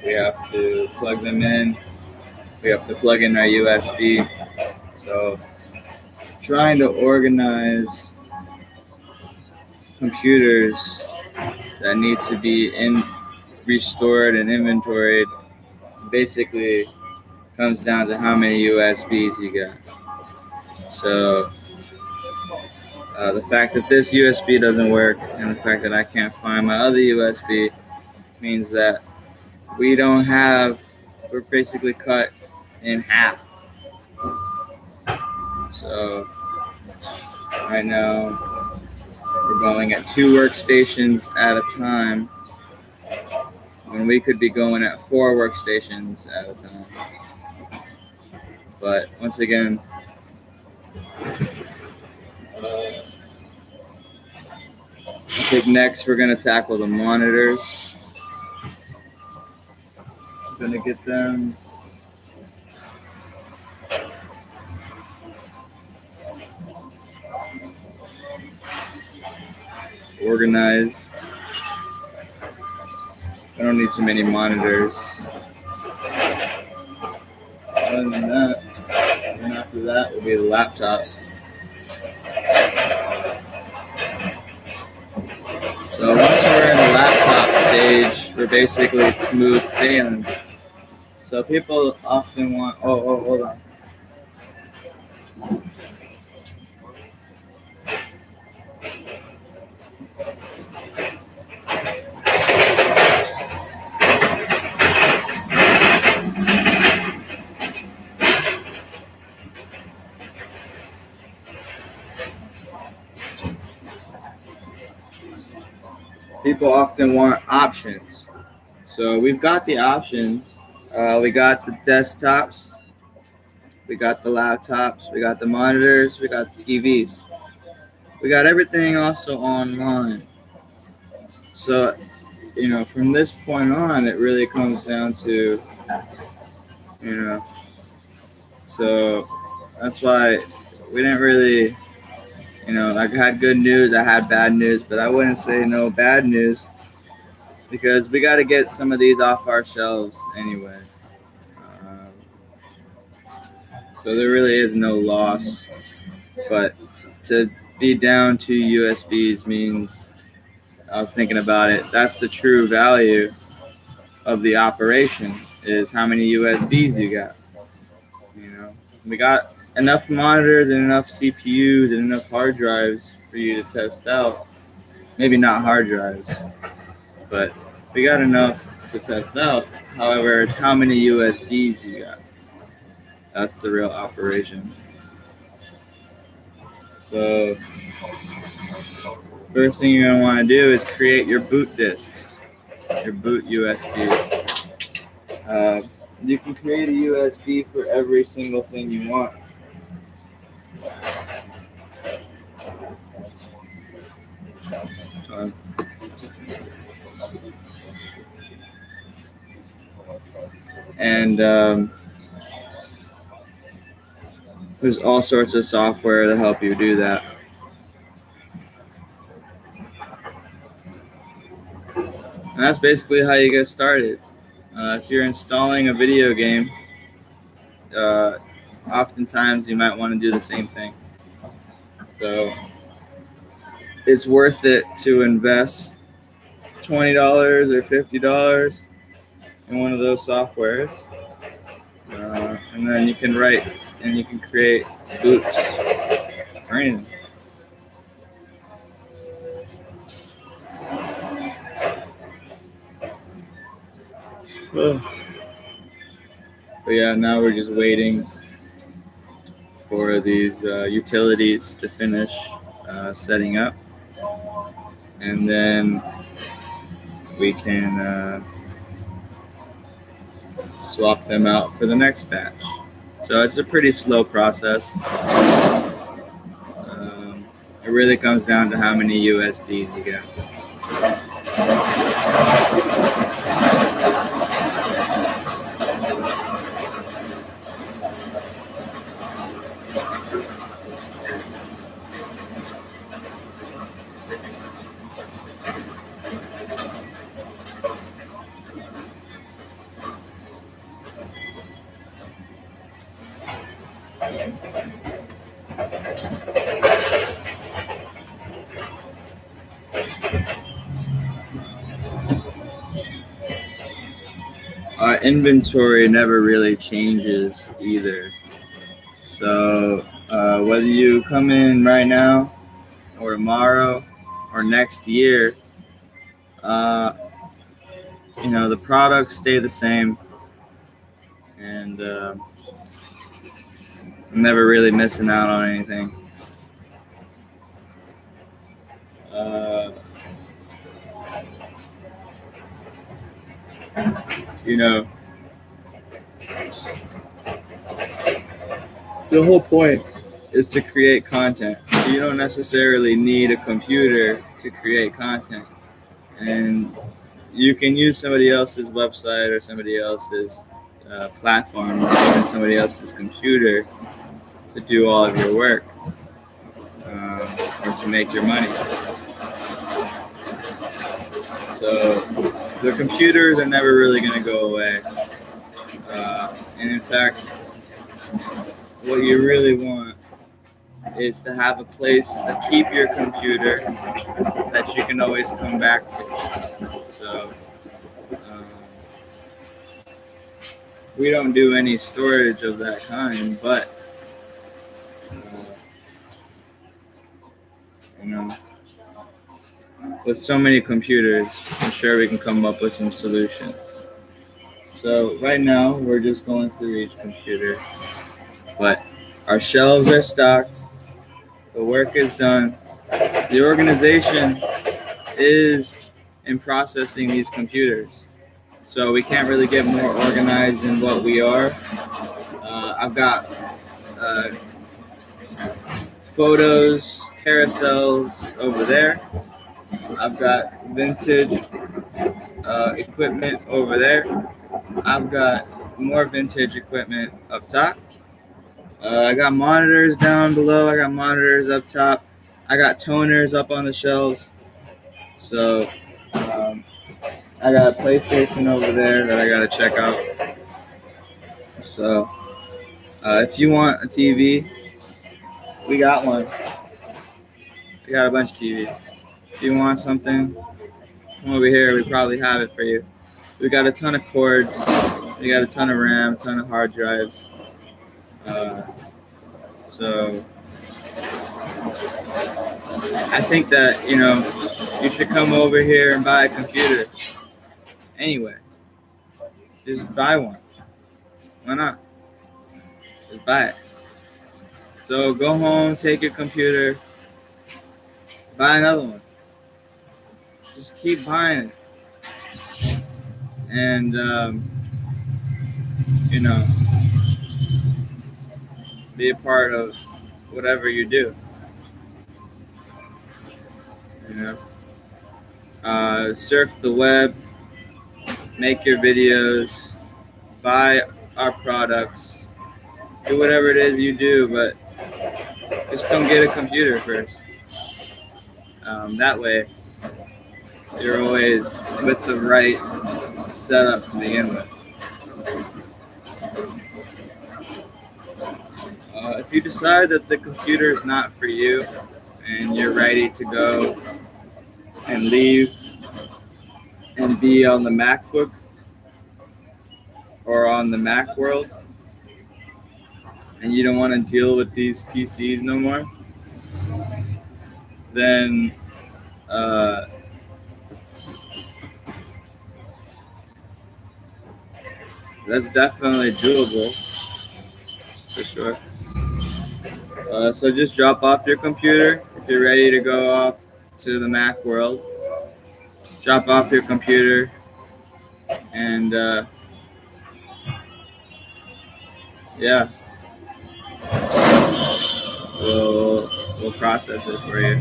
We have to plug them in. We have to plug in our USB. So trying to organize computers that need to be restored and inventoried basically comes down to how many USBs you got. So the fact that this USB doesn't work and the fact that I can't find my other USB means that we're basically cut in half. So right now we're going at 2 workstations at a time when we could be going at 4 workstations at a time. But once again, I think next we're going to tackle the monitors. I'm going to get them organized. I don't need too many monitors. Other than that, and after that will be the laptops. So once we're in the laptop stage, we're basically smooth sailing. So people often want, hold on. People often want options. So we've got the options. We got the desktops, we got the laptops, we got the monitors, we got the TVs. We got everything also online. So, from this point on, it really comes down to, so that's why we didn't really, I had good news, I had bad news, but I wouldn't say no bad news because we got to get some of these off our shelves anyway. So there really is no loss, but to be down 2 USBs means, I was thinking about it, that's the true value of the operation is how many USBs you got. We got enough monitors and enough CPUs and enough hard drives for you to test out. Maybe not hard drives, but we got enough to test out. However, it's how many USBs you got. That's the real operation. So first thing you're going to want to do is create your boot disks, your boot USBs. You can create a USB for every single thing you want. And there's all sorts of software to help you do that. And that's basically how you get started. If you're installing a video game, oftentimes you might want to do the same thing. So it's worth it to invest $20 or $50 in one of those softwares. And then you can write and you can create boots or anything. But yeah, now we're just waiting for these utilities to finish setting up, and then we can swap them out for the next batch. So it's a pretty slow process. It really comes down to how many USBs you get. Our inventory never really changes either. So whether you come in right now or tomorrow or next year, the products stay the same, and I'm never really missing out on anything. The whole point is to create content. You don't necessarily need a computer to create content. And you can use somebody else's website or somebody else's platform or even somebody else's computer to do all of your work or to make your money. So the computers are never really going to go away. And in fact, what you really want is to have a place to keep your computer that you can always come back to. So we don't do any storage of that kind, but with so many computers, I'm sure we can come up with some solutions. So right now, we're just going through each computer, but our shelves are stocked, the work is done, the organization is in processing these computers. So we can't really get more organized than what we are. I've got photos, carousels over there. I've got vintage equipment over there. I've got more vintage equipment up top. I got monitors down below. I got monitors up top. I got toners up on the shelves. So I got a PlayStation over there that I got to check out. So if you want a TV, we got one. We got a bunch of TVs. If you want something, come over here. We probably have it for you. We got a ton of cords. We got a ton of RAM, a ton of hard drives. So I think that, you should come over here and buy a computer. Anyway, just buy one. Why not? Just buy it. So go home, take your computer, buy another one. Just keep buying it. And, be a part of whatever you do. Surf the web, make your videos, buy our products, do whatever it is you do, but just come get a computer first. That way, you're always with the right setup to begin with. If you decide that the computer is not for you and you're ready to go and leave and be on the MacBook or on the Mac world, and you don't want to deal with these PCs no more, then that's definitely doable, for sure. So just drop off your computer if you're ready to go off to the Mac world. Drop off your computer and yeah, we'll process it for you.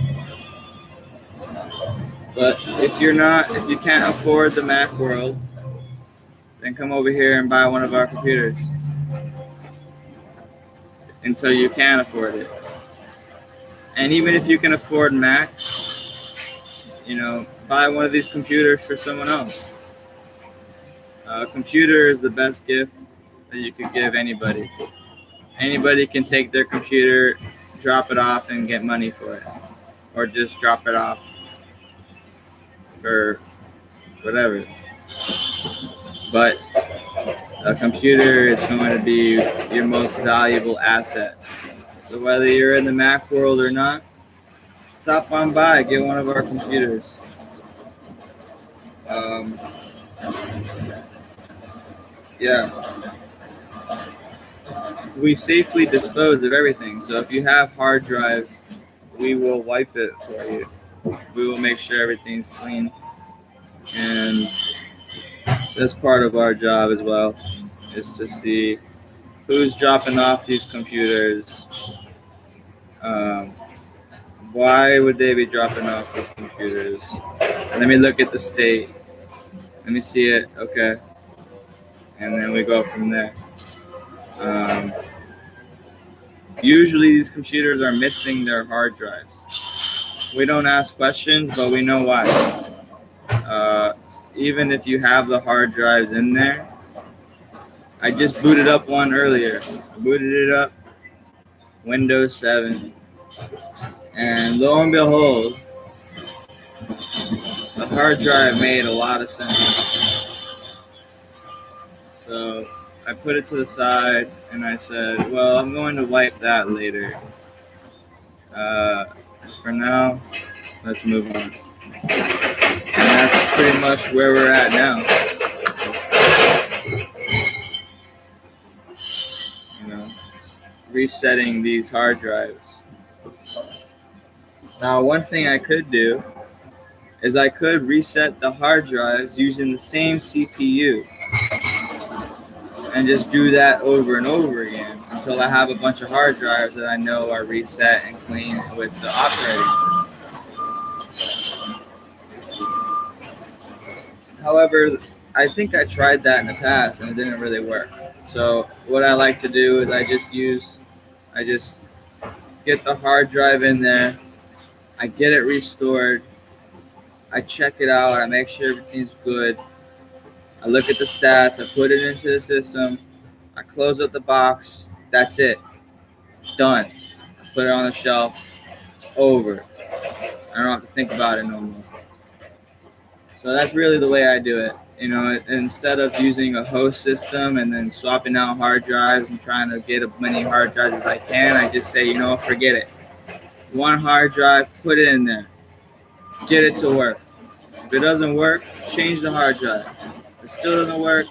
But if you can't afford the Mac world, then come over here and buy one of our computers until you can afford it. And even if you can afford Mac, buy one of these computers for someone else. A computer is the best gift that you could give anybody. Anybody can take their computer, drop it off, and get money for it. Or just drop it off for whatever. But a computer is going to be your most valuable asset. So whether you're in the Mac world or not, stop on by, get one of our computers. Yeah. We safely dispose of everything. So if you have hard drives, we will wipe it for you. We will make sure everything's clean. And that's part of our job as well, is to see who's dropping off these computers. Why would they be dropping off these computers? Let me look at the state. Let me see it. Okay. And then we go from there. Usually these computers are missing their hard drives. We don't ask questions, but we know why. Even if you have the hard drives in there, I just booted up one earlier. I booted it up, Windows 7. And lo and behold, the hard drive made a lot of sense. So I put it to the side and I said, well, I'm going to wipe that later. For now, let's move on. And that's pretty much where we're at now. Resetting these hard drives. Now, one thing I could do is I could reset the hard drives using the same CPU and just do that over and over again until I have a bunch of hard drives that I know are reset and clean with the operating system. However, I think I tried that in the past and it didn't really work. So what I like to do is I just get the hard drive in there, I get it restored, I check it out, I make sure everything's good, I look at the stats, I put it into the system, I close up the box, that's it. It's done. Put it on the shelf, it's over. I don't have to think about it no more. So that's really the way I do it. Instead of using a host system and then swapping out hard drives and trying to get as many hard drives as I can, I just say, forget it. One hard drive, put it in there. Get it to work. If it doesn't work, change the hard drive. If it still doesn't work,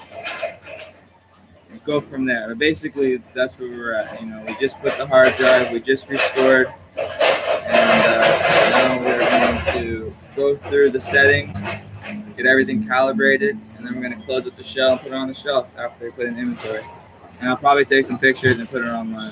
go from there. But basically, that's where we're at. We just put the hard drive, we just restored, and now we're going to go through the settings, get everything calibrated, and then we're going to close up the shell and put it on the shelf after we put it in inventory. And I'll probably take some pictures and put it online.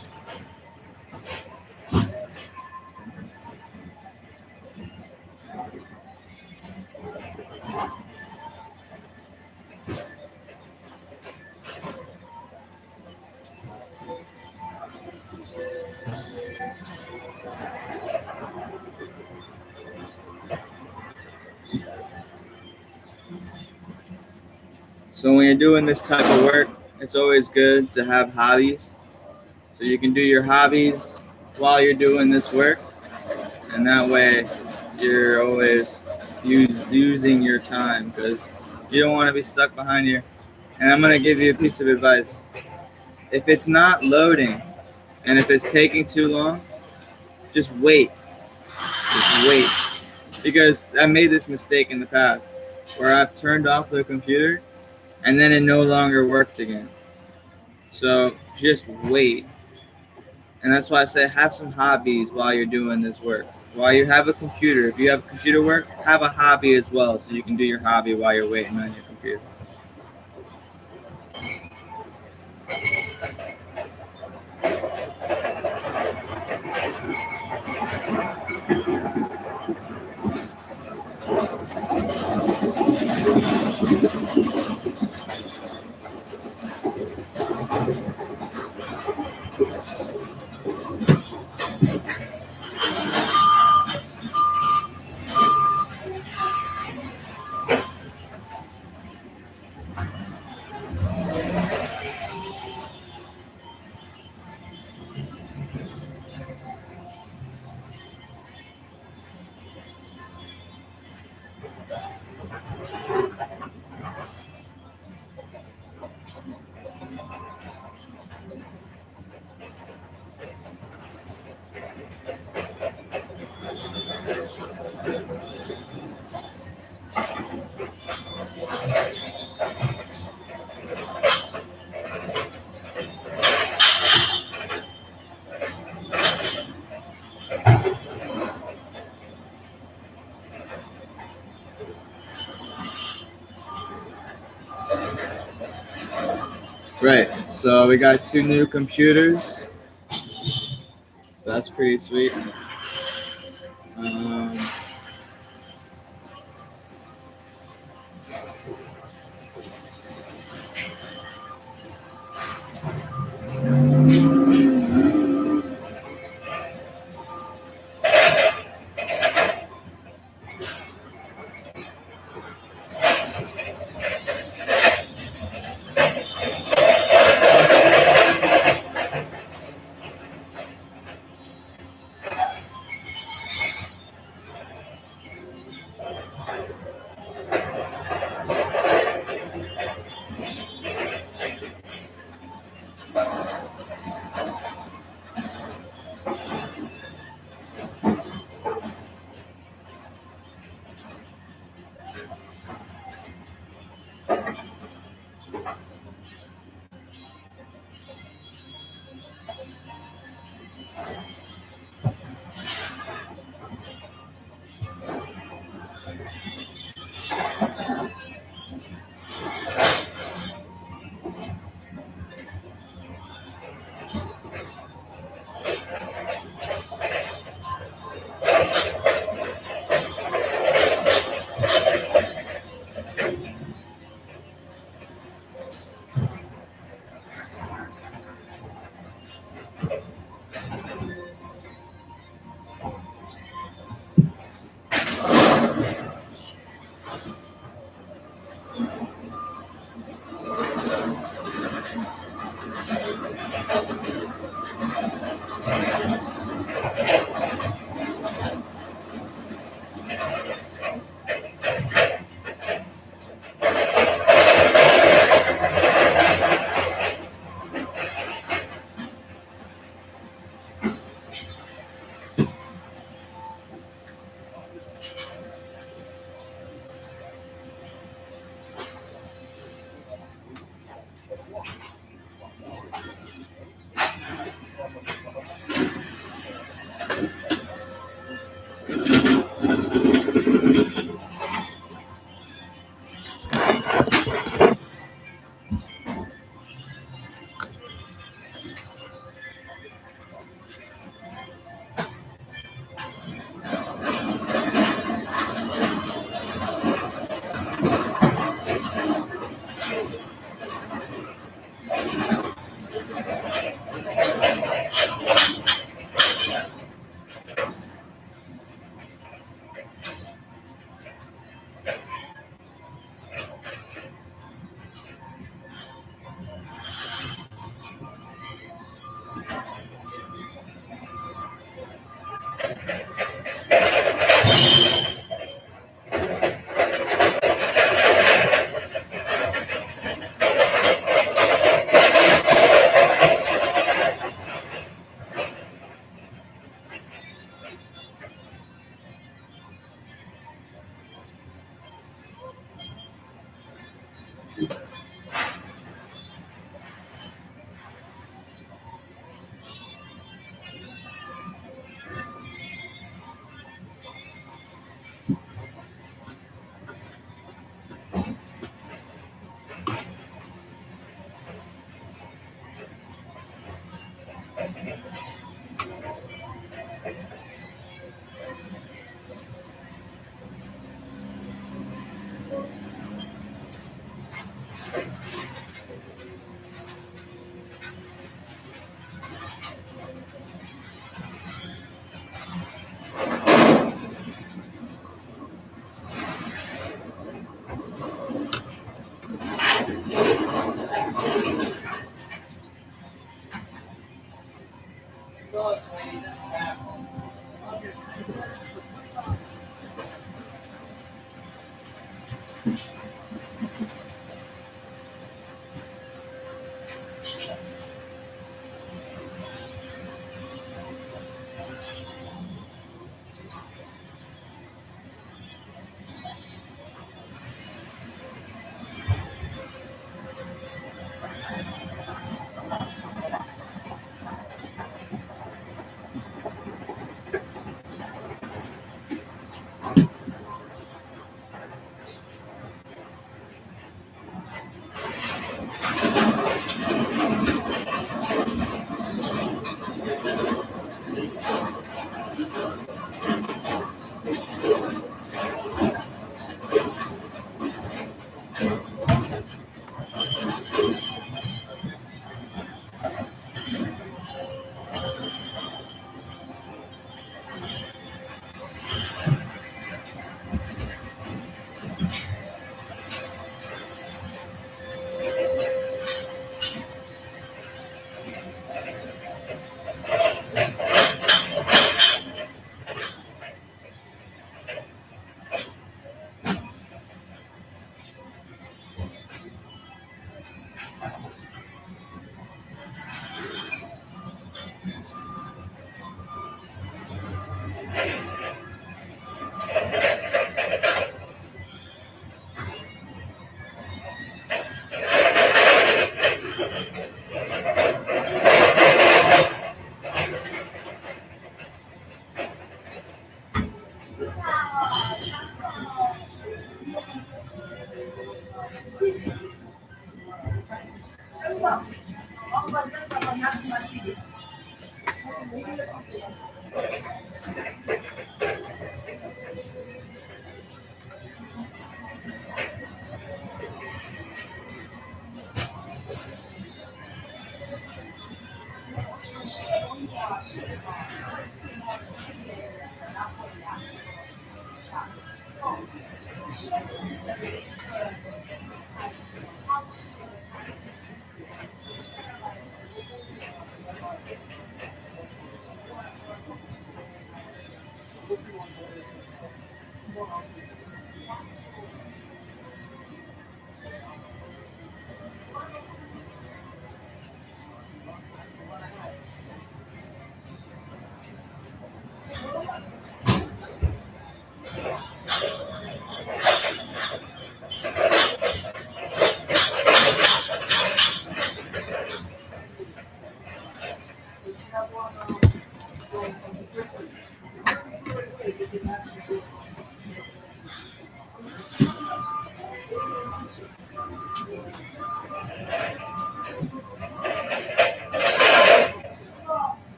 So when you're doing this type of work, it's always good to have hobbies. So you can do your hobbies while you're doing this work, and that way you're always using your time, because you don't want to be stuck behind here. And I'm going to give you a piece of advice. If it's not loading and if it's taking too long, just wait. Just wait. Because I made this mistake in the past where I've turned off the computer and then it no longer worked again. So just wait. And that's why I say have some hobbies while you're doing this work. While you have a computer, if you have computer work, have a hobby as well, so you can do your hobby while you're waiting on your computer. Right. So we got 2 new computers. So that's pretty sweet. Um,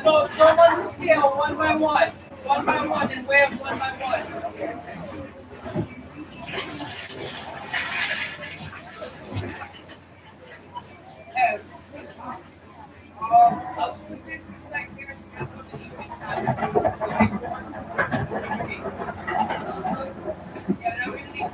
Go on the scale one by one. One by one and weigh them one by one. I'll put this inside here so I put the English patterns. And everything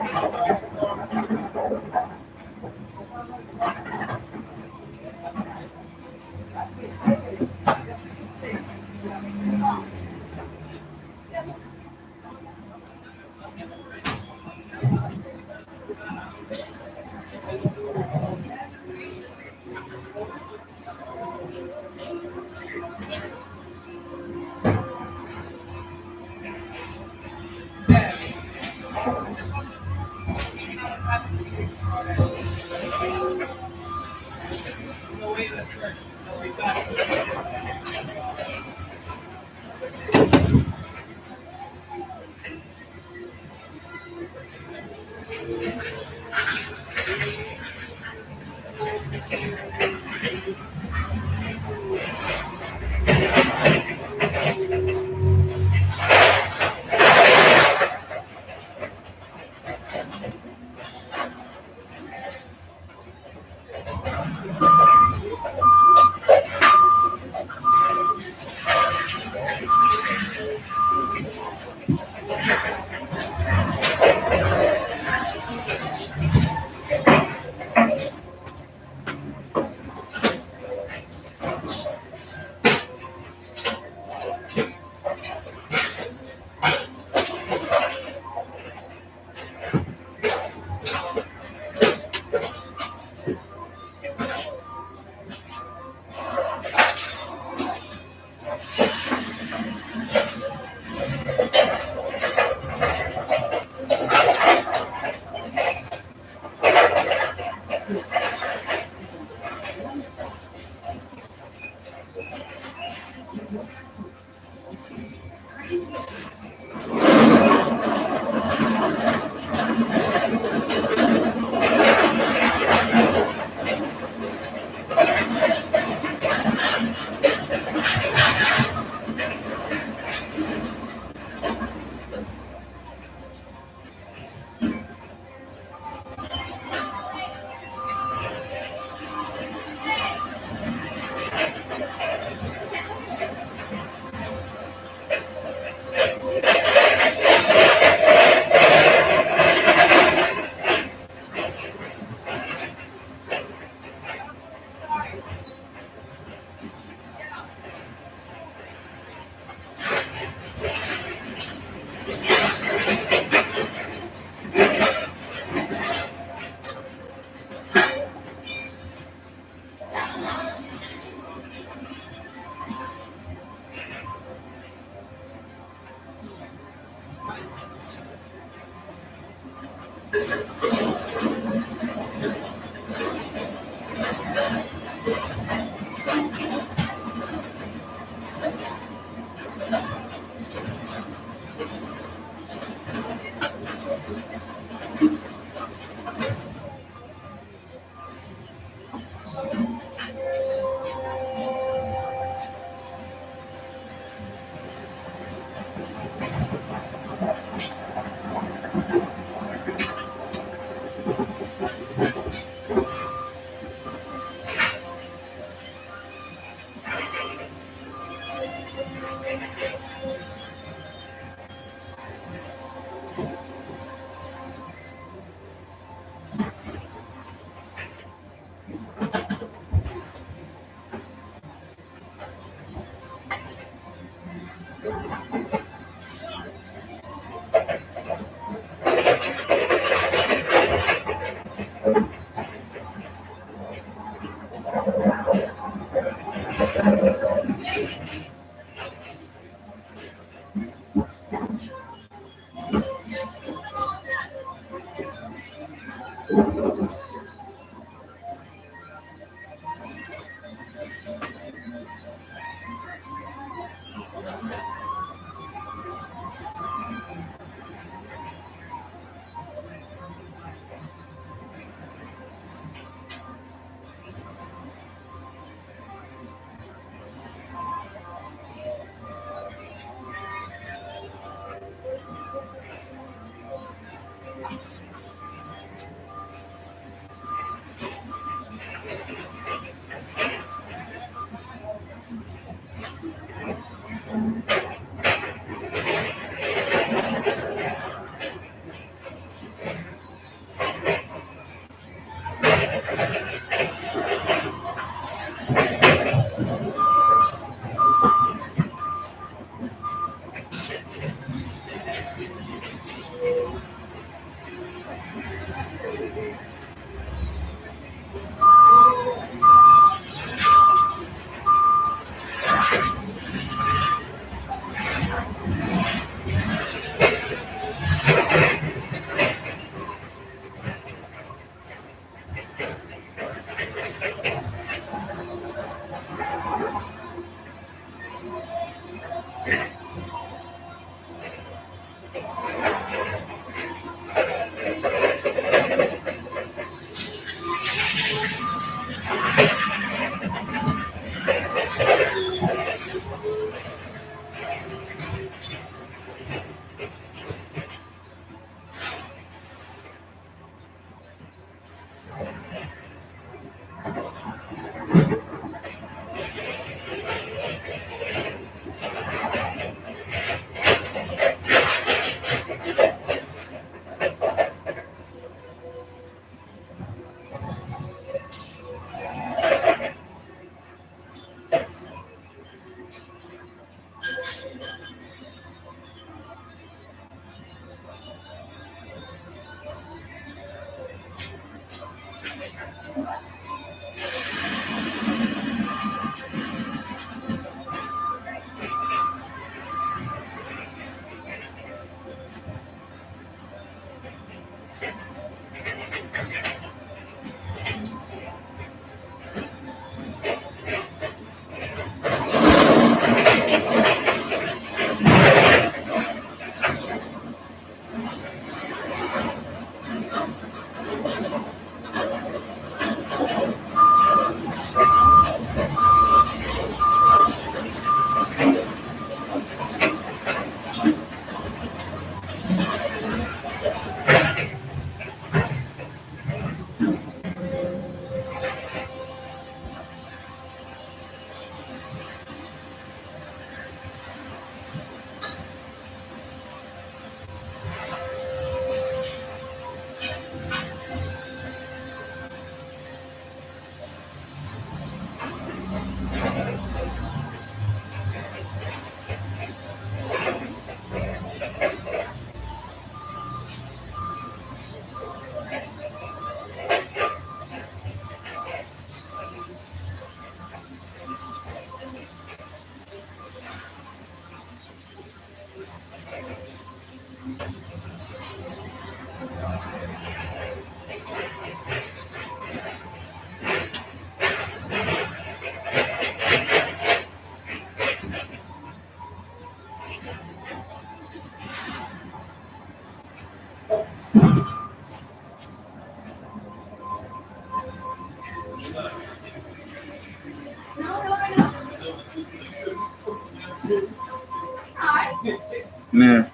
Man,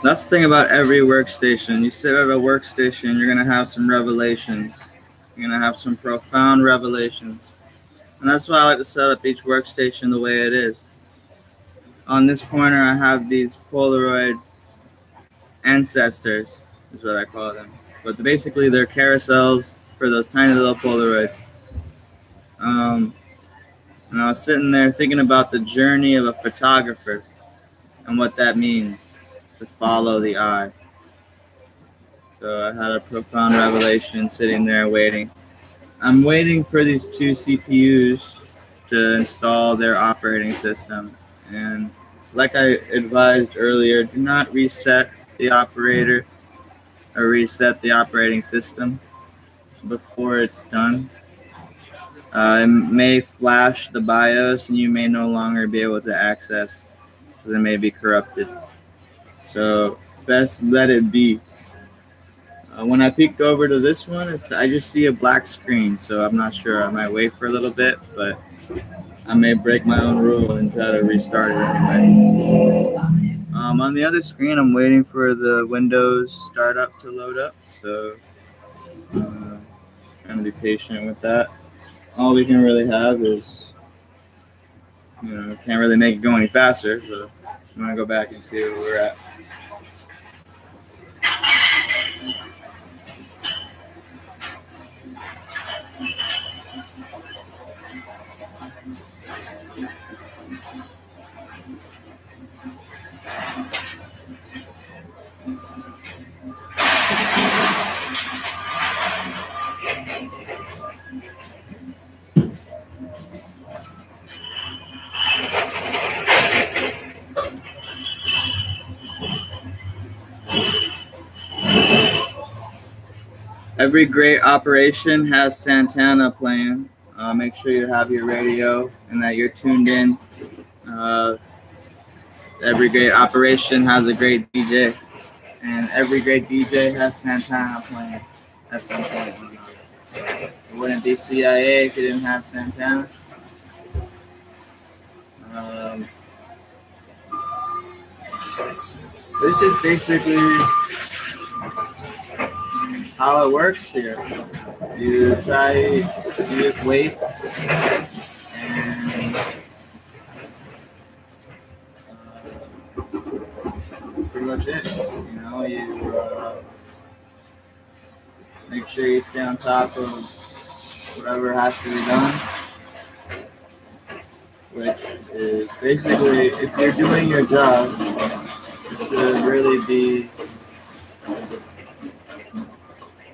that's the thing about every workstation. You sit at a workstation, you're gonna have some revelations. You're gonna have some profound revelations. And that's why I like to set up each workstation the way it is. On this pointer, I have these Polaroid ancestors, is what I call them. But basically, they're carousels for those tiny little Polaroids. And I was sitting there thinking about the journey of a photographer and what that means to follow the eye. So I had a profound revelation sitting there waiting. I'm waiting for these two CPUs to install their operating system. And like I advised earlier, do not reset the operator or reset the operating system before it's done. It may flash the BIOS and you may no longer be able to access because it may be corrupted. So best let it be. When I peeked over to this one, I just see a black screen, so I'm not sure. I might wait for a little bit, but I may break my own rule and try to restart it anyway. On the other screen, I'm waiting for the Windows startup to load up, so I'm gonna be patient with that. All we can really have is, can't really make it go any faster, so I'm gonna go back and see where we're at. Every great operation has Santana playing. Make sure you have your radio and that you're tuned in. Every great operation has a great DJ, and every great DJ has Santana playing at some point or another. It wouldn't be CIA if you didn't have Santana. This is basically how it works here. You just wait, and pretty much it. You make sure you stay on top of whatever has to be done, which is basically, if you're doing your job, it should really be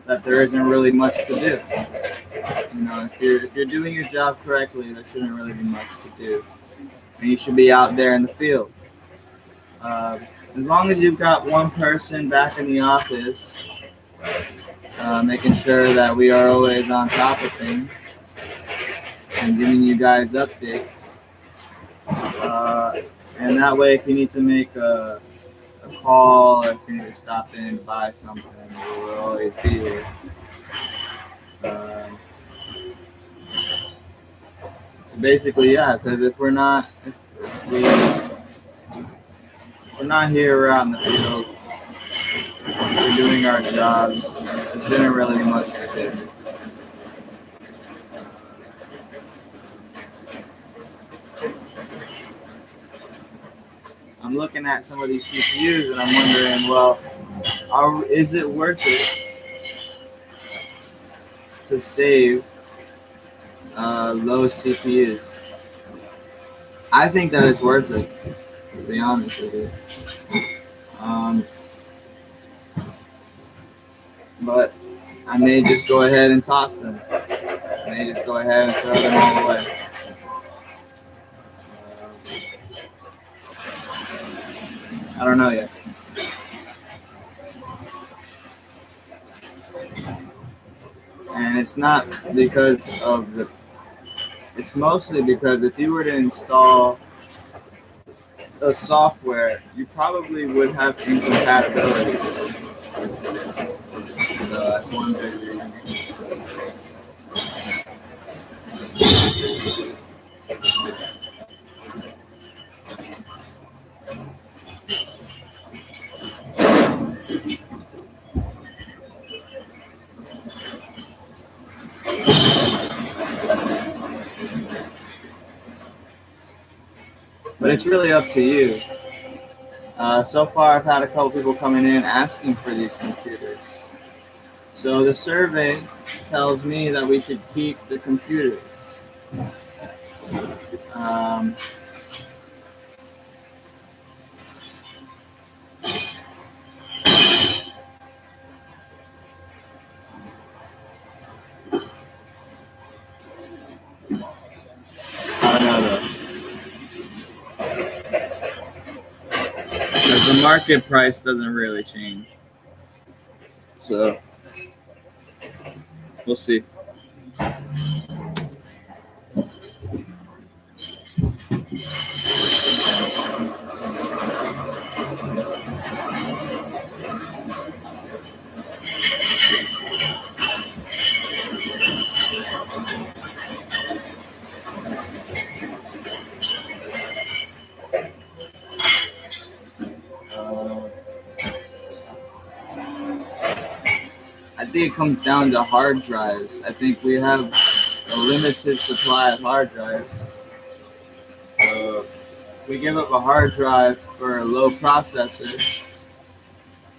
that there isn't really much to do. If you're doing your job correctly, there shouldn't really be much to do, and you should be out there in the field. As long as you've got one person back in the office, making sure that we are always on top of things and giving you guys updates. And that way, if you need to make a call or if you need to stop in and buy something, we will always be here. Basically, yeah, because if we're not here, we're out in the field, we're doing our jobs, there shouldn't really be much to do. I'm looking at some of these CPUs and I'm wondering, well, is it worth it to save low CPUs? I think that it's worth it, to be honest with you. But I may just go ahead and toss them. I may just go ahead and throw them all away. I don't know yet. And it's not because of it's mostly because if you were to install a software, you probably would have incompatibility. So that's one big reason. But it's really up to you. So far, I've had a couple people coming in asking for these computers. So the survey tells me that we should keep the computers. I don't know though. Because the market price doesn't really change. So we'll see. think it comes down to hard drives. I think we have a limited supply of hard drives. So we give up a hard drive for a low processor,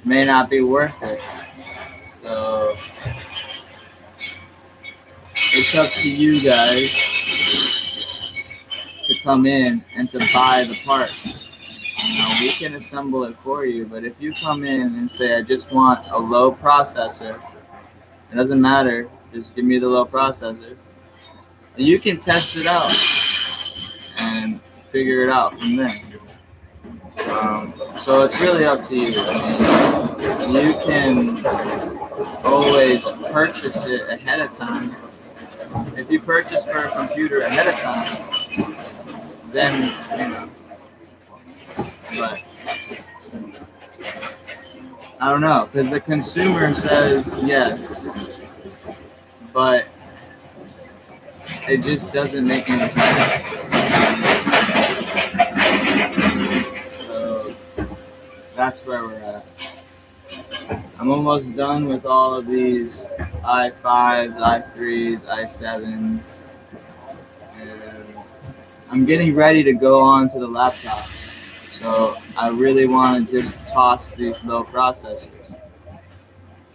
it may not be worth it. So it's up to you guys to come in and to buy the parts. We can assemble it for you, but if you come in and say, I just want a low processor, it doesn't matter, just give me the low processor. You can test it out and figure it out from there. So it's really up to you. I mean, you can always purchase it ahead of time. If you purchase for a computer ahead of time, then, but I don't know, because the consumer says yes, but it just doesn't make any sense. So that's where we're at. I'm almost done with all of these i5s, i3s, i7s, and I'm getting ready to go on to the laptop. So I really want to just toss these low processors.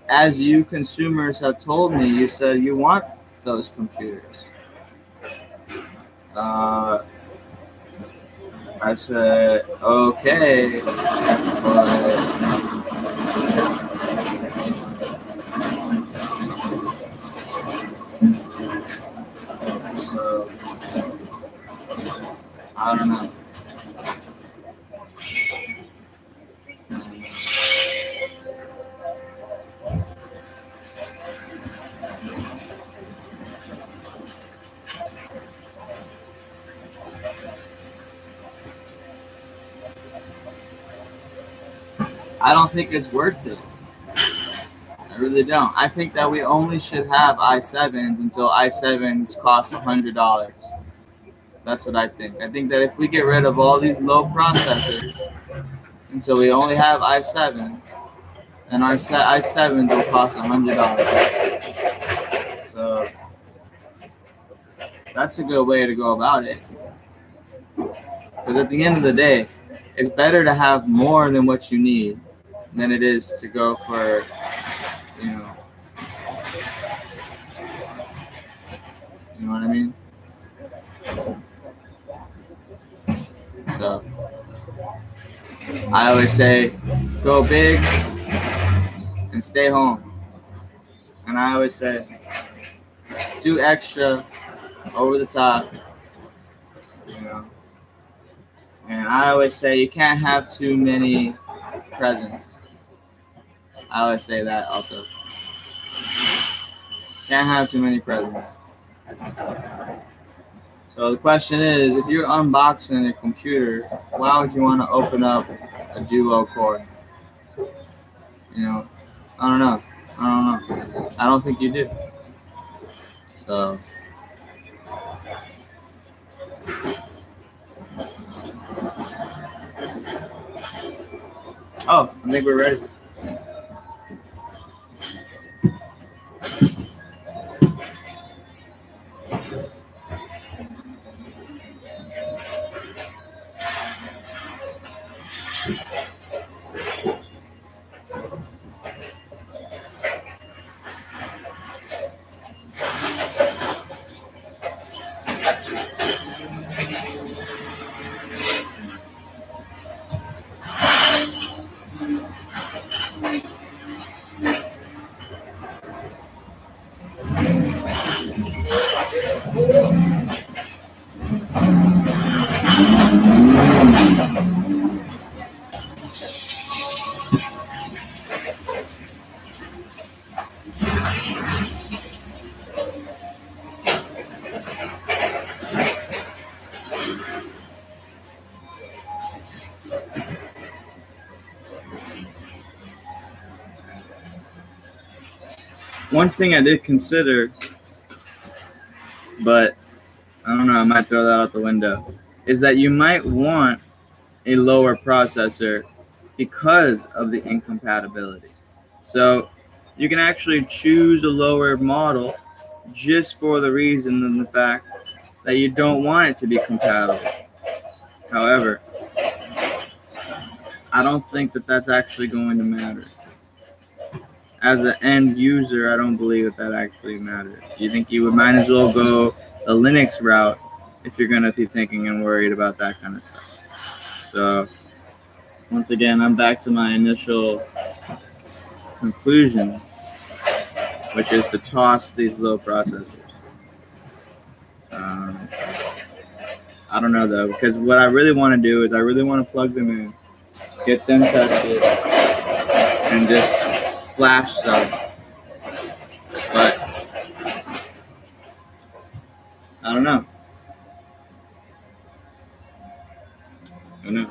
As you consumers have told me, you said you want those computers. I said, okay, but so I don't know. I don't think it's worth it. I really don't. I think that we only should have i7s until i7s cost $100. That's what I think. I think that if we get rid of all these low processors until we only have i7s, then our i7s will cost $100. So that's a good way to go about it. Because at the end of the day, it's better to have more than what you need than it is to go for, you know what I mean? So I always say, go big and stay home. And I always say, do extra, over the top, And I always say you can't have too many presents. I always say that also. Can't have too many presents. So the question is, if you're unboxing a computer, why would you want to open up a duo core? I don't know. I don't think you do. So I think we're ready. One thing I did consider, but I don't know, I might throw that out the window, is that you might want a lower processor because of the incompatibility. So You can actually choose a lower model just for the reason and the fact that you don't want it to be compatible. However, I don't think that that's actually going to matter. As an end user, I don't believe that actually matters. You think you might as well go the Linux route if you're going to be thinking and worried about that kind of stuff. So, once again, I'm back to my initial conclusion, which is to toss these low processors. I don't know though, because what I really want to do is I really want to plug them in, get them tested, and just flash sub. But I don't know. Who knows?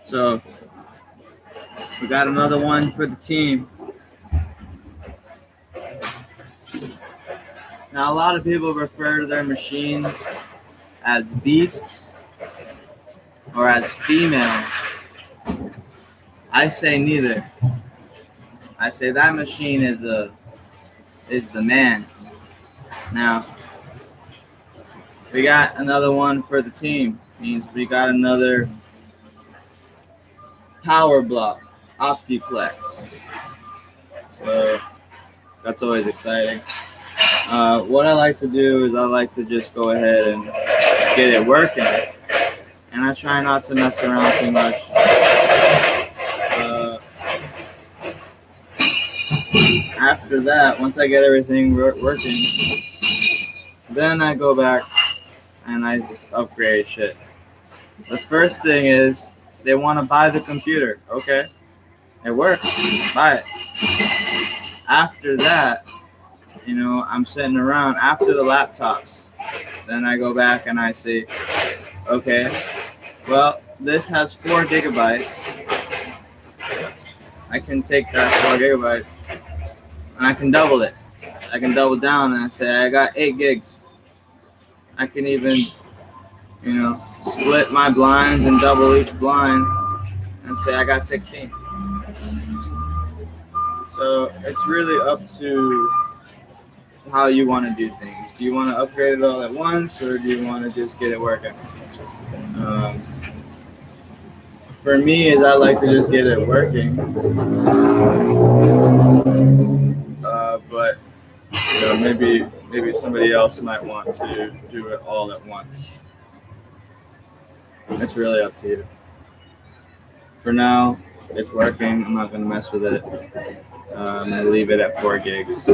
So we got another one for the team. Now, a lot of people refer to their machines as beasts or as female. I say neither. I say that machine is the man. Now, we got another one for the team. Means we got another power block, Optiplex. So that's always exciting. What I like to do is I like to just go ahead and get it working, and I try not to mess around too much. After that, once I get everything working, then I go back and I upgrade shit. The first thing is they want to buy the computer. Okay, it works. Buy it. After that, I'm sitting around after the laptops. Then I go back and I say, okay, well, this has 4 gigabytes. I can take that 4 gigabytes and I can double it. I can double down and I say I got 8 gigs. I can even, split my blinds and double each blind and say I got 16. So it's really up to how you want to do things. Do you want to upgrade it all at once, or do you want to just get it working? For me, is I like to just get it working. But maybe somebody else might want to do it all at once. It's really up to you. For now, it's working. I'm not going to mess with it. I'm going to leave it at 4 gigs.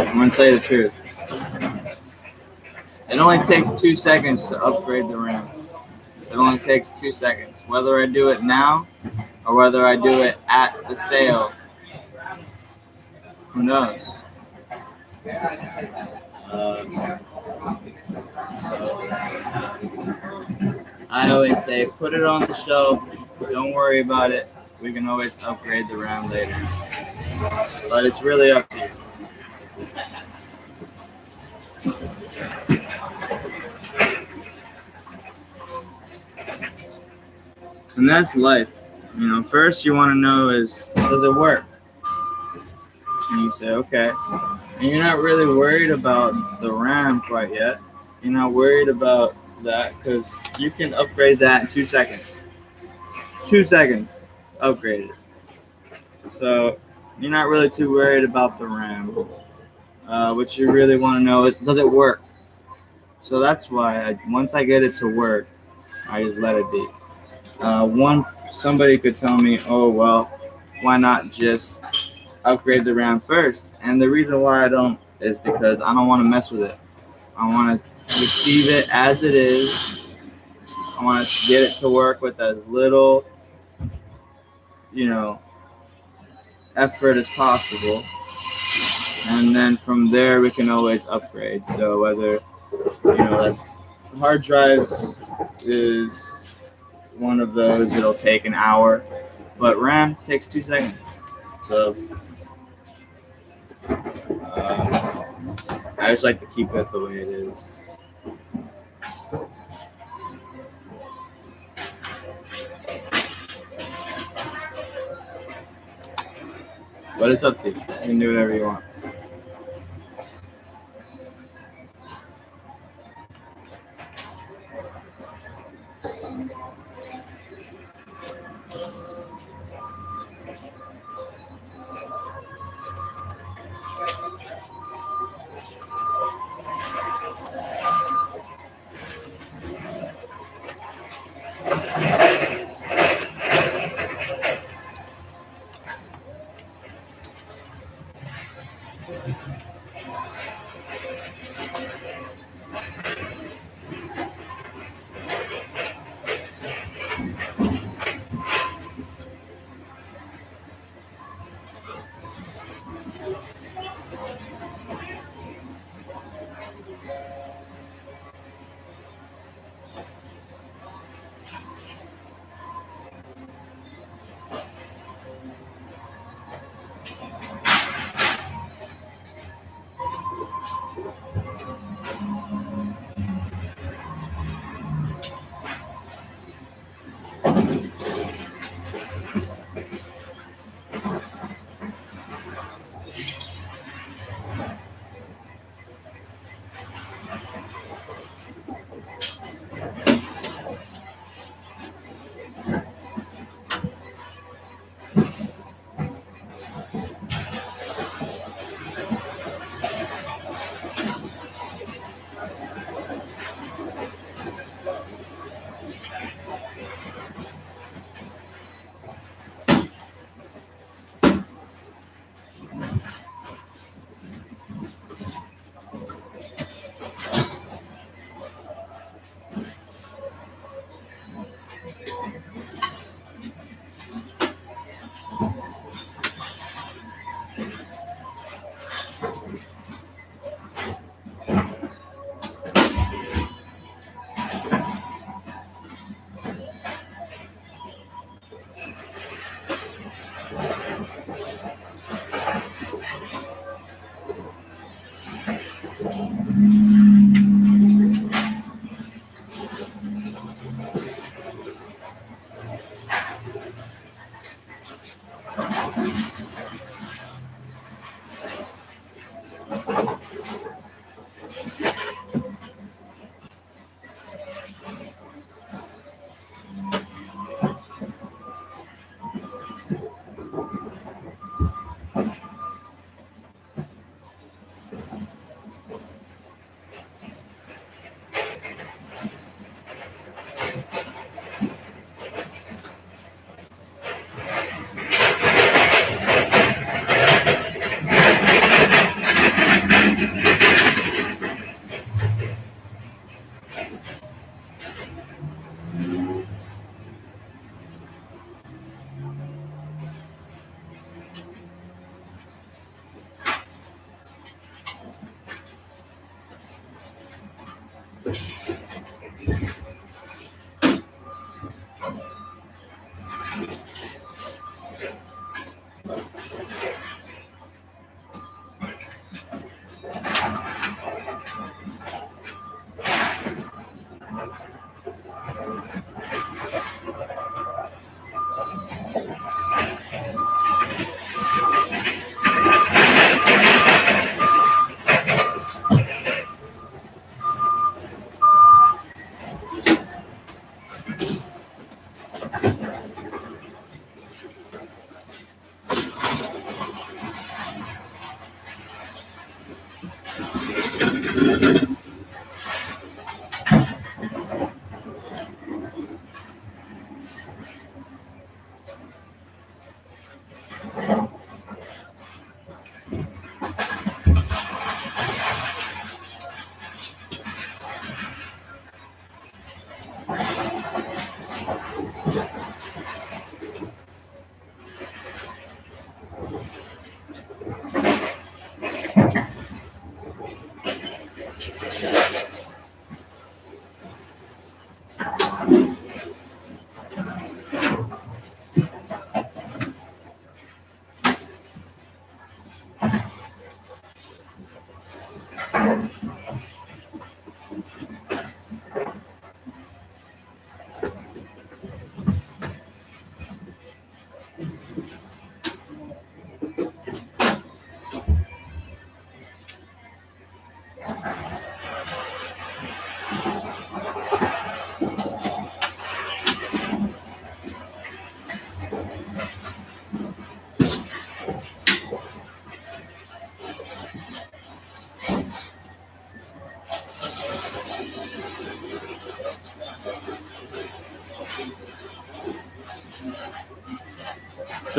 I'm going to tell you the truth. It only takes 2 seconds to upgrade the RAM. It only takes 2 seconds. Whether I do it now or whether I do it at the sale, who knows? I always say, put it on the shelf. Don't worry about it. We can always upgrade the RAM later. But it's really up to you. And that's life. First you want to know is, does it work? And you say, okay. And you're not really worried about the RAM quite yet. You're not worried about that because you can upgrade that in 2 seconds. 2 seconds, upgrade it. So you're not really too worried about the RAM. What you really want to know is, does it work? So that's why once I get it to work, I just let it be. Somebody could tell me, oh, well, why not just upgrade the RAM first? And the reason why I don't is because I don't want to mess with it. I want to receive it as it is. I want to get it to work with as little, effort as possible. And then from there, we can always upgrade. So whether, that's hard drives is one of those, it'll take an hour, but RAM takes 2 seconds. So I just like to keep it the way it is. But it's up to you. You can do whatever you want.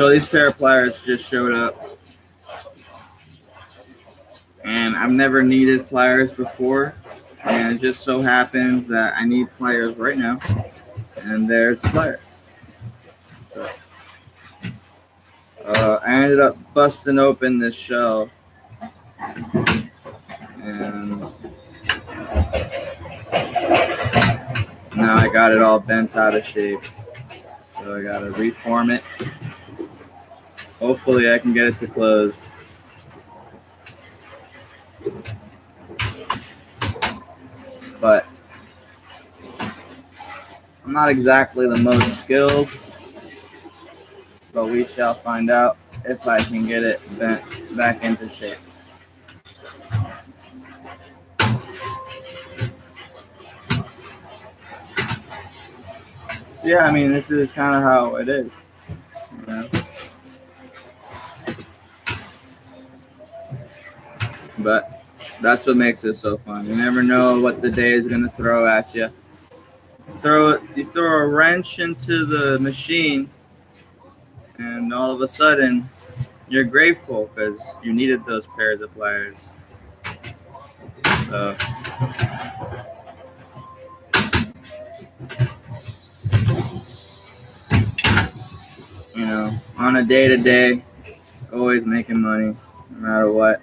So these pair of pliers just showed up. and I've never needed pliers before, and it just so happens that I need pliers right now, and there's the pliers. So, I ended up busting open this shell, and now I got it all bent out of shape. So I gotta reform it. Hopefully I can get it to close. But I'm not exactly the most skilled, but we shall find out if I can get it bent back into shape. So yeah, I mean, this is kind of how it is, you know? But that's what makes it so fun. You never know what the day is gonna throw at you. You throw a wrench into the machine, and all of a sudden, you're grateful because you needed those pairs of pliers. So, you know, on a day-to-day, always making money, no matter what.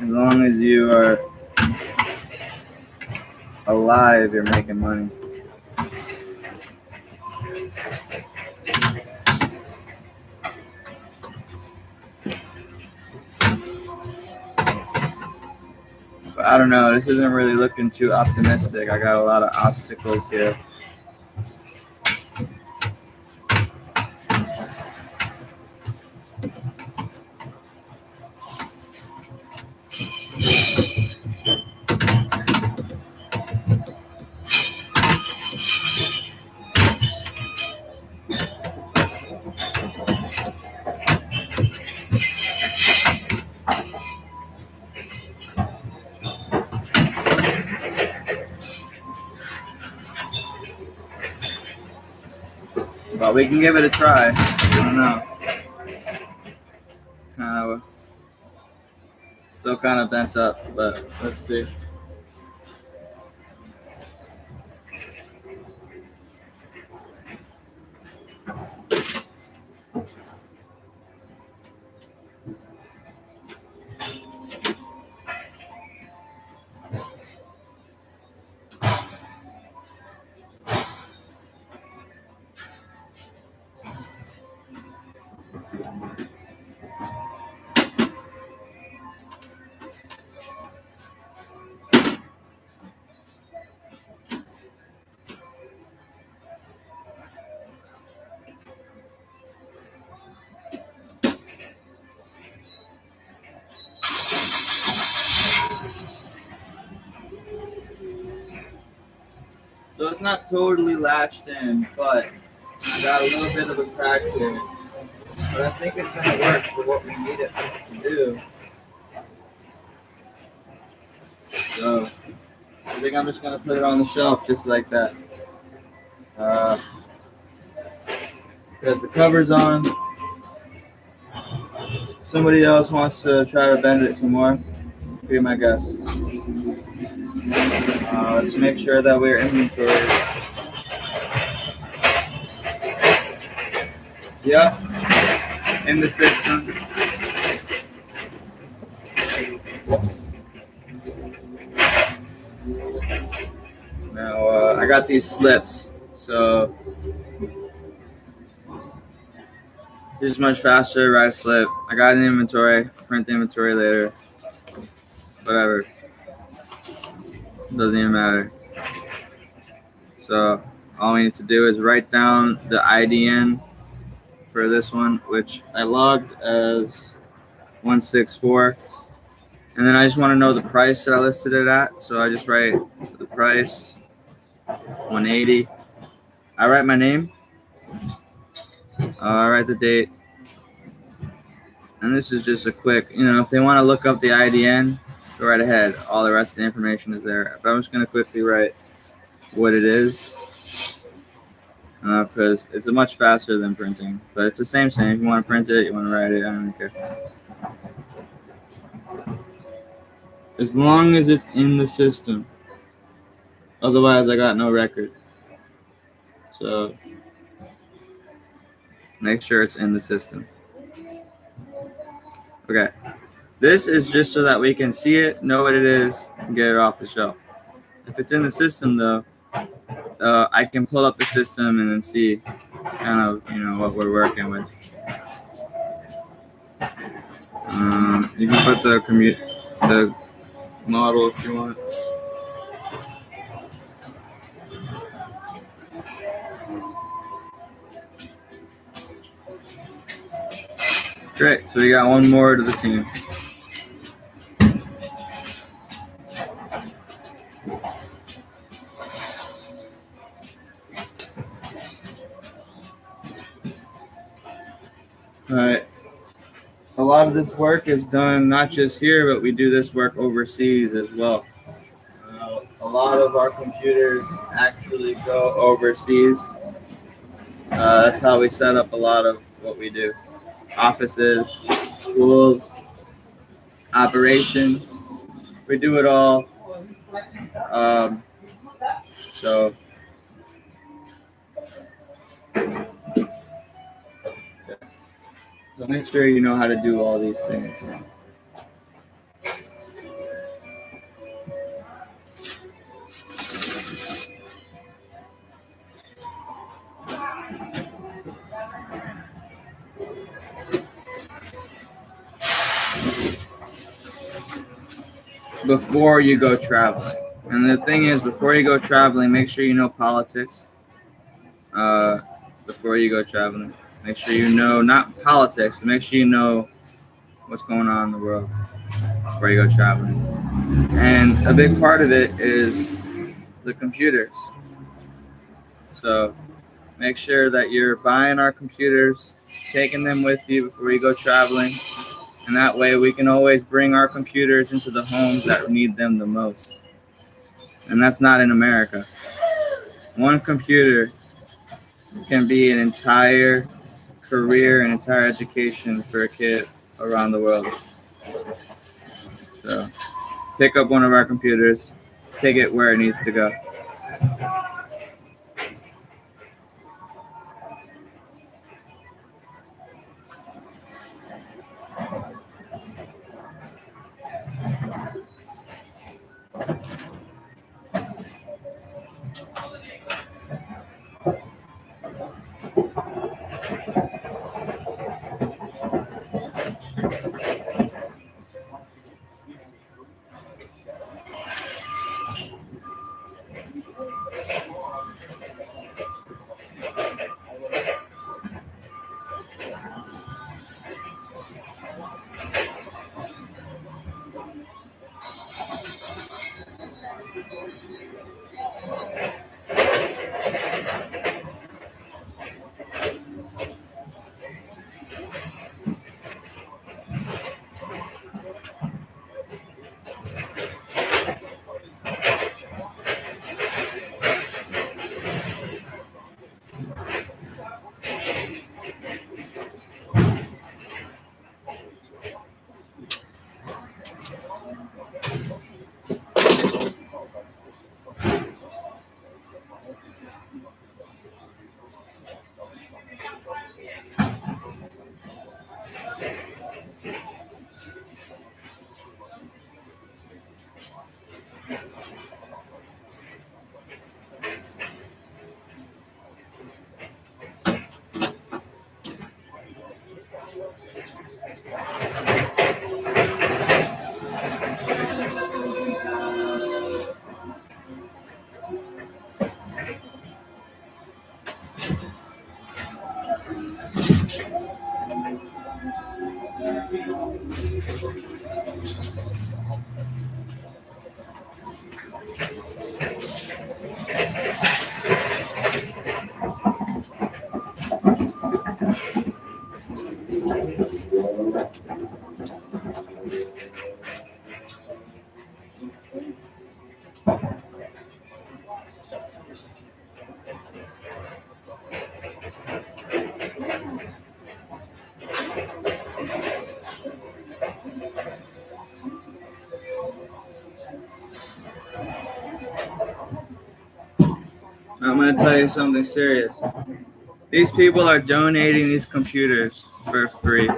As long as you are alive, you're making money. But I don't know, this isn't really looking too optimistic. I got a lot of obstacles here. But we can give it a try. I don't know. Still kind of bent up, but let's see. So it's not totally latched in, but I got a little bit of a crack here. But I think it's going to work for what we need it to do. So I think I'm just going to put it on the shelf just like that. Because the cover's on. Somebody else wants to try to bend it some more. Be my guest. Let's make sure that we're inventory. Yep, in the system. Now I got these slips, so this is much faster. Write a slip. I got an inventory. Print the inventory later. Whatever. Doesn't even matter. So all we need to do is write down the IDN for this one, which I logged as 164. And then I just want to know the price that I listed it at. So I just write the price, 180. I write my name. I write the date. And this is just a quick, if they want to look up the IDN, go right ahead. All the rest of the information is there. But I'm just going to quickly write what it is. Because it's much faster than printing. But it's the same. If you want to print it, you want to write it, I don't care. As long as it's in the system. Otherwise, I got no record. So make sure it's in the system. Okay. This is just so that we can see it, know what it is, and get it off the shelf. If it's in the system, though, I can pull up the system and then see kind of, what we're working with. You can put the model if you want. Great. So we got one more to the team. All right. A lot of this work is done not just here, but we do this work overseas as well. A lot of our computers actually go overseas. That's how we set up a lot of what we do. Offices, schools, operations. We do it all. So make sure you know how to do all these things. Before you go traveling. And the thing is, before you go traveling, make sure you know politics. Before you go traveling, make sure you know, not politics, but make sure you know what's going on in the world before you go traveling. And a big part of it is the computers. So make sure that you're buying our computers, taking them with you before you go traveling. And that way we can always bring our computers into the homes that need them the most. And that's not in America. One computer can be an entire career and entire education for a kid around the world. So pick up one of our computers, take it where it needs to go. I'm going to tell you something serious. These people are donating these computers for free.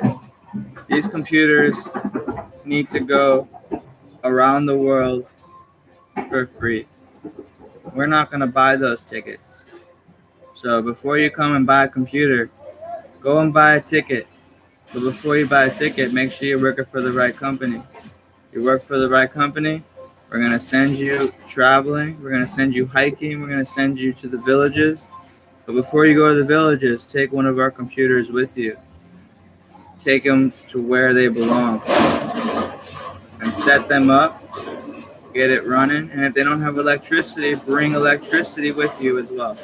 These computers need to go around the world for free. We're not going to buy those tickets. So before you come and buy a computer, go and buy a ticket. But before you buy a ticket, make sure you're working for the right company. You work for the right company, we're going to send you traveling, we're going to send you hiking, we're going to send you to the villages. But before you go to the villages, take one of our computers with you. Take them to where they belong and set them up, get it running. And if they don't have electricity, bring electricity with you as well.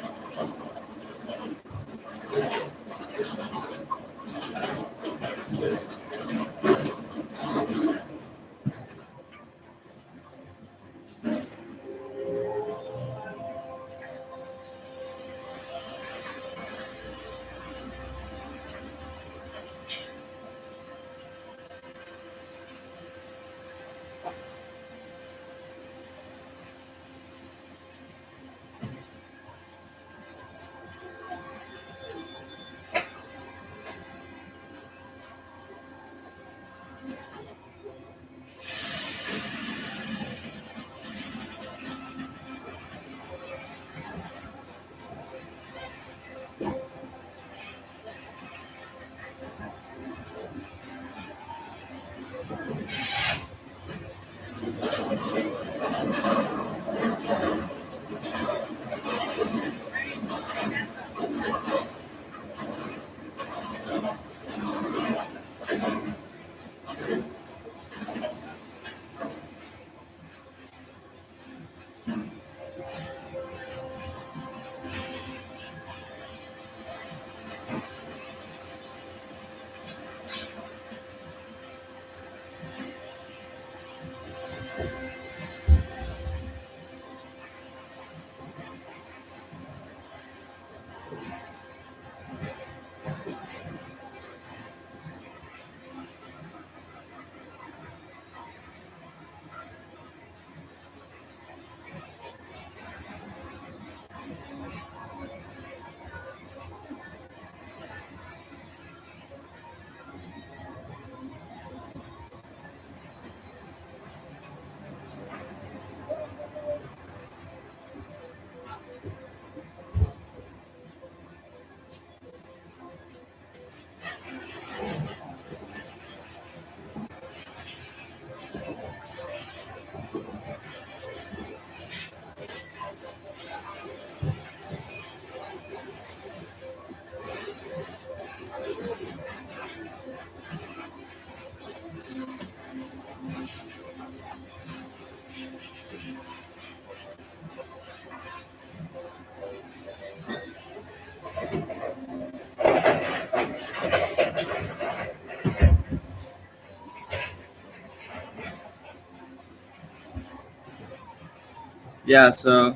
Yeah, so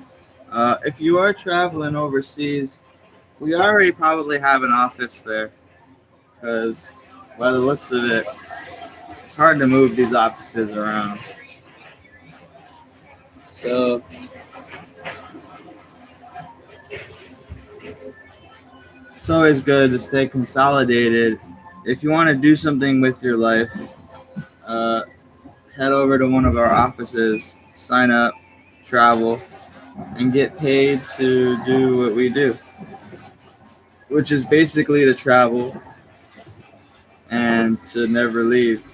if you are traveling overseas, we already probably have an office there because by the looks of it, it's hard to move these offices around. So it's always good to stay consolidated. If you want to do something with your life, uh, head over to one of our offices, sign up, travel, and get paid to do what we do, which is basically to travel and to never leave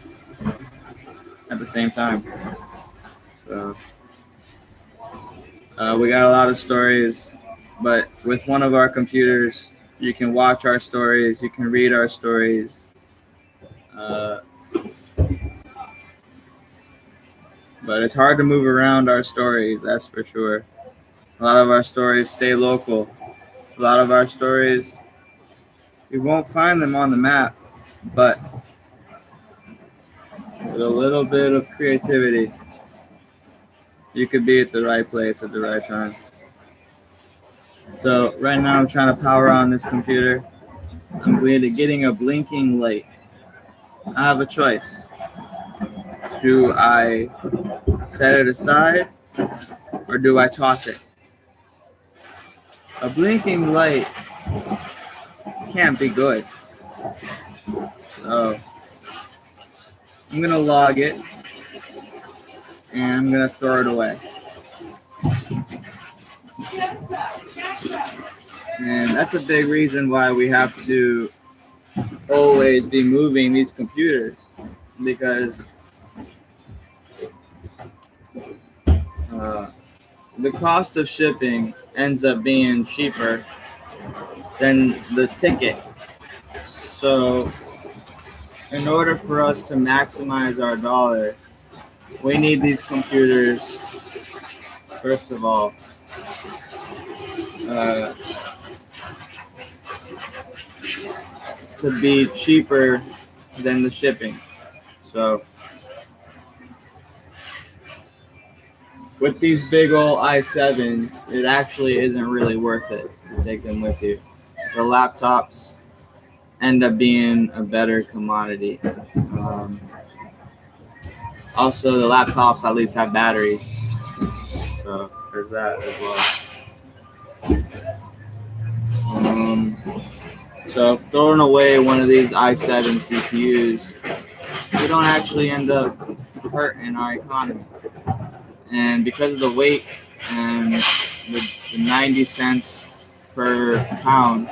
at the same time. So we got a lot of stories, but with one of our computers, you can watch our stories, you can read our stories. But it's hard to move around our stories, that's for sure. A lot of our stories stay local. A lot of our stories, you won't find them on the map, but with a little bit of creativity, you could be at the right place at the right time. So right now I'm trying to power on this computer. I'm getting a blinking light. I have a choice. Do I set it aside or do I toss it? A blinking light can't be good. So I'm gonna log it and I'm gonna throw it away. And that's a big reason why we have to always be moving these computers, because the cost of shipping ends up being cheaper than the ticket. So in order for us to maximize our dollar, we need these computers, first of all, uh, to be cheaper than the shipping. So with these big old i7s, it actually isn't really worth it to take them with you. The laptops end up being a better commodity. Also, the laptops at least have batteries, so there's that as well. So throwing away one of these i7 CPUs, we don't actually end up hurting our economy. And because of the weight and the 90 cents per pound,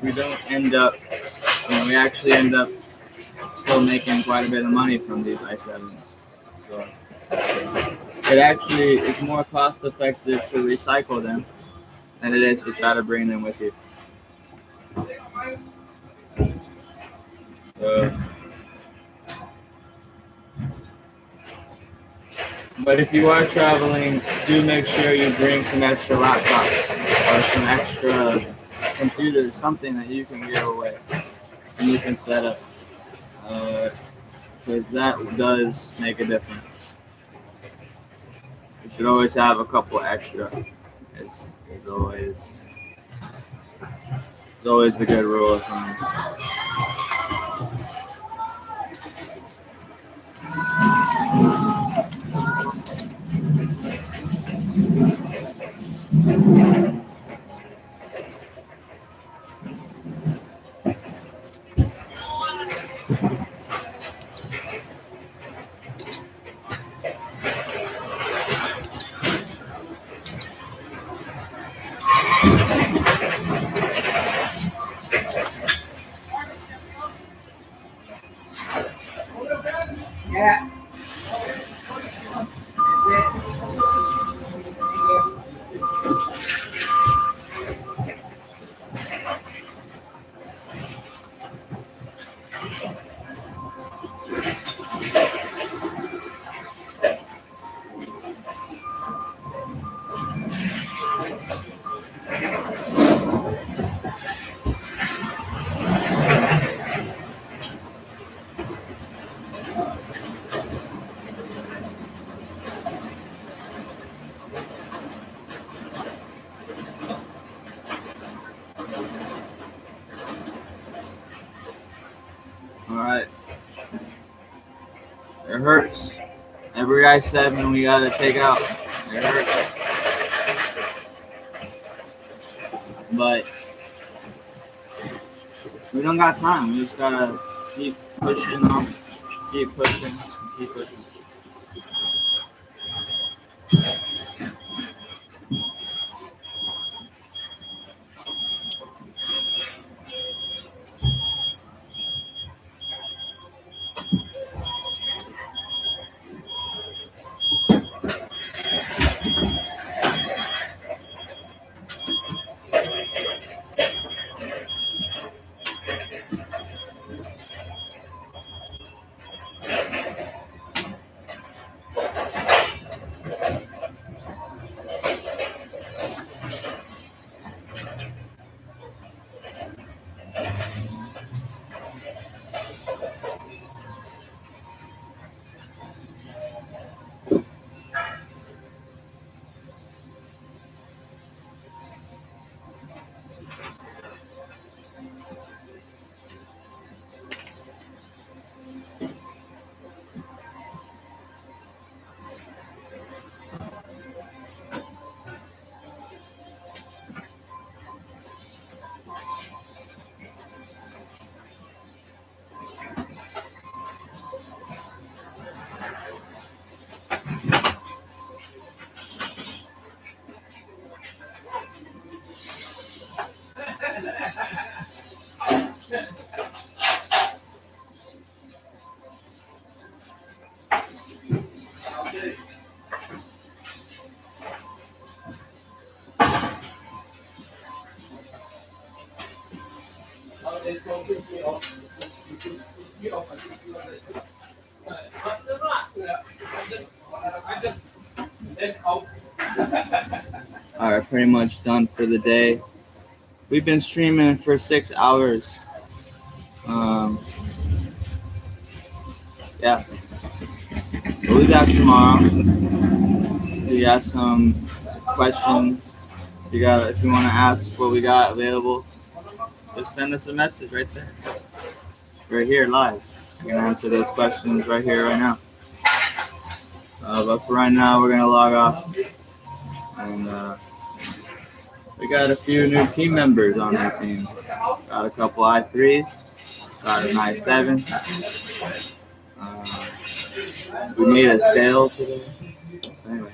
we don't end up, we actually end up still making quite a bit of money from these i7s. So it actually is more cost effective to recycle them than it is to try to bring them with you. But if you are traveling, do make sure you bring some extra laptops or some extra computers, something that you can give away and you can set up, because that does make a difference. You should always have a couple extra. Is always a good rule of thumb. Yeah. Alright. It hurts. Every i7 we gotta take out. It hurts. But we don't got time. We just gotta keep pushing on, keep pushing, keep pushing. pretty much done for the day. We've been streaming for 6 hours. Yeah. We'll be back tomorrow. We got some questions. If you want to ask what we got available, just send us a message right there. We're here live. We're gonna answer those questions right here, right now. But for right now, we're gonna log off, and we got a few new team members on the team. Got a couple I3s, got an I7. We made a sale today. Anyway.